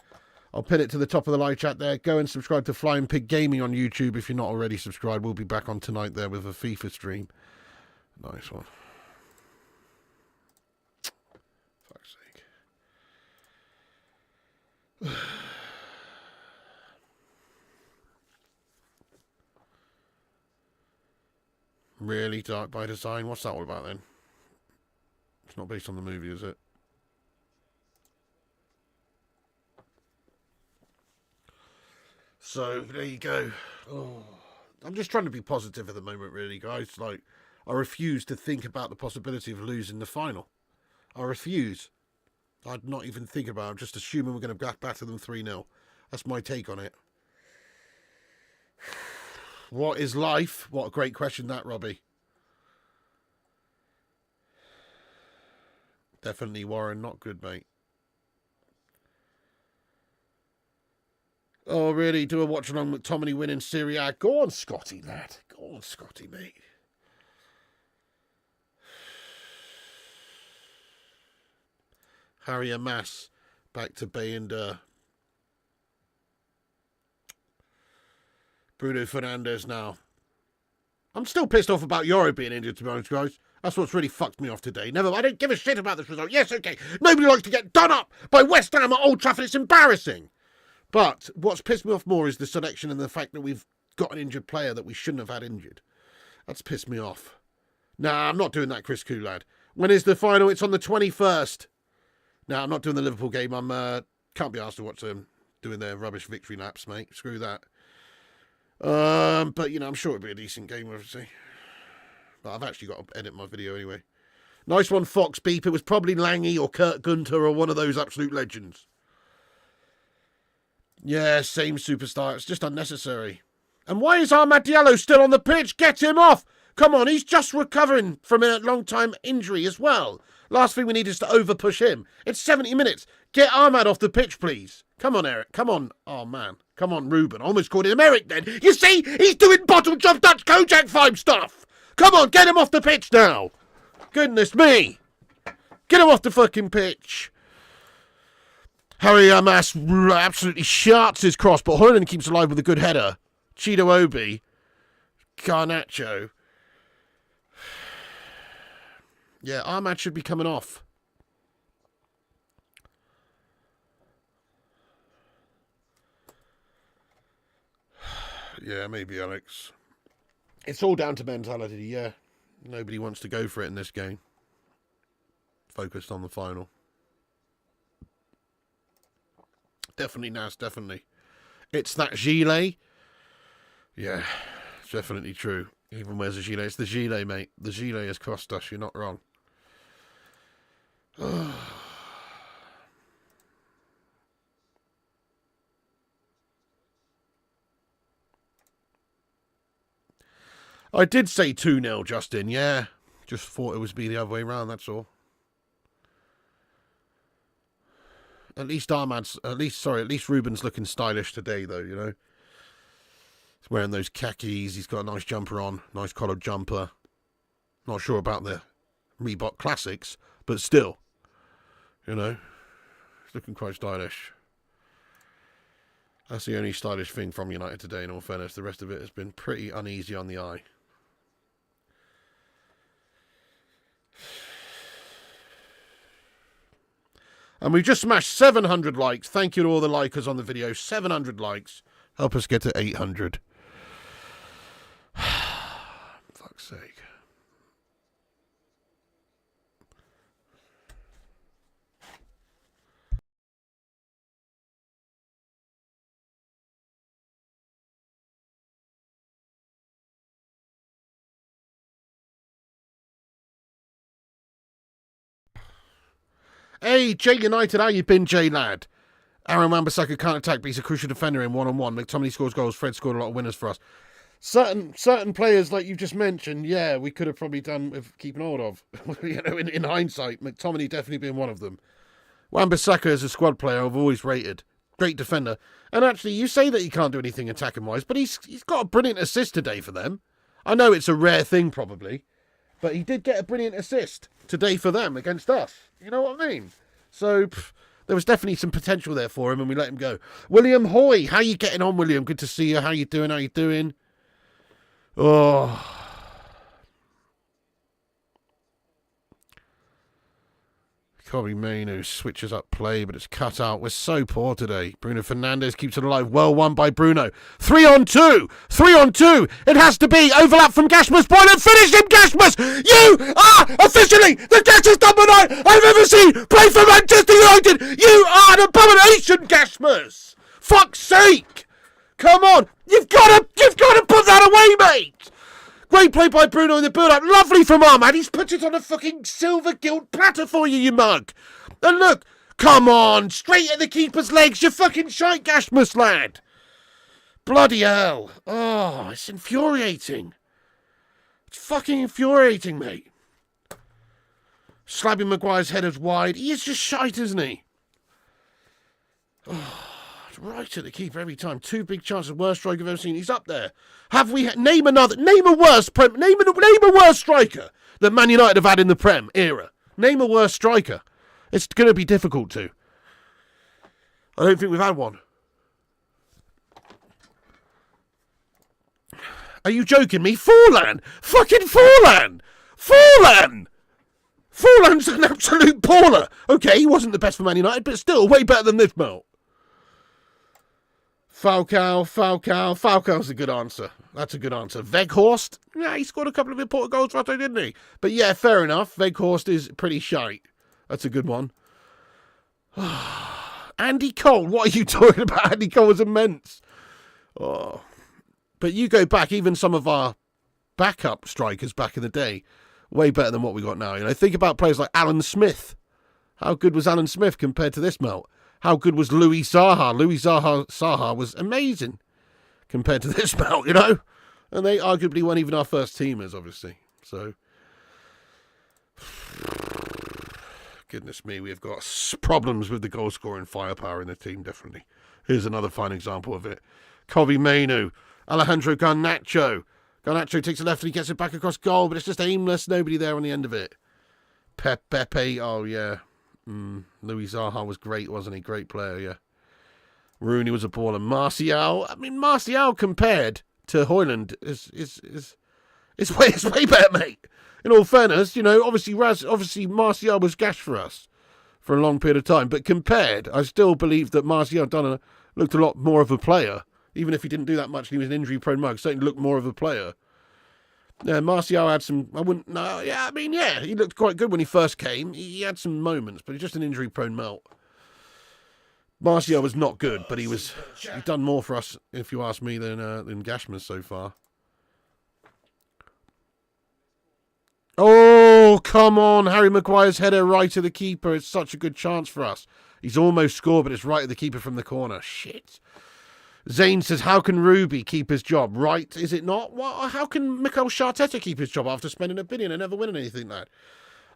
I'll pin it to the top of the live chat there. Go and subscribe to Flying Pig Gaming on YouTube if you're not already subscribed. We'll be back on tonight there with a FIFA stream. Nice one. Fuck's sake. Really? Dark by Design? What's that all about then? It's not based on the movie, is it? So, there you go. Oh, I'm just trying to be positive at the moment, really, guys. Like, I refuse to think about the possibility of losing the final. I refuse. I'd not even think about it. I'm just assuming we're going to batter them 3-0. That's my take on it. What is life? What a great question that, Robbie. Definitely, Warren. Not good, mate. Oh, really? Do a watch along with McTominay winning Serie A? Go on, Scotty, lad. Go on, Scotty, mate. Harry Amass back to Bay and Bruno Fernandes now. I'm still pissed off about Euro being injured, to be honest, guys. That's what's really fucked me off today. I don't give a shit about this result. Yes, okay. Nobody likes to get done up by West Ham at Old Trafford. It's embarrassing. But what's pissed me off more is the selection and the fact that we've got an injured player that we shouldn't have had injured. That's pissed me off. Nah, I'm not doing that, Chris Koo, lad. When is the final? It's on the 21st. Nah, I'm not doing the Liverpool game. Can't be asked to watch them doing their rubbish victory laps, mate. Screw that. But, you know, I'm sure it'll be a decent game, obviously. But I've actually got to edit my video anyway. Nice one, Fox Beep. It was probably Langy or Kurt Gunter or one of those absolute legends. Yeah, same superstar. It's just unnecessary. And why is Ahmad Diallo still on the pitch? Get him off! Come on, he's just recovering from a long-time injury as well. Last thing we need is to over-push him. It's 70 minutes. Get Ahmad off the pitch, please. Come on, Eric. Come on. Oh, man. Come on, Ruben. I almost called him Eric then. You see? He's doing bottle job Dutch Kojak 5 stuff. Come on, get him off the pitch now. Goodness me. Get him off the fucking pitch. Harry Amass absolutely sharts his cross, but Hoyland keeps alive with a good header. Chido Obi. Garnacho. Yeah, Ahmad should be coming off. Yeah, maybe, Alex. It's all down to mentality, yeah. Nobody wants to go for it in this game. Focused on the final. Definitely, Nas, definitely. It's that gilet. Yeah, it's definitely true. Even wears a gilet. It's the gilet, mate. The gilet has cost us. You're not wrong. I did say 2-0, Justin, yeah. Just thought it was be the other way around, that's all. At least Ruben's looking stylish today, though, you know. He's wearing those khakis, he's got a nice jumper on, nice collared jumper. Not sure about the Reebok Classics, but still, you know, he's looking quite stylish. That's the only stylish thing from United today, in all fairness. The rest of it has been pretty uneasy on the eye. And we've just smashed 700 likes. Thank you to all the likers on the video. 700 likes. Help us get to 800. Fuck's sake. Hey, Jay United, how you been, Jay lad? Aaron Wan-Bissaka can't attack, but he's a crucial defender in one-on-one. McTominay scores goals. Fred scored a lot of winners for us. Certain players, like you've just mentioned, yeah, we could have probably done with keeping hold of. You know, in hindsight, McTominay definitely being one of them. Wan-Bissaka is a squad player I've always rated. Great defender. And actually, you say that he can't do anything attacking-wise, but he's got a brilliant assist today for them. I know it's a rare thing, probably, but he did get a brilliant assist today for them against us. You know what I mean? So, there was definitely some potential there for him, and we let him go. William Hoy, how you getting on, William? Good to see you. How you doing? Oh. Kobe Mainu switches up play, but it's cut out. We're so poor today. Bruno Fernandes keeps it alive. Well won by Bruno. 3-on-2. 3-on-2. It has to be. Overlap from Gashmus. Boylan, finish him, Gashmus. You are officially the greatest number 9 I've ever seen play for Manchester United. You are an abomination, Gashmus. Fuck's sake. Come on. You've got to put that away, mate. Great play by Bruno in the build-up. Lovely from Ahmad. He's put it on a fucking silver gilt platter for you, you mug. And look, come on, straight at the keeper's legs, you fucking shite Gashmus, lad. Bloody hell. Oh, it's infuriating. It's fucking infuriating, mate. Slabbing Maguire's headers wide. He is just shite, isn't he? Oh. Right at the keeper every time. 2 big chances. Worst striker I've ever seen. He's up there. Have we name a worse striker that Man United have had in the Prem era? Name a worse striker. It's going to be difficult to. I don't think we've had one. Are you joking me? Forlan! Fucking Forlan! Forlan's an absolute baller. Okay, he wasn't the best for Man United, but still way better than this, Mel. Falcao's a good answer. That's a good answer. Weghorst? Yeah, he scored a couple of important goals for us, didn't he? But yeah, fair enough. Weghorst is pretty shite. That's a good one. Andy Cole? What are you talking about? Andy Cole was immense. Oh. But you go back, even some of our backup strikers back in the day, way better than what we got now. You know, think about players like Alan Smith. How good was Alan Smith compared to this melt? How good was Louis Zaha? Louis Zaha was amazing compared to this melt, you know? And they arguably weren't even our first teamers, obviously. So, goodness me, we've got problems with the goal-scoring firepower in the team, definitely. Here's another fine example of it. Kobe Mainu, Alejandro Garnacho. Garnacho takes a left and he gets it back across goal, but it's just aimless. Nobody there on the end of it. Pepe, oh yeah. Louis Zaha was great, wasn't he? Great player, yeah. Rooney was a baller. Martial, I mean, Martial compared to Højlund is way better, mate. In all fairness, you know, obviously Martial was gash for us for a long period of time, but compared, I still believe that Martial looked a lot more of a player, even if he didn't do that much and he was an injury-prone mug, certainly looked more of a player. Yeah, Martial had some, he looked quite good when he first came. He had some moments, but he's just an injury-prone melt. Martial was not good, but he's done more for us, if you ask me, than Gashmas so far. Oh, come on. Harry Maguire's header right to the keeper. It's such a good chance for us. He's almost scored, but it's right at the keeper from the corner. Shit. Zane says, how can Ruby keep his job? Right, is it not? Well, how can Mikel Arteta keep his job after spending $1 billion and never winning anything, lad?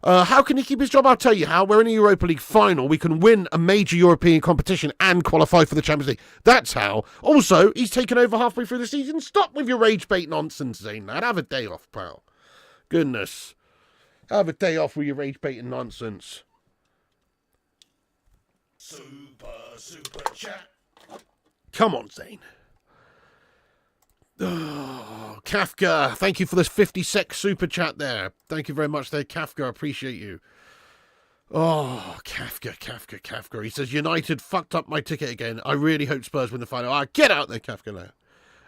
How can he keep his job? I'll tell you how. We're in a Europa League final. We can win a major European competition and qualify for the Champions League. That's how. Also, he's taken over halfway through the season. Stop with your rage bait nonsense, Zane, lad. Have a day off, pal. Goodness. Have a day off with your rage baiting nonsense. Super chat. Come on, Zane. Oh, Kafka, thank you for this 56 super chat there. Thank you very much there, Kafka. I appreciate you. Oh, Kafka. He says, United fucked up my ticket again. I really hope Spurs win the final. Get out there, Kafka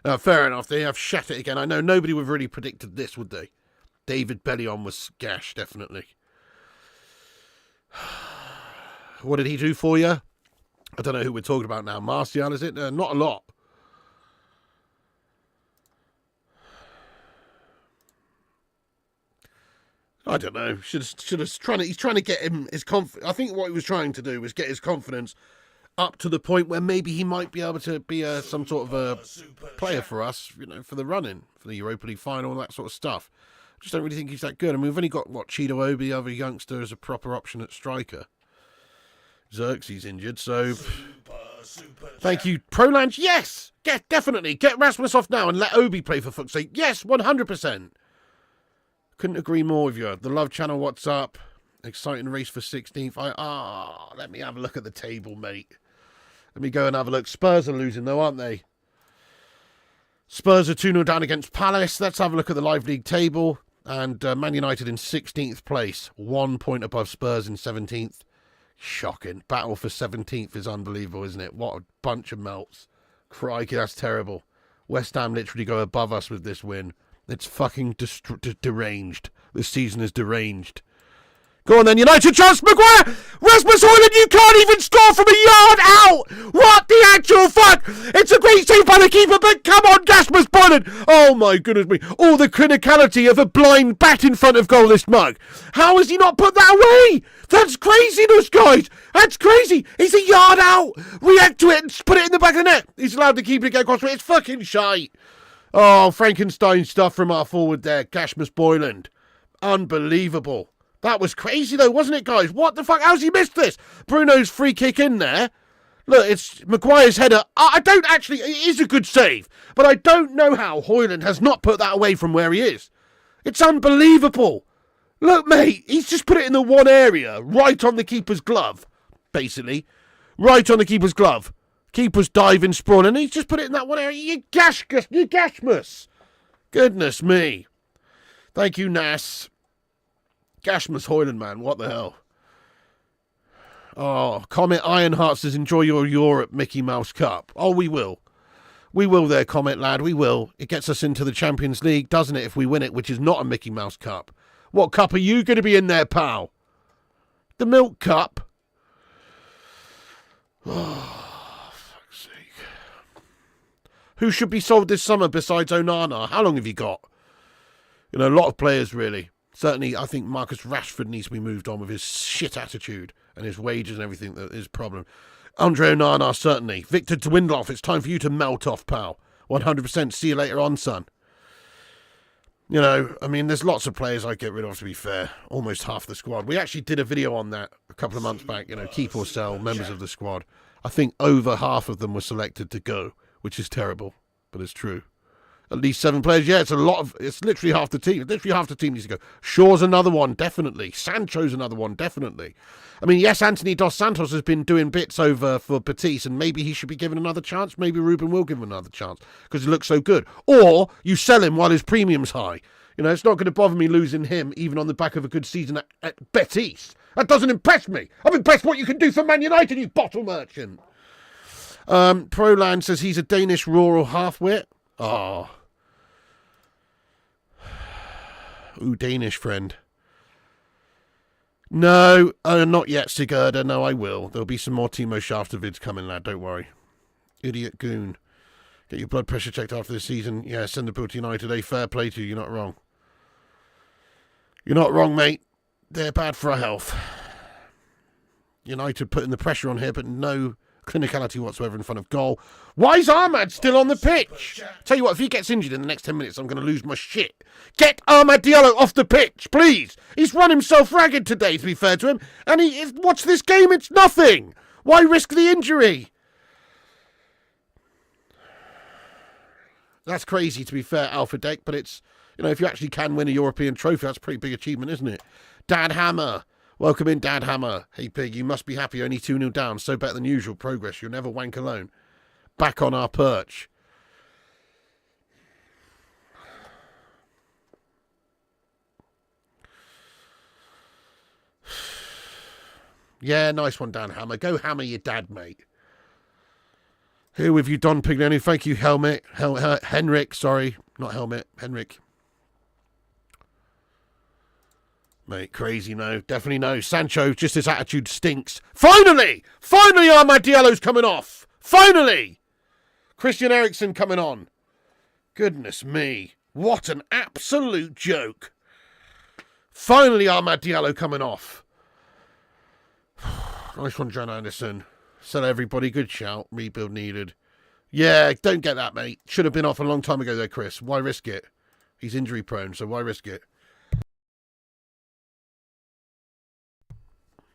now. Fair enough. They have shat it again. I know nobody would have really predicted this, would they? David Bellion was gash, definitely. What did he do for you? I don't know who we're talking about now. Martial, is it? Not a lot. I don't know. He's trying to get him his confidence. I think what he was trying to do was get his confidence up to the point where maybe he might be able to be some sort of a player for us, for the run-in, for the Europa League final, and that sort of stuff. I just don't really think he's that good. I mean, we've only got, Cheeto Obi, other youngster, as a proper option at striker. Xerxes injured, so thank you, Proland. Yes, definitely get Rasmus off now and let Obi play, for fuck's sake. Yes, 100%. Couldn't agree more with you. The Love Channel, what's up? Exciting race for 16th. Let me have a look at the table, mate. Let me go and have a look. Spurs are losing though, aren't they? Spurs are 2-0 down against Palace. Let's have a look at the Live League table. And Man United in 16th place, 1 point above Spurs in 17th. Shocking. Battle for 17th is unbelievable, isn't it? What a bunch of melts. Crikey, that's terrible. West Ham literally go above us with this win. It's fucking deranged. This season is deranged. Go on then, United chance, Maguire! Rasmus Højlund, you can't even score from a yard out! What the actual fuck? It's a great save by the keeper, but come on, Rasmus Højlund! Oh my goodness me. All the clinicality of a blind bat in front of goal, this mug. How has he not put that away? That's craziness, guys! That's crazy! He's a yard out! React to it and put it in the back of the net! He's allowed the keeper to get across it. It's fucking shite! Oh, Frankenstein stuff from our forward there, Rasmus Højlund. Unbelievable. That was crazy though, wasn't it, guys? What the fuck? How's he missed this? Bruno's free kick in there. Look, it's Maguire's header. I don't actually... It is a good save. But I don't know how Højlund has not put that away from where he is. It's unbelievable. Look, mate, he's just put it in the one area, right on the keeper's glove, basically. Right on the keeper's glove. Keeper's diving, sprawling, and he's just put it in that one area. You Gashmus. Goodness me. Thank you, Nas. Rasmus Højlund, man, what the hell? Oh, Comet Ironheart says, enjoy your Europe Mickey Mouse Cup. Oh, we will. We will there, Comet lad, we will. It gets us into the Champions League, doesn't it, if we win it, which is not a Mickey Mouse Cup. What cup are you going to be in there, pal? The Milk Cup? Oh, fuck's sake. Who should be sold this summer besides Onana? How long have you got? A lot of players, really. Certainly, I think Marcus Rashford needs to be moved on with his shit attitude and his wages and everything that is a problem. Andre Onana, certainly. Victor Dwindloff, it's time for you to melt off, pal. 100%. See you later on, son. There's lots of players I'd get rid of, to be fair. Almost half the squad. We actually did a video on that a couple of months back, keep or sell members of the squad. I think over half of them were selected to go, which is terrible, but it's true. At least 7 players. Yeah, it's literally half the team. Literally half the team needs to go. Shaw's another one, definitely. Sancho's another one, definitely. Yes, Anthony Dos Santos has been doing bits over for Batiste, and maybe he should be given another chance. Maybe Ruben will give him another chance, because he looks so good. Or you sell him while his premium's high. It's not going to bother me losing him, even on the back of a good season at Batiste. That doesn't impress me. I'm impressed what you can do for Man United, you bottle merchant. Proland says he's a Danish rural half-wit. Oh. Ooh, Danish friend. No, not yet, Sigurda. No, I will. There'll be some more Timo Schafter vids coming, lad. Don't worry. Idiot goon. Get your blood pressure checked after the season. Yeah, send the bill to United. Fair play to you. You're not wrong. You're not wrong, mate. They're bad for our health. United putting the pressure on here, but no clinicality whatsoever in front of goal. Why is Ahmad still on the pitch? Tell you what, if he gets injured in the next 10 minutes, I'm going to lose my shit. Get Ahmad Diallo off the pitch, please. He's run himself ragged today, to be fair to him. And watch this game, it's nothing. Why risk the injury? That's crazy, to be fair, Alpha Deck, but it's, you know, if you actually can win a European trophy, that's a pretty big achievement, isn't it? Dad Hammer. Welcome in, Dad Hammer. Hey, Pig, you must be happy, only 2-0 down. So better than usual. Progress. You'll never wank alone. Back on our perch. Yeah, nice one, Dan Hammer. Go hammer your dad, mate. Here with you, Don Pignoni. Thank you, Henrik. Sorry, not Helmet. Henrik. Mate, crazy, no. Definitely no. Sancho, just his attitude stinks. Finally! Finally, Ahmad Diallo's coming off. Finally! Christian Eriksen coming on. Goodness me. What an absolute joke. Finally, Ahmad Diallo coming off. Nice one, John Anderson. Sell everybody, good shout. Rebuild needed. Yeah, don't get that, mate. Should have been off a long time ago there, Chris. Why risk it? He's injury prone, so why risk it?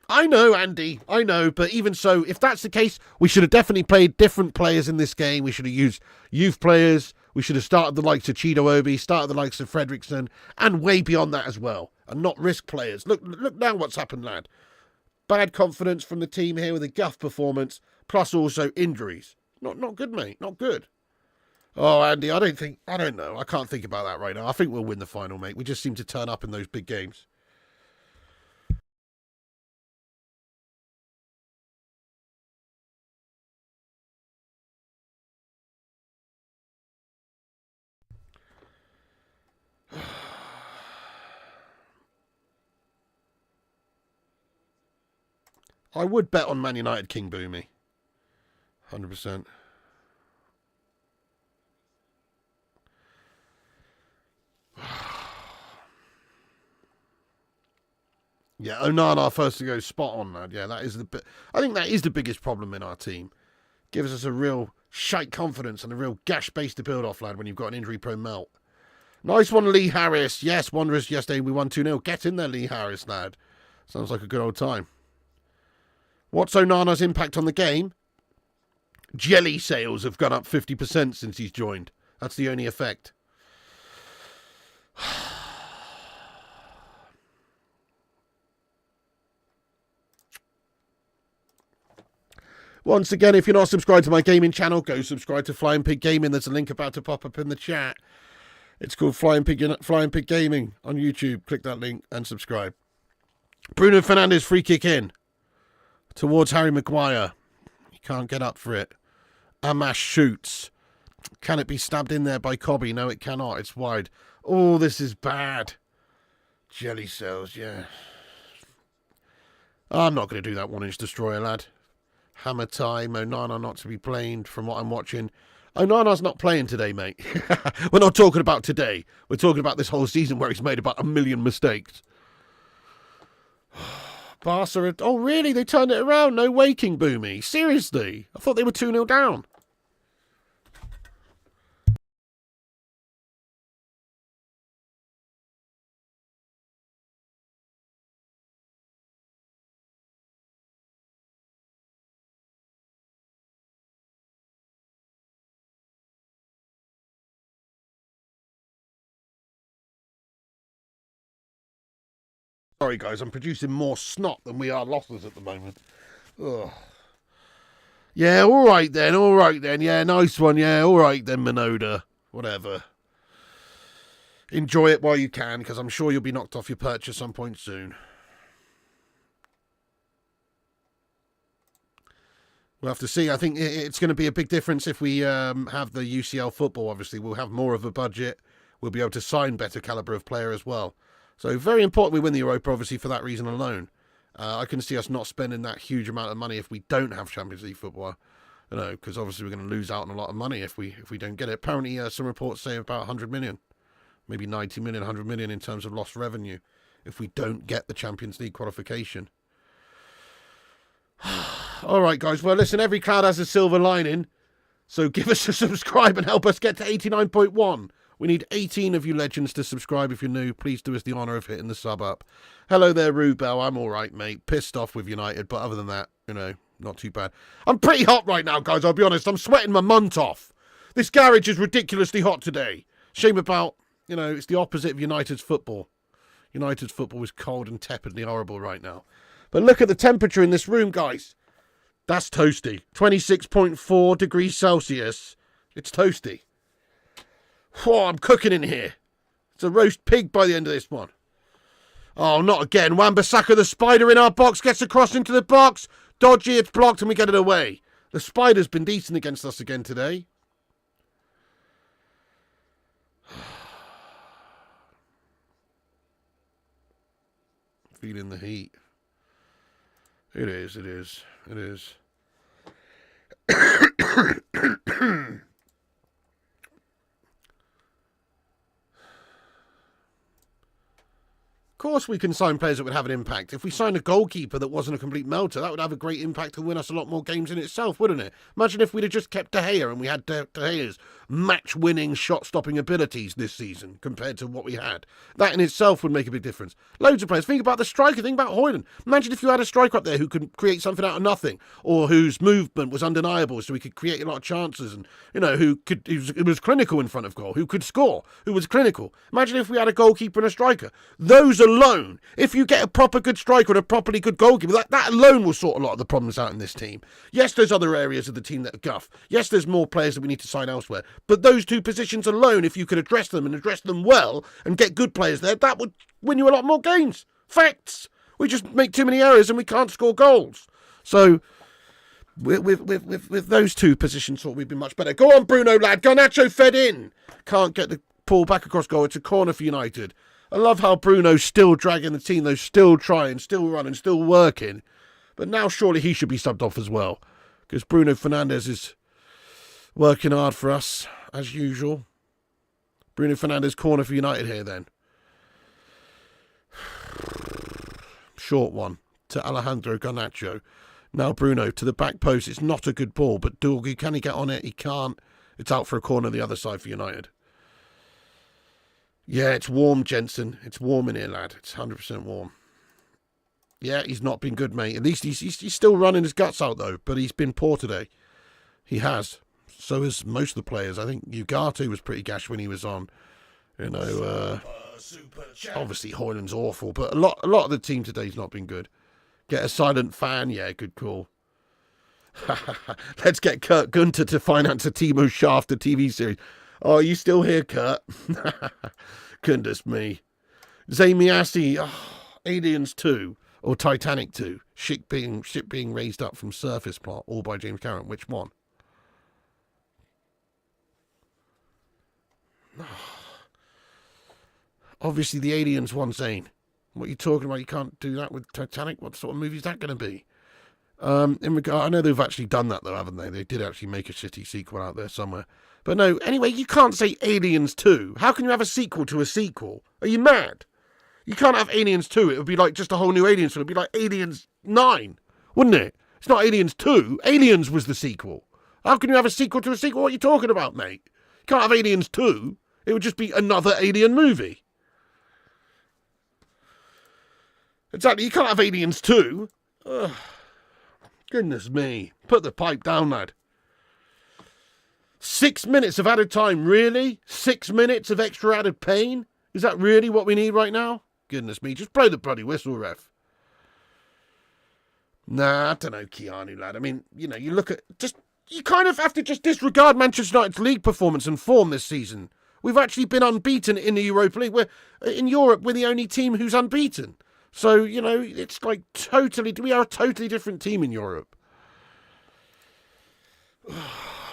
I know, Andy. I know, but even so, if that's the case, we should have definitely played different players in this game. We should have used youth players. We should have started the likes of Chido Obi, started the likes of Fredrickson, and way beyond that as well, and not risk players. Look now what's happened, lad. Bad confidence from the team here with a guff performance, plus also injuries. Not good, mate. Not good. Oh, Andy, I don't know. I can't think about that right now. I think we'll win the final, mate. We just seem to turn up in those big games. I would bet on Man United King Boomy. 100%. Yeah, Onana first to go spot on, lad. Yeah, that is I think that is the biggest problem in our team. Gives us a real shite confidence and a real gash base to build off, lad, when you've got an injury-prone melt. Nice one, Lee Harris. Yes, Wanderers yesterday we won 2-0. Get in there, Lee Harris, lad. Sounds like a good old time. What's Onana's impact on the game? Jelly sales have gone up 50% since he's joined. That's the only effect. Once again, if you're not subscribed to my gaming channel, go subscribe to Flying Pig Gaming. There's a link about to pop up in the chat. It's called Flying Pig Gaming on YouTube. Click that link and subscribe. Bruno Fernandes free kick in towards Harry Maguire. He can't get up for it. Amash shoots. Can it be stabbed in there by Cobby? No, it cannot. It's wide. Oh, this is bad. Jelly cells, yeah. I'm not going to do that 1-inch destroyer, lad. Hammer time. Onana not to be played from what I'm watching. Onana's not playing today, mate. We're not talking about today. We're talking about this whole season where he's made about 1 million mistakes. Barca, oh really? They turned it around? No waking, Boomy. Seriously? I thought they were 2-0 down. Sorry, guys, I'm producing more snot than we are losses at the moment. Ugh. Yeah, all right then. Yeah, nice one. Yeah, all right then, Minoda. Whatever. Enjoy it while you can, because I'm sure you'll be knocked off your perch at some point soon. We'll have to see. I think it's going to be a big difference if we have the UCL football, obviously. We'll have more of a budget. We'll be able to sign better calibre of player as well. So very important we win the Europa, obviously, for that reason alone. I can see us not spending that huge amount of money if we don't have Champions League football. You know, because obviously we're going to lose out on a lot of money if we don't get it. Apparently, some reports say about 100 million, maybe 90 million, 100 million in terms of lost revenue if we don't get the Champions League qualification. All right, guys. Well, listen, every cloud has a silver lining. So give us a subscribe and help us get to 89.1. We need 18 of you legends to subscribe if you're new. Please do us the honour of hitting the sub up. Hello there, Rubel. I'm all right, mate. Pissed off with United, but other than that, you know, not too bad. I'm pretty hot right now, guys, I'll be honest. I'm sweating my munt off. This garage is ridiculously hot today. Shame about, you know, it's the opposite of United's football. United's football is cold and tepidly horrible right now. But look at the temperature in this room, guys. That's toasty. 26.4 degrees Celsius. It's toasty. Oh, I'm cooking in here. It's a roast pig by the end of this one. Oh, not again. Wan-Bissaka, the spider in our box, gets across into the box. Dodgy, it's blocked and we get it away. The spider's been decent against us again today. Feeling the heat. It is. Of course we can sign players that would have an impact. If we signed a goalkeeper that wasn't a complete melter, that would have a great impact to win us a lot more games in itself, wouldn't it? Imagine if we'd have just kept De Gea and we had De Gea's match-winning, shot-stopping abilities this season compared to what we had. That in itself would make a big difference. Loads of players. Think about the striker. Think about Højlund. Imagine if you had a striker up there who could create something out of nothing, or whose movement was undeniable, so he could create a lot of chances, and you know who was clinical in front of goal, who could score, who was clinical. Imagine if we had a goalkeeper and a striker. Those alone, if you get a proper good striker and a properly good goalkeeper, that alone will sort a lot of the problems out in this team. Yes, there's other areas of the team that are guff. Yes, there's more players that we need to sign elsewhere. But those two positions alone, if you could address them and address them well and get good players there, that would win you a lot more games. Facts. We just make too many errors and we can't score goals. So with those two positions, thought we'd be much better. Go on, Bruno, lad. Garnacho fed in. Can't get the ball back across goal. It's a corner for United. I love how Bruno's still dragging the team, though, still trying, still running, still working. But now surely he should be subbed off as well, because Bruno Fernandes is working hard for us, as usual. Bruno Fernandes corner for United here, then. Short one to Alejandro Garnacho. Now Bruno to the back post. It's not a good ball, but Dorgu, can he get on it? He can't. It's out for a corner the other side for United. Yeah, it's warm, Jensen. It's warm in here, lad. It's 100% warm. Yeah, he's not been good, mate. At least he's still running his guts out, though. But he's been poor today. He has. So has most of the players. I think Ugarte was pretty gash when he was on. You know, obviously Højlund's awful. But a lot of the team today's not been good. Get a silent fan. Yeah, good call. Let's get Kurt Gunter to finance a Timo Shaft, a TV series. Oh, are you still here, Kurt? Goodness me. Zamiasi, Aliens 2 or Titanic 2. Ship being raised up from surface plot, all by James Cameron. Which one? Obviously the Aliens one, Zane. What are you talking about? You can't do that with Titanic? What sort of movie is that going to be? I know they've actually done that, though, haven't they? They did actually make a shitty sequel out there somewhere. But no, anyway, you can't say Aliens 2. How can you have a sequel to a sequel? Are you mad? You can't have Aliens 2. It would be like just a whole new Aliens film. It would be like Aliens 9, wouldn't it? It's not Aliens 2. Aliens was the sequel. How can you have a sequel to a sequel? What are you talking about, mate? You can't have Aliens 2. It would just be another Alien movie. Exactly, you can't have Aliens 2. Ugh. Goodness me. Put the pipe down, lad. 6 minutes of added time, really? 6 minutes of extra added pain? Is that really what we need right now? Goodness me, just blow the bloody whistle, ref. Nah, I don't know, Keanu, lad. I mean, you know, you look at... You kind of have to just disregard Manchester United's league performance and form this season. We've actually been unbeaten in the Europa League. In Europe, we're the only team who's unbeaten. So, you know, it's like we are a totally different team in Europe.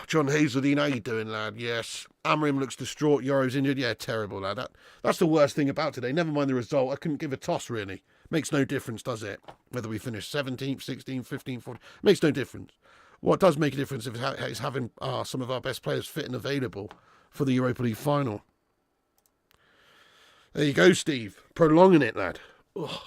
John Hazeldine, how you doing, lad? Yes. Amorim looks distraught. Euro's injured. Yeah, terrible, lad. That's the worst thing about today. Never mind the result. I couldn't give a toss, really. Makes no difference, does it? Whether we finish 17th, 16th, 15th, 14th. Makes no difference. What does make a difference is having some of our best players fit and available for the Europa League final. There you go, Steve. Prolonging it, lad. Ugh.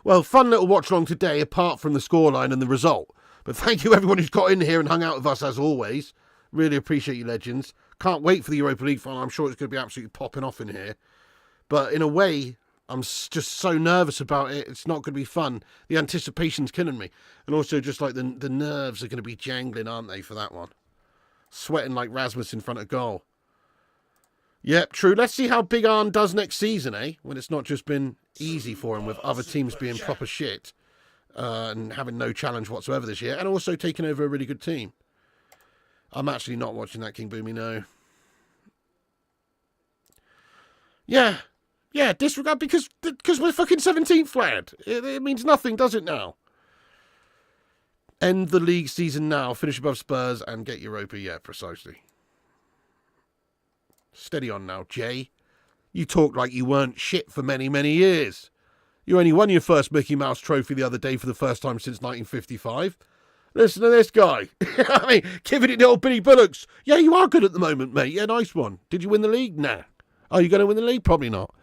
Well, fun little watch along today, apart from the scoreline and the result. But thank you everyone who's got in here and hung out with us as always. Really appreciate you, legends. Can't wait for the Europa League final. I'm sure it's going to be absolutely popping off in here. But in a way, I'm just so nervous about it. It's not going to be fun. The anticipation's killing me. And also just like the nerves are going to be jangling, aren't they, for that one? Sweating like Rasmus in front of goal. Yep, true. Let's see how Big Arn does next season, eh? When it's not just been easy for him with other teams being proper shit and having no challenge whatsoever this year. And also taking over a really good team. I'm actually not watching that, King Boomy, no. Yeah, disregard because we're fucking 17th, lad. It means nothing, does it now? End the league season now, finish above Spurs and get Europa. Yeah, precisely. Steady on now, Jay. You talk like you weren't shit for many, many years. You only won your first Mickey Mouse trophy the other day for the first time since 1955. Listen to this guy. I mean, giving it to old Billy Bullocks. Yeah, you are good at the moment, mate. Yeah, nice one. Did you win the league? Nah. Are you going to win the league? Probably not.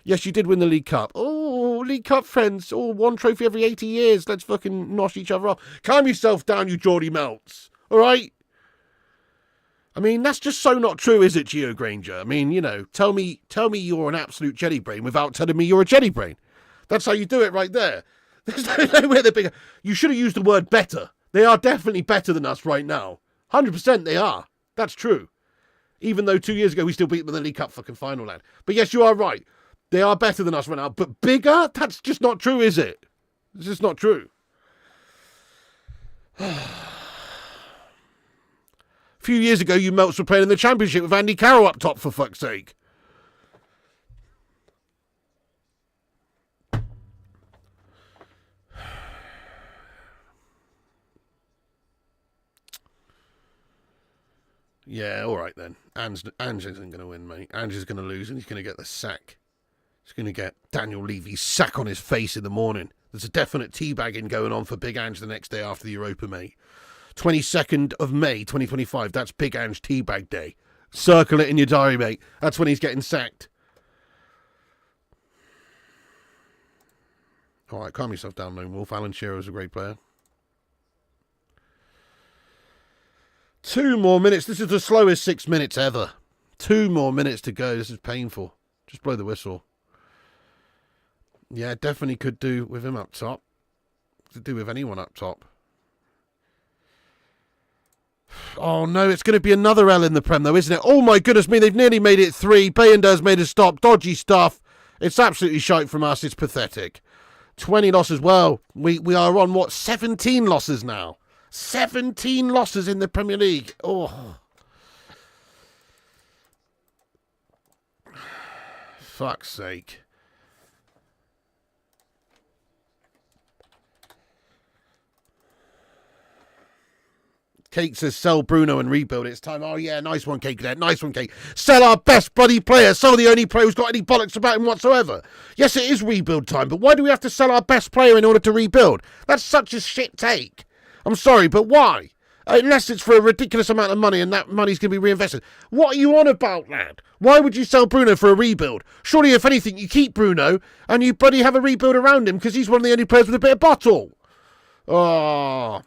Yes, you did win the League Cup. Oh, League Cup friends. Oh, one trophy every 80 years. Let's fucking nosh each other off. Calm yourself down, you Geordie Melts. All right? I mean, that's just so not true, is it, Gio Granger? I mean, you know, tell me you're an absolute jelly brain without telling me you're a jelly brain. That's how you do it right there. There's no way they're bigger. You should have used the word better. They are definitely better than us right now. 100% they are. That's true. Even though 2 years ago we still beat them in the League Cup fucking final, lad. But yes, you are right. They are better than us right now. But bigger? That's just not true, is it? It's just not true. A few years ago, you Melts were playing in the Championship with Andy Carroll up top, for fuck's sake. Yeah, all right then. Ange isn't going to win, mate. Ange is going to lose and he's going to get the sack. He's going to get Daniel Levy's sack on his face in the morning. There's a definite teabagging going on for Big Ange the next day after the Europa, mate. 22nd of May, 2025. That's Big Ange Teabag Day. Circle it in your diary, mate. That's when he's getting sacked. All right, calm yourself down, Lone Wolf. Alan Shearer's a great player. 2 more minutes. This is the slowest 6 minutes ever. 2 more minutes to go. This is painful. Just blow the whistle. Yeah, definitely could do with him up top. Could do with anyone up top. Oh no, it's going to be another L in the Prem though, isn't it? Oh my goodness me, they've nearly made it 3. Bayender's made a stop. Dodgy stuff. It's absolutely shite from us. It's pathetic. 20 losses. Well, we are on, what, 17 losses now? 17 losses in the Premier League. Oh. Fuck's sake. Cake says, sell Bruno and rebuild. It's time. Oh, yeah, nice one, Cake. There. Nice one, Cake. Sell our best bloody player. Sell the only player who's got any bollocks about him whatsoever. Yes, it is rebuild time, but why do we have to sell our best player in order to rebuild? That's such a shit take. I'm sorry, but why? Unless it's for a ridiculous amount of money and that money's going to be reinvested. What are you on about, lad? Why would you sell Bruno for a rebuild? Surely, if anything, you keep Bruno and you bloody have a rebuild around him because he's one of the only players with a bit of bottle. Oh.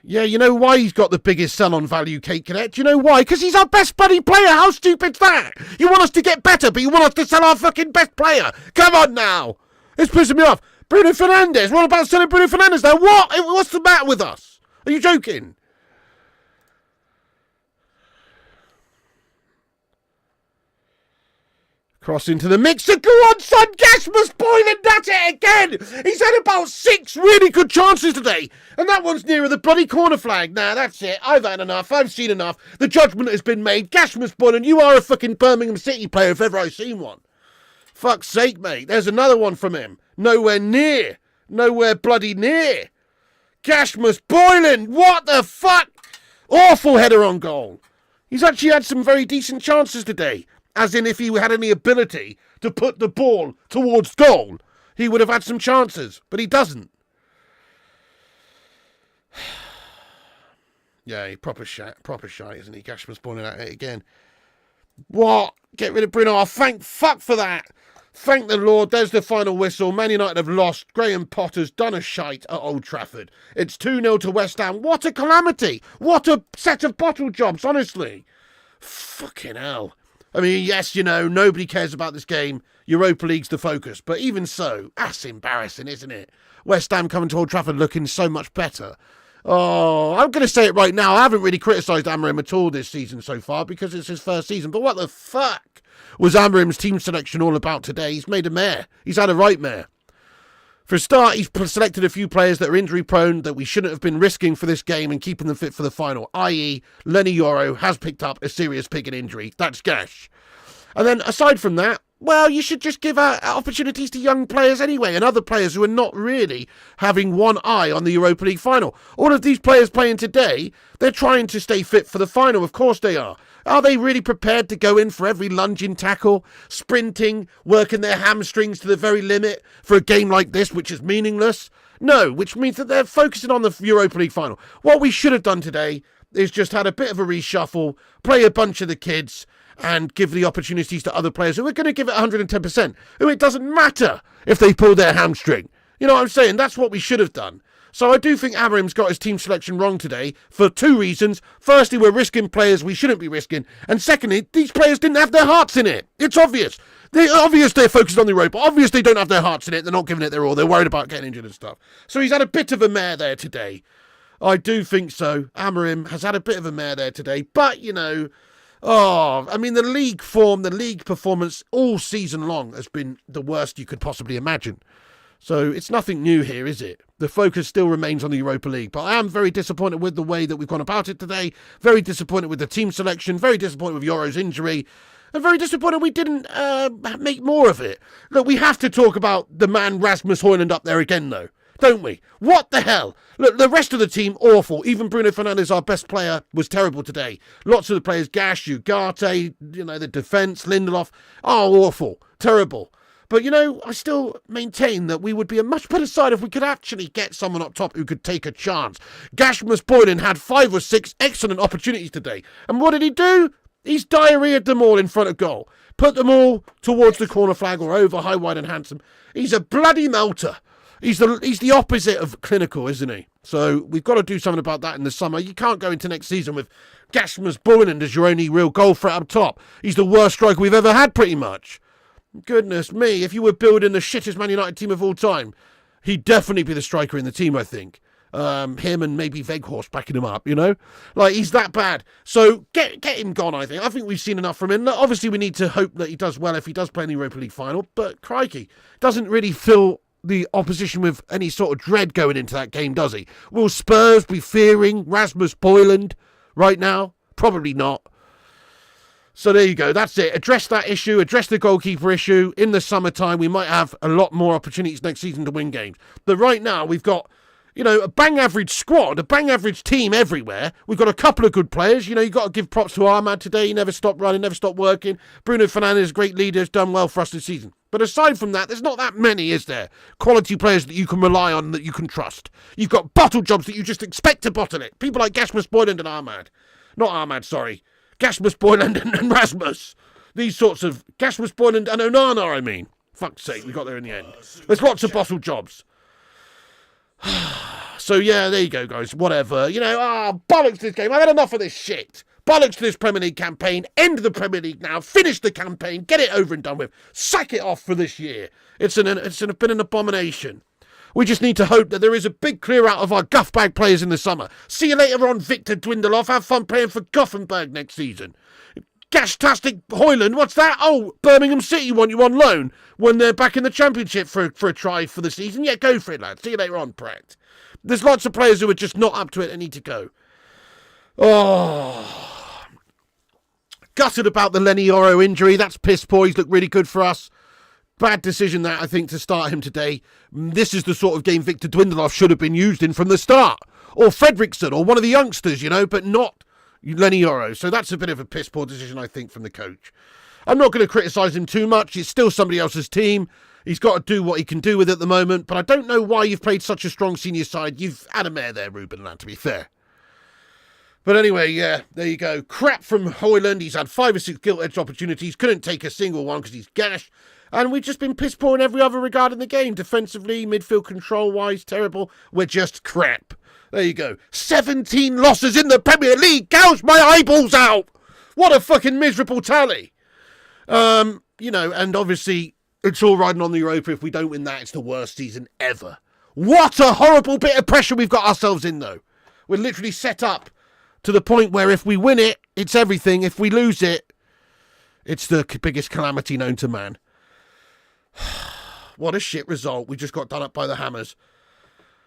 Yeah, you know why he's got the biggest sell-on value, Kate Cadet? Do you know why? Because he's our best bloody player. How stupid's that? You want us to get better, but you want us to sell our fucking best player. Come on now. It's pissing me off. Bruno Fernandes. What about selling Bruno Fernandes now? What? What's the matter with us? Are you joking? Cross into the mixer. Go on, son. Gasmus Boylan. That's it again. He's had about 6 really good chances today. And that one's nearer the bloody corner flag. Nah, that's it. I've had enough. I've seen enough. The judgment has been made. Gasmus Boylan, you are a fucking Birmingham City player if ever I've seen one. Fuck's sake, mate. There's another one from him. Nowhere near. Nowhere bloody near. Gasmus Boylan. What the fuck? Awful header on goal. He's actually had some very decent chances today. As in, if he had any ability to put the ball towards goal, he would have had some chances. But he doesn't. Yeah, proper shite, isn't he? Gashman's pointing at it again. What? Get rid of Bruno. Oh, thank fuck for that. Thank the Lord, there's the final whistle. Man United have lost. Graham Potter's done a shite at Old Trafford. It's 2-0 to West Ham. What a calamity. What a set of bottle jobs, honestly. Fucking hell. I mean, yes, nobody cares about this game. Europa League's the focus. But even so, that's embarrassing, isn't it? West Ham coming to Old Trafford looking so much better. Oh, I'm going to say it right now. I haven't really criticised Amorim at all this season so far because it's his first season. But what the fuck was Amorim's team selection all about today? He's made a mare. He's had a right mare. For a start, he's selected a few players that are injury prone that we shouldn't have been risking for this game and keeping them fit for the final, i.e. Lenny Yoro has picked up a serious picking injury. That's gash. And then aside from that, well, you should just give opportunities to young players anyway and other players who are not really having one eye on the Europa League final. All of these players playing today, they're trying to stay fit for the final. Of course they are. Are they really prepared to go in for every lunging tackle, sprinting, working their hamstrings to the very limit for a game like this, which is meaningless? No, which means that they're focusing on the Europa League final. What we should have done today is just had a bit of a reshuffle, play a bunch of the kids, and give the opportunities to other players who are going to give it 110%, who it doesn't matter if they pull their hamstring. You know what I'm saying? That's what we should have done. So I do think Amorim's got his team selection wrong today for two reasons. Firstly, we're risking players we shouldn't be risking. And secondly, these players didn't have their hearts in it. It's obvious. They're focused on the Europa. Obvious they don't have their hearts in it. They're not giving it their all. They're worried about getting injured and stuff. So he's had a bit of a mare there today. I do think so. Amorim has had a bit of a mare there today. But, the league form, the league performance all season long has been the worst you could possibly imagine. So it's nothing new here, is it? The focus still remains on the Europa League. But I am very disappointed with the way that we've gone about it today. Very disappointed with the team selection. Very disappointed with Yoro's injury. And very disappointed we didn't make more of it. Look, we have to talk about the man Rasmus Højlund up there again, though. Don't we? What the hell? Look, the rest of the team, awful. Even Bruno Fernandes, our best player, was terrible today. Lots of the players, Gash, Ugarte, the defence, Lindelof, awful. Terrible. But, I still maintain that we would be a much better side if we could actually get someone up top who could take a chance. Gashmus Boylan had 5 or 6 excellent opportunities today. And what did he do? He's diarrheaed them all in front of goal. Put them all towards the corner flag or over, high, wide and handsome. He's a bloody melter. He's the opposite of clinical, isn't he? So we've got to do something about that in the summer. You can't go into next season with Gashmus Boylan as your only real goal threat up top. He's the worst striker we've ever had, pretty much. Goodness me, if you were building the shittest Man United team of all time, he'd definitely be the striker in the team, I think. Him and maybe Weghorst backing him up, Like, he's that bad. So get him gone, I think. I think we've seen enough from him. Obviously, we need to hope that he does well if he does play in the Europa League final, but crikey, doesn't really fill the opposition with any sort of dread going into that game, does he? Will Spurs be fearing Rasmus Højlund right now? Probably not. So there you go. That's it. Address that issue. Address the goalkeeper issue. In the summertime, we might have a lot more opportunities next season to win games. But right now, we've got, a bang average squad, a bang average team everywhere. We've got a couple of good players. You've got to give props to Ahmad today. He never stopped running, never stopped working. Bruno Fernandes, great leader, has done well for us this season. But aside from that, there's not that many, is there? Quality players that you can rely on, that you can trust. You've got bottle jobs that you just expect to bottle it. People like Gashmus Boylan and Ahmad. Not Ahmad, sorry. Gashmus Boylan and Rasmus. These sorts of Gashmus Boylan and Onana, I mean. Fuck's sake, we got there in the end. There's lots of bottle jobs. So yeah, there you go, guys. Whatever. Bollocks to this game. I've had enough of this shit. Bollocks to this Premier League campaign. End the Premier League now. Finish the campaign. Get it over and done with. Sack it off for this year. It's been an abomination. We just need to hope that there is a big clear out of our guff bag players in the summer. See you later on, Victor Dwindloff. Have fun playing for Gothenburg next season. Gashtastic Højlund, what's that? Oh, Birmingham City want you on loan when they're back in the Championship for a try for the season. Yeah, go for it, lad. See you later on, Pratt. There's lots of players who are just not up to it and need to go. Oh, gutted about the Lenny Yoro injury. That's piss poor. He's looked really good for us. Bad decision that, I think, to start him today. This is the sort of game Victor Dwindloff should have been used in from the start. Or Fredriksson, or one of the youngsters, but not Lenny Yoro. So that's a bit of a piss poor decision, I think, from the coach. I'm not going to criticise him too much. It's still somebody else's team. He's got to do what he can do with it at the moment. But I don't know why you've played such a strong senior side. You've had a mare there, Ruben, to be fair. But anyway, yeah, there you go. Crap from Højlund. He's had 5 or 6 gilt-edged opportunities. Couldn't take a single one because he's gashed. And we've just been piss poor in every other regard in the game. Defensively, midfield control-wise, terrible. We're just crap. There you go. 17 losses in the Premier League. Gouge my eyeballs out. What a fucking miserable tally. You know, and obviously it's all riding on the Europa. If we don't win that, it's the worst season ever. What a horrible bit of pressure we've got ourselves in, though. We're literally set up to the point where if we win it, it's everything. If we lose it, it's the biggest calamity known to man. What a shit result. We just got done up by the Hammers.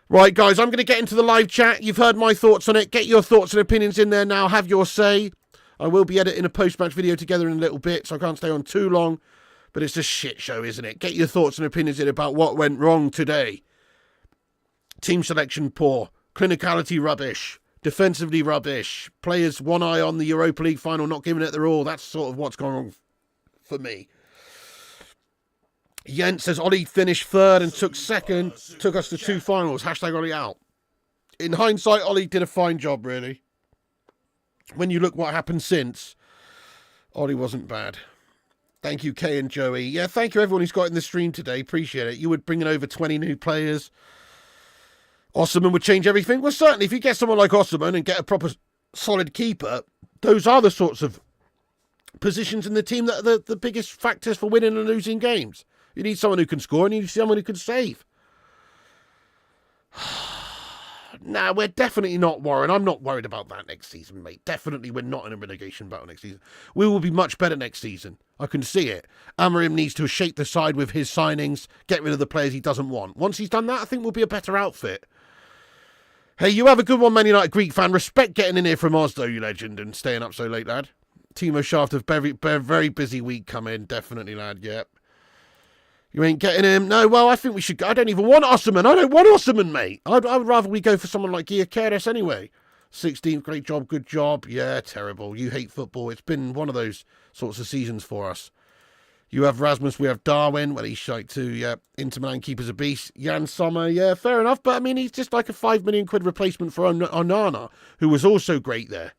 Right, guys, I'm going to get into the live chat. You've heard my thoughts on it. Get your thoughts and opinions in there now. Have your say. I will be editing a post-match video together in a little bit, so I can't stay on too long. But it's a shit show, isn't it? Get your thoughts and opinions in about what went wrong today. Team selection poor. Clinicality rubbish. Defensively rubbish. Players one eye on the Europa League final, not giving it their all. That's sort of what's gone wrong for me. Jens says Ollie finished third and took second. Took us to 2 finals. Hashtag Ollie out. In hindsight, Ollie did a fine job, really. When you look what happened since, Ollie wasn't bad. Thank you, Kay and Joey. Yeah, thank you everyone who's got in the stream today. Appreciate it. You would bring in over 20 new players. Osserman would change everything. Well, certainly, if you get someone like Osserman and get a proper solid keeper, those are the sorts of positions in the team that are the biggest factors for winning and losing games. You need someone who can score and you need someone who can save. Nah, we're definitely not worried. I'm not worried about that next season, mate. Definitely we're not in a relegation battle next season. We will be much better next season. I can see it. Amorim needs to shape the side with his signings, get rid of the players he doesn't want. Once he's done that, I think we'll be a better outfit. Hey, you have a good one, Man United Greek fan. Respect getting in here from Oz, though, you legend, and staying up so late, lad. Timo Shaft, a very busy week coming. Definitely, lad, yep. You ain't getting him? No, well, I think we should go. I don't even want Osserman. I don't want Osserman, mate. I would rather we go for someone like Giakeres anyway. 16th, great job, good job. Yeah, terrible. You hate football. It's been one of those sorts of seasons for us. You have Rasmus, we have Darwin. Well, he's shite too, yeah. Inter Milan keeper's a beast. Jan Sommer, yeah, fair enough. But, I mean, he's just like a £5 million replacement for Onana, who was also great there.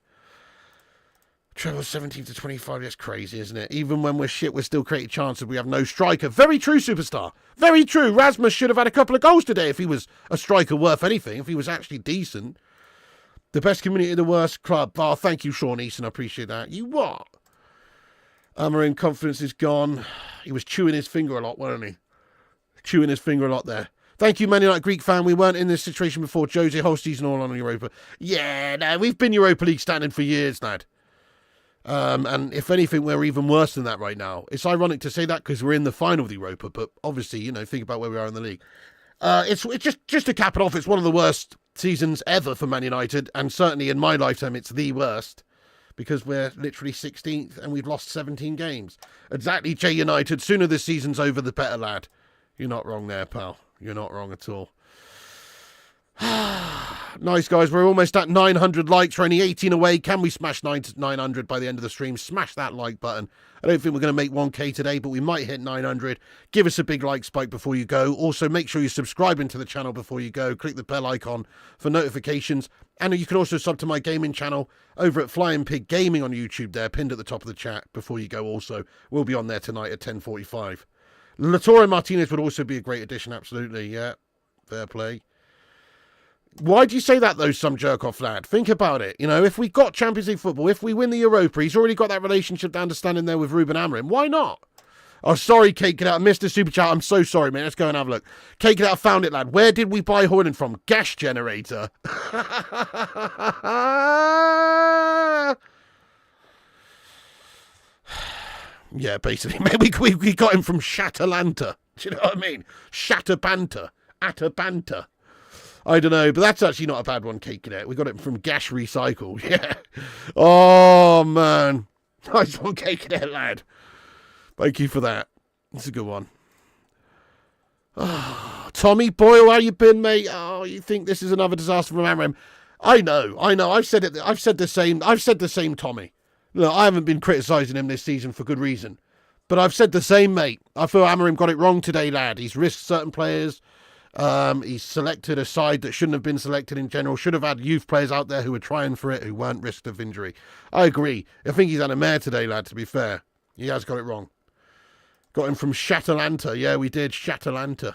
Trevor 17 to 25, that's crazy, isn't it? Even when we're shit, we're still creating chances. We have no striker. Very true, superstar. Very true. Rasmus should have had a couple of goals today if he was a striker worth anything, if he was actually decent. The best community, the worst club. Oh, thank you, Sean Easton. I appreciate that. You what? Amorim confidence is gone. He was chewing his finger a lot, wasn't he? Chewing his finger a lot there. Thank you, Man United Greek fan. We weren't in this situation before. Jose, whole season all on Europa. Yeah, no, we've been Europa League standing for years, lad. And if anything, we're even worse than that right now. It's ironic to say that because we're in the final of the Europa, but obviously, you know, think about where we are in the league. It's just to cap it off, it's one of the worst seasons ever for Man United, and certainly in my lifetime, it's the worst because we're literally 16th and we've lost 17 games. Exactly, J United. Sooner this season's over, the better, lad. You're not wrong there, pal. You're not wrong at all. Nice, guys. We're almost at 900 likes. We're only 18 away. Can we smash 900 by the end of the stream? Smash that like button. I don't think we're going to make 1k today, but we might hit 900. Give us a big like spike before you go. Also, make sure you're subscribing to the channel before you go. Click the bell icon for notifications. And you can also sub to my gaming channel over at Flying Pig Gaming on YouTube there, pinned at the top of the chat before you go also. We'll be on there tonight at 10:45. Lautaro Martinez would also be a great addition, absolutely. Yeah, fair play. Why do you say that, though, some jerk-off lad? Think about it. You know, if we got Champions League football, if we win the Europa, he's already got that relationship down to standing there with Ruben Amorim. Why not? Oh, sorry, Cake It Out. I missed the super chat. I'm so sorry, man. Let's go and have a look. Cake It Out found it, lad. Where did we buy Hoyland from? Gas generator. Yeah, basically. Maybe we got him from Shatalanta. Do you know what I mean? Shatabanta. Atabanta. I don't know, but that's actually not a bad one, Cake It Out. We got it from Gash Recycle. Yeah. Oh, man. Nice one, Cake It Out, lad. Thank you for that. That's a good one. Oh, Tommy Boyle, how you been, mate? Oh, you think this is another disaster from Amorim? I know. I've said it. I've said the same, Tommy. Look, I haven't been criticising him this season for good reason. But I've said the same, mate. I feel Amorim got it wrong today, lad. He's risked certain players. He's selected a side that shouldn't have been selected in general. Should have had youth players out there who were trying for it, who weren't risked of injury. I agree. I think he's had a mare today, lad, to be fair. He has got it wrong. Got him from Shatalanta. Yeah, we did. Shatalanta.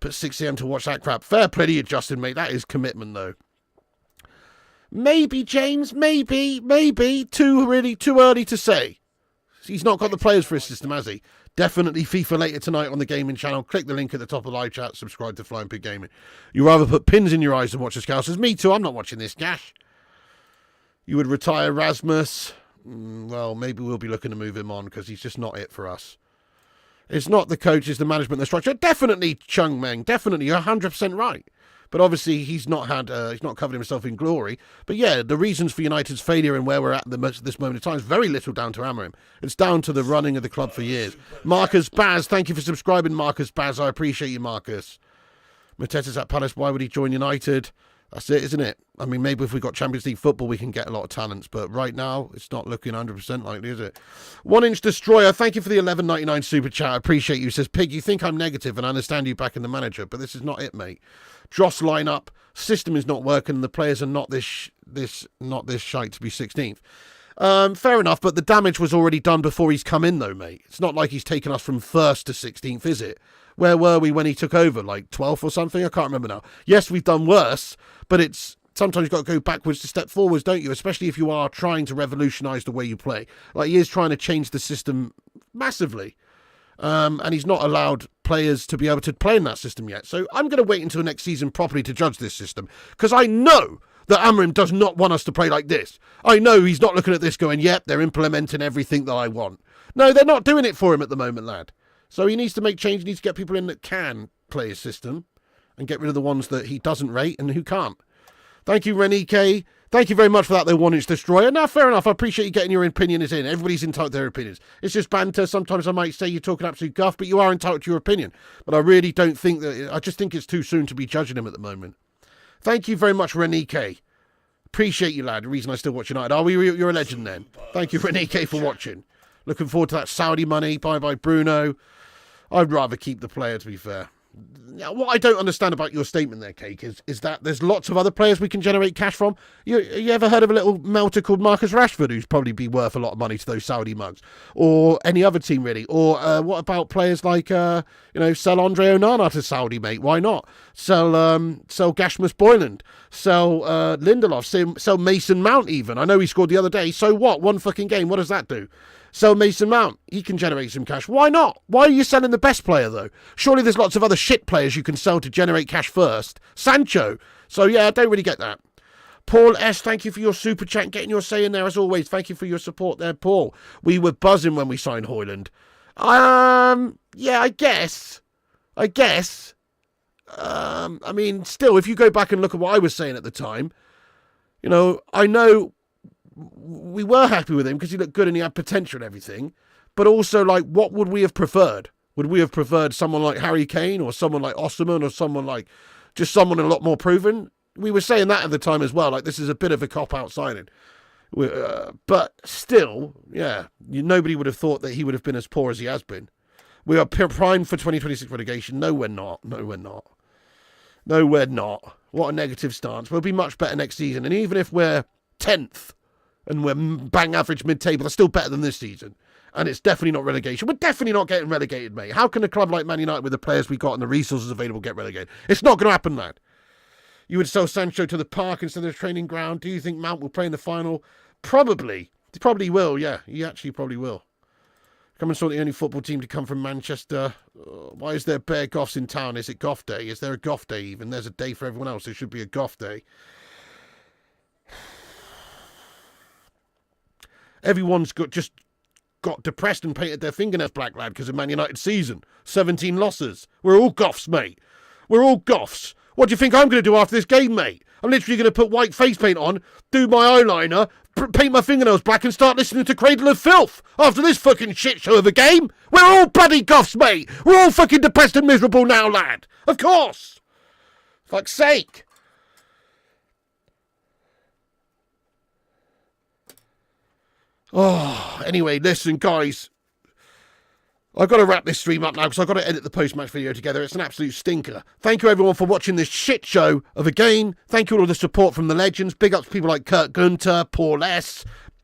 Put 6 a.m. to watch that crap. Fair play to you, Justin, mate. That is commitment, though. Maybe, James. Maybe. Too early to say. He's not got the players for his system, has he? Definitely FIFA later tonight on the gaming channel. Click the link at the top of the live chat. Subscribe to Flying Pig Gaming. You rather put pins in your eyes than watch the Scousers. Me too. I'm not watching this, Gash. You would retire Rasmus. Well, maybe we'll be looking to move him on because he's just not it for us. It's not the coach, it's the management, the structure. Definitely, Chung Meng. Definitely, you're 100% right. But obviously, he's not covered himself in glory. But yeah, the reasons for United's failure and where we're at this moment in time is very little down to Amorim. It's down to the running of the club for years. Marcus Baz, thank you for subscribing, Marcus Baz. I appreciate you, Marcus. Mateta's at Palace. Why would he join United? That's it, isn't it? I mean, maybe if we got Champions League football, we can get a lot of talents. But right now, it's not looking 100% likely, is it? 1-inch Destroyer, thank you for the $11.99 super chat. I appreciate you. Says, Pig, you think I'm negative and I understand you back in the manager, but this is not it, mate. Dross lineup, system is not working, and the players are not this shite to be 16th. Fair enough, but the damage was already done before he's come in, though, mate. It's not like he's taken us from 1st to 16th, is it? Where were we when he took over? Like 12th or something? I can't remember now. Yes, we've done worse, but it's sometimes you've got to go backwards to step forwards, don't you? Especially if you are trying to revolutionise the way you play. Like he is trying to change the system massively. And he's not allowed players to be able to play in that system yet. So I'm going to wait until next season properly to judge this system. Because I know that Amorim does not want us to play like this. I know he's not looking at this going, yep, they're implementing everything that I want. No, they're not doing it for him at the moment, lad. So he needs to make change. He needs to get people in that can play his system and get rid of the ones that he doesn't rate and who can't. Thank you, Renike. Thank you very much for that, though, 1-inch Destroyer. Now, fair enough. I appreciate you getting your opinion in. Everybody's entitled to their opinions. It's just banter. Sometimes I might say you're talking absolute guff, but you are entitled to your opinion. But I really don't think that... I just think it's too soon to be judging him at the moment. Thank you very much, Renike. Appreciate you, lad. The reason I still watch United. You're a legend, then. Thank you, Renike, for watching. Looking forward to that Saudi money. Bye-bye, Bruno. I'd rather keep the player, to be fair. Now, what I don't understand about your statement there, Cake, is that there's lots of other players we can generate cash from. You ever heard of a little melter called Marcus Rashford, who's probably be worth a lot of money to those Saudi mugs? Or any other team, really? Or what about players like, sell Andre Onana to Saudi, mate? Why not? Sell Gashmus Boyland. Sell Lindelof. Sell Mason Mount, even. I know he scored the other day. So what? One fucking game. What does that do? Sell Mason Mount. He can generate some cash. Why not? Why are you selling the best player, though? Surely there's lots of other shit players you can sell to generate cash first. Sancho. So, yeah, I don't really get that. Paul S., thank you for your super chat. Getting your say in there, as always. Thank you for your support there, Paul. We were buzzing when we signed Højlund. Yeah, I guess. I mean, still, if you go back and look at what I was saying at the time, I know... we were happy with him because he looked good and he had potential and everything. But also, like, what would we have preferred? Would we have preferred someone like Harry Kane or someone like Osimhen or someone like just someone a lot more proven? We were saying that at the time as well. Like, this is a bit of a cop-out signing. But still, yeah, nobody would have thought that he would have been as poor as he has been. We are primed for 2026 relegation. No, we're not. What a negative stance. We'll be much better next season. And even if we're 10th, and we're bang average mid-table, that's still better than this season. And it's definitely not relegation. We're definitely not getting relegated, mate. How can a club like Man United, with the players we got and the resources available, get relegated? It's not going to happen, lad. You would sell Sancho to the park instead of the training ground. Do you think Mount will play in the final? Probably. He probably will, yeah. He actually probably will. Come and saw the only football team to come from Manchester. Why is there bare Goffs in town? Is it Goff Day? Is there a Goff Day even? There's a day for everyone else. There should be a Goff Day. Everyone's just got depressed and painted their fingernails black, lad, because of Man United season. 17 losses. We're all Goffs, mate. We're all Goffs. What do you think I'm going to do after this game, mate? I'm literally going to put white face paint on, do my eyeliner, paint my fingernails black and start listening to Cradle of Filth after this fucking shit show of a game. We're all bloody Goffs, mate. We're all fucking depressed and miserable now, lad. Of course. Fuck's sake. Oh, anyway, listen, guys. I've got to wrap this stream up now because I've got to edit the post-match video together. It's an absolute stinker. Thank you, everyone, for watching this shit show of a game. Thank you all the support from the legends. Big up to people like Kurt Gunter, Paul S.,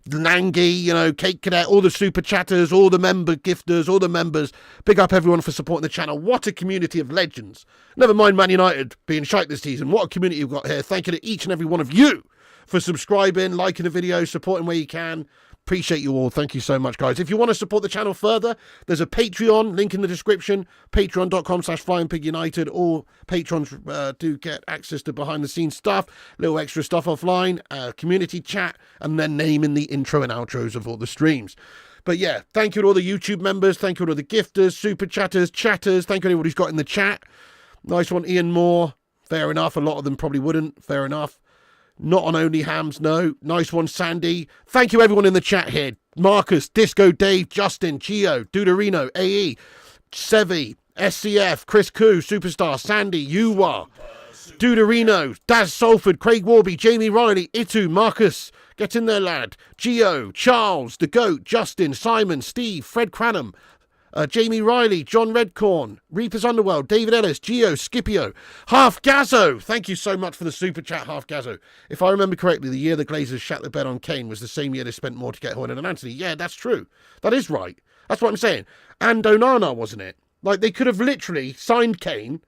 Nangi, you know, Kate Cadet, all the super chatters, all the member gifters, all the members. Big up everyone for supporting the channel. What a community of legends. Never mind Man United being shite this season. What a community you've got here. Thank you to each and every one of you for subscribing, liking the video, supporting where you can. Appreciate you all. Thank you so much, guys. If you want to support the channel further, there's a Patreon link in the description. Patreon.com/FlyingPigUnited. All patrons do get access to behind the scenes stuff, little extra stuff offline, community chat, and then naming the intro and outros of all the streams. But yeah, thank you to all the YouTube members. Thank you to all the gifters, super chatters. Thank you to everybody who's got in the chat. Nice one, Ian Moore. Fair enough. A lot of them probably wouldn't. Fair enough. Not on Only Hams, no. Nice one, Sandy. Thank you, everyone in the chat here. Marcus, Disco, Dave, Justin, Gio, Duderino, AE, Sevi, SCF, Chris Koo, Superstar, Sandy, Yuwa, Duderino, Daz Salford, Craig Warby, Jamie Riley, Itu, Marcus, get in there, lad. Gio, Charles, The Goat, Justin, Simon, Steve, Fred Cranham, Jamie Riley, John Redcorn, Reaper's Underworld, David Ellis, Gio, Scipio, Half Gazzo. Thank you so much for the super chat, Half Gazzo. If I remember correctly, the year the Glazers shat the bed on Kane was the same year they spent more to get Hoyland and Anthony. Yeah, that's true. That is right. That's what I'm saying. And Onana, wasn't it? Like, they could have literally signed Kane,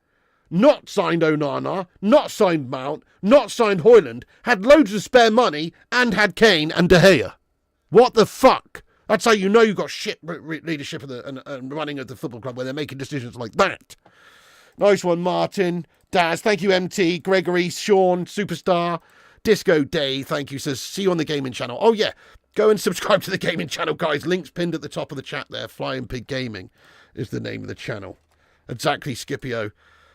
not signed Onana, not signed Mount, not signed Hoyland, had loads of spare money, and had Kane and De Gea. What the fuck? That's how you know you've got shit leadership of and running of the football club where they're making decisions like that. Nice one, Martin. Daz, thank you, MT. Gregory, Sean, Superstar. Disco Day, thank you. Says, see you on the gaming channel. Oh, yeah. Go and subscribe to the gaming channel, guys. Links pinned at the top of the chat there. Flying Pig Gaming is the name of the channel. Exactly, Scipio.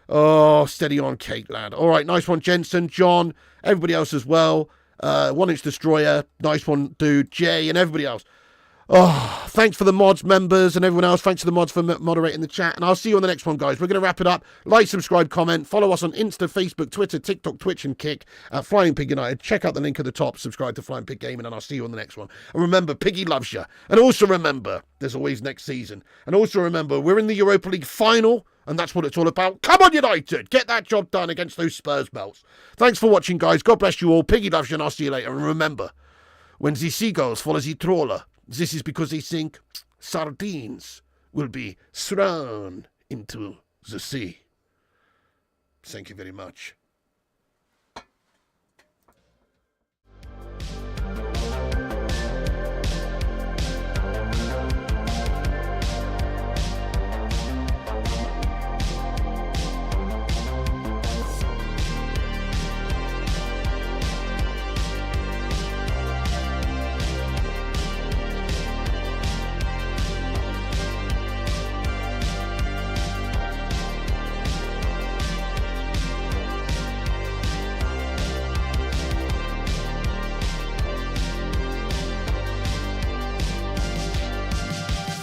Oh, steady on, Kate, lad. All right, nice one, Jensen, John, everybody else as well. 1 Inch Destroyer, nice one, dude. Jay and everybody else. Oh, thanks for the mods members and everyone else. Thanks to the mods for moderating the chat. And I'll see you on the next one, guys. We're going to wrap it up. Like, subscribe, comment. Follow us on Insta, Facebook, Twitter, TikTok, Twitch, and Kick at Flying Pig United. Check out the link at the top. Subscribe to Flying Pig Gaming, and I'll see you on the next one. And remember, Piggy loves you. And also remember, there's always next season. And also remember, we're in the Europa League final, and that's what it's all about. Come on, United! Get that job done against those Spurs belts. Thanks for watching, guys. God bless you all. Piggy loves you, and I'll see you later. And remember, when the seagulls follow the trawler, this is because they think sardines will be thrown into the sea. Thank you very much.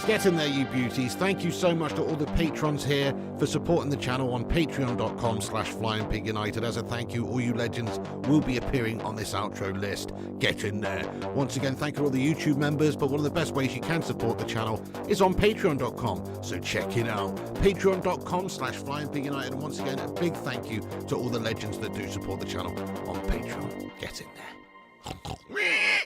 Get in there, you beauties. Thank you so much to all the patrons here for supporting the channel on patreon.com/FlyingPigUnited. As a thank you, all you legends will be appearing on this outro list. Get in there. Once again, thank you to all the YouTube members, but one of the best ways you can support the channel is on patreon.com, so check it out. Patreon.com/FlyingPigUnited. And once again, a big thank you to all the legends that do support the channel on Patreon. Get in there.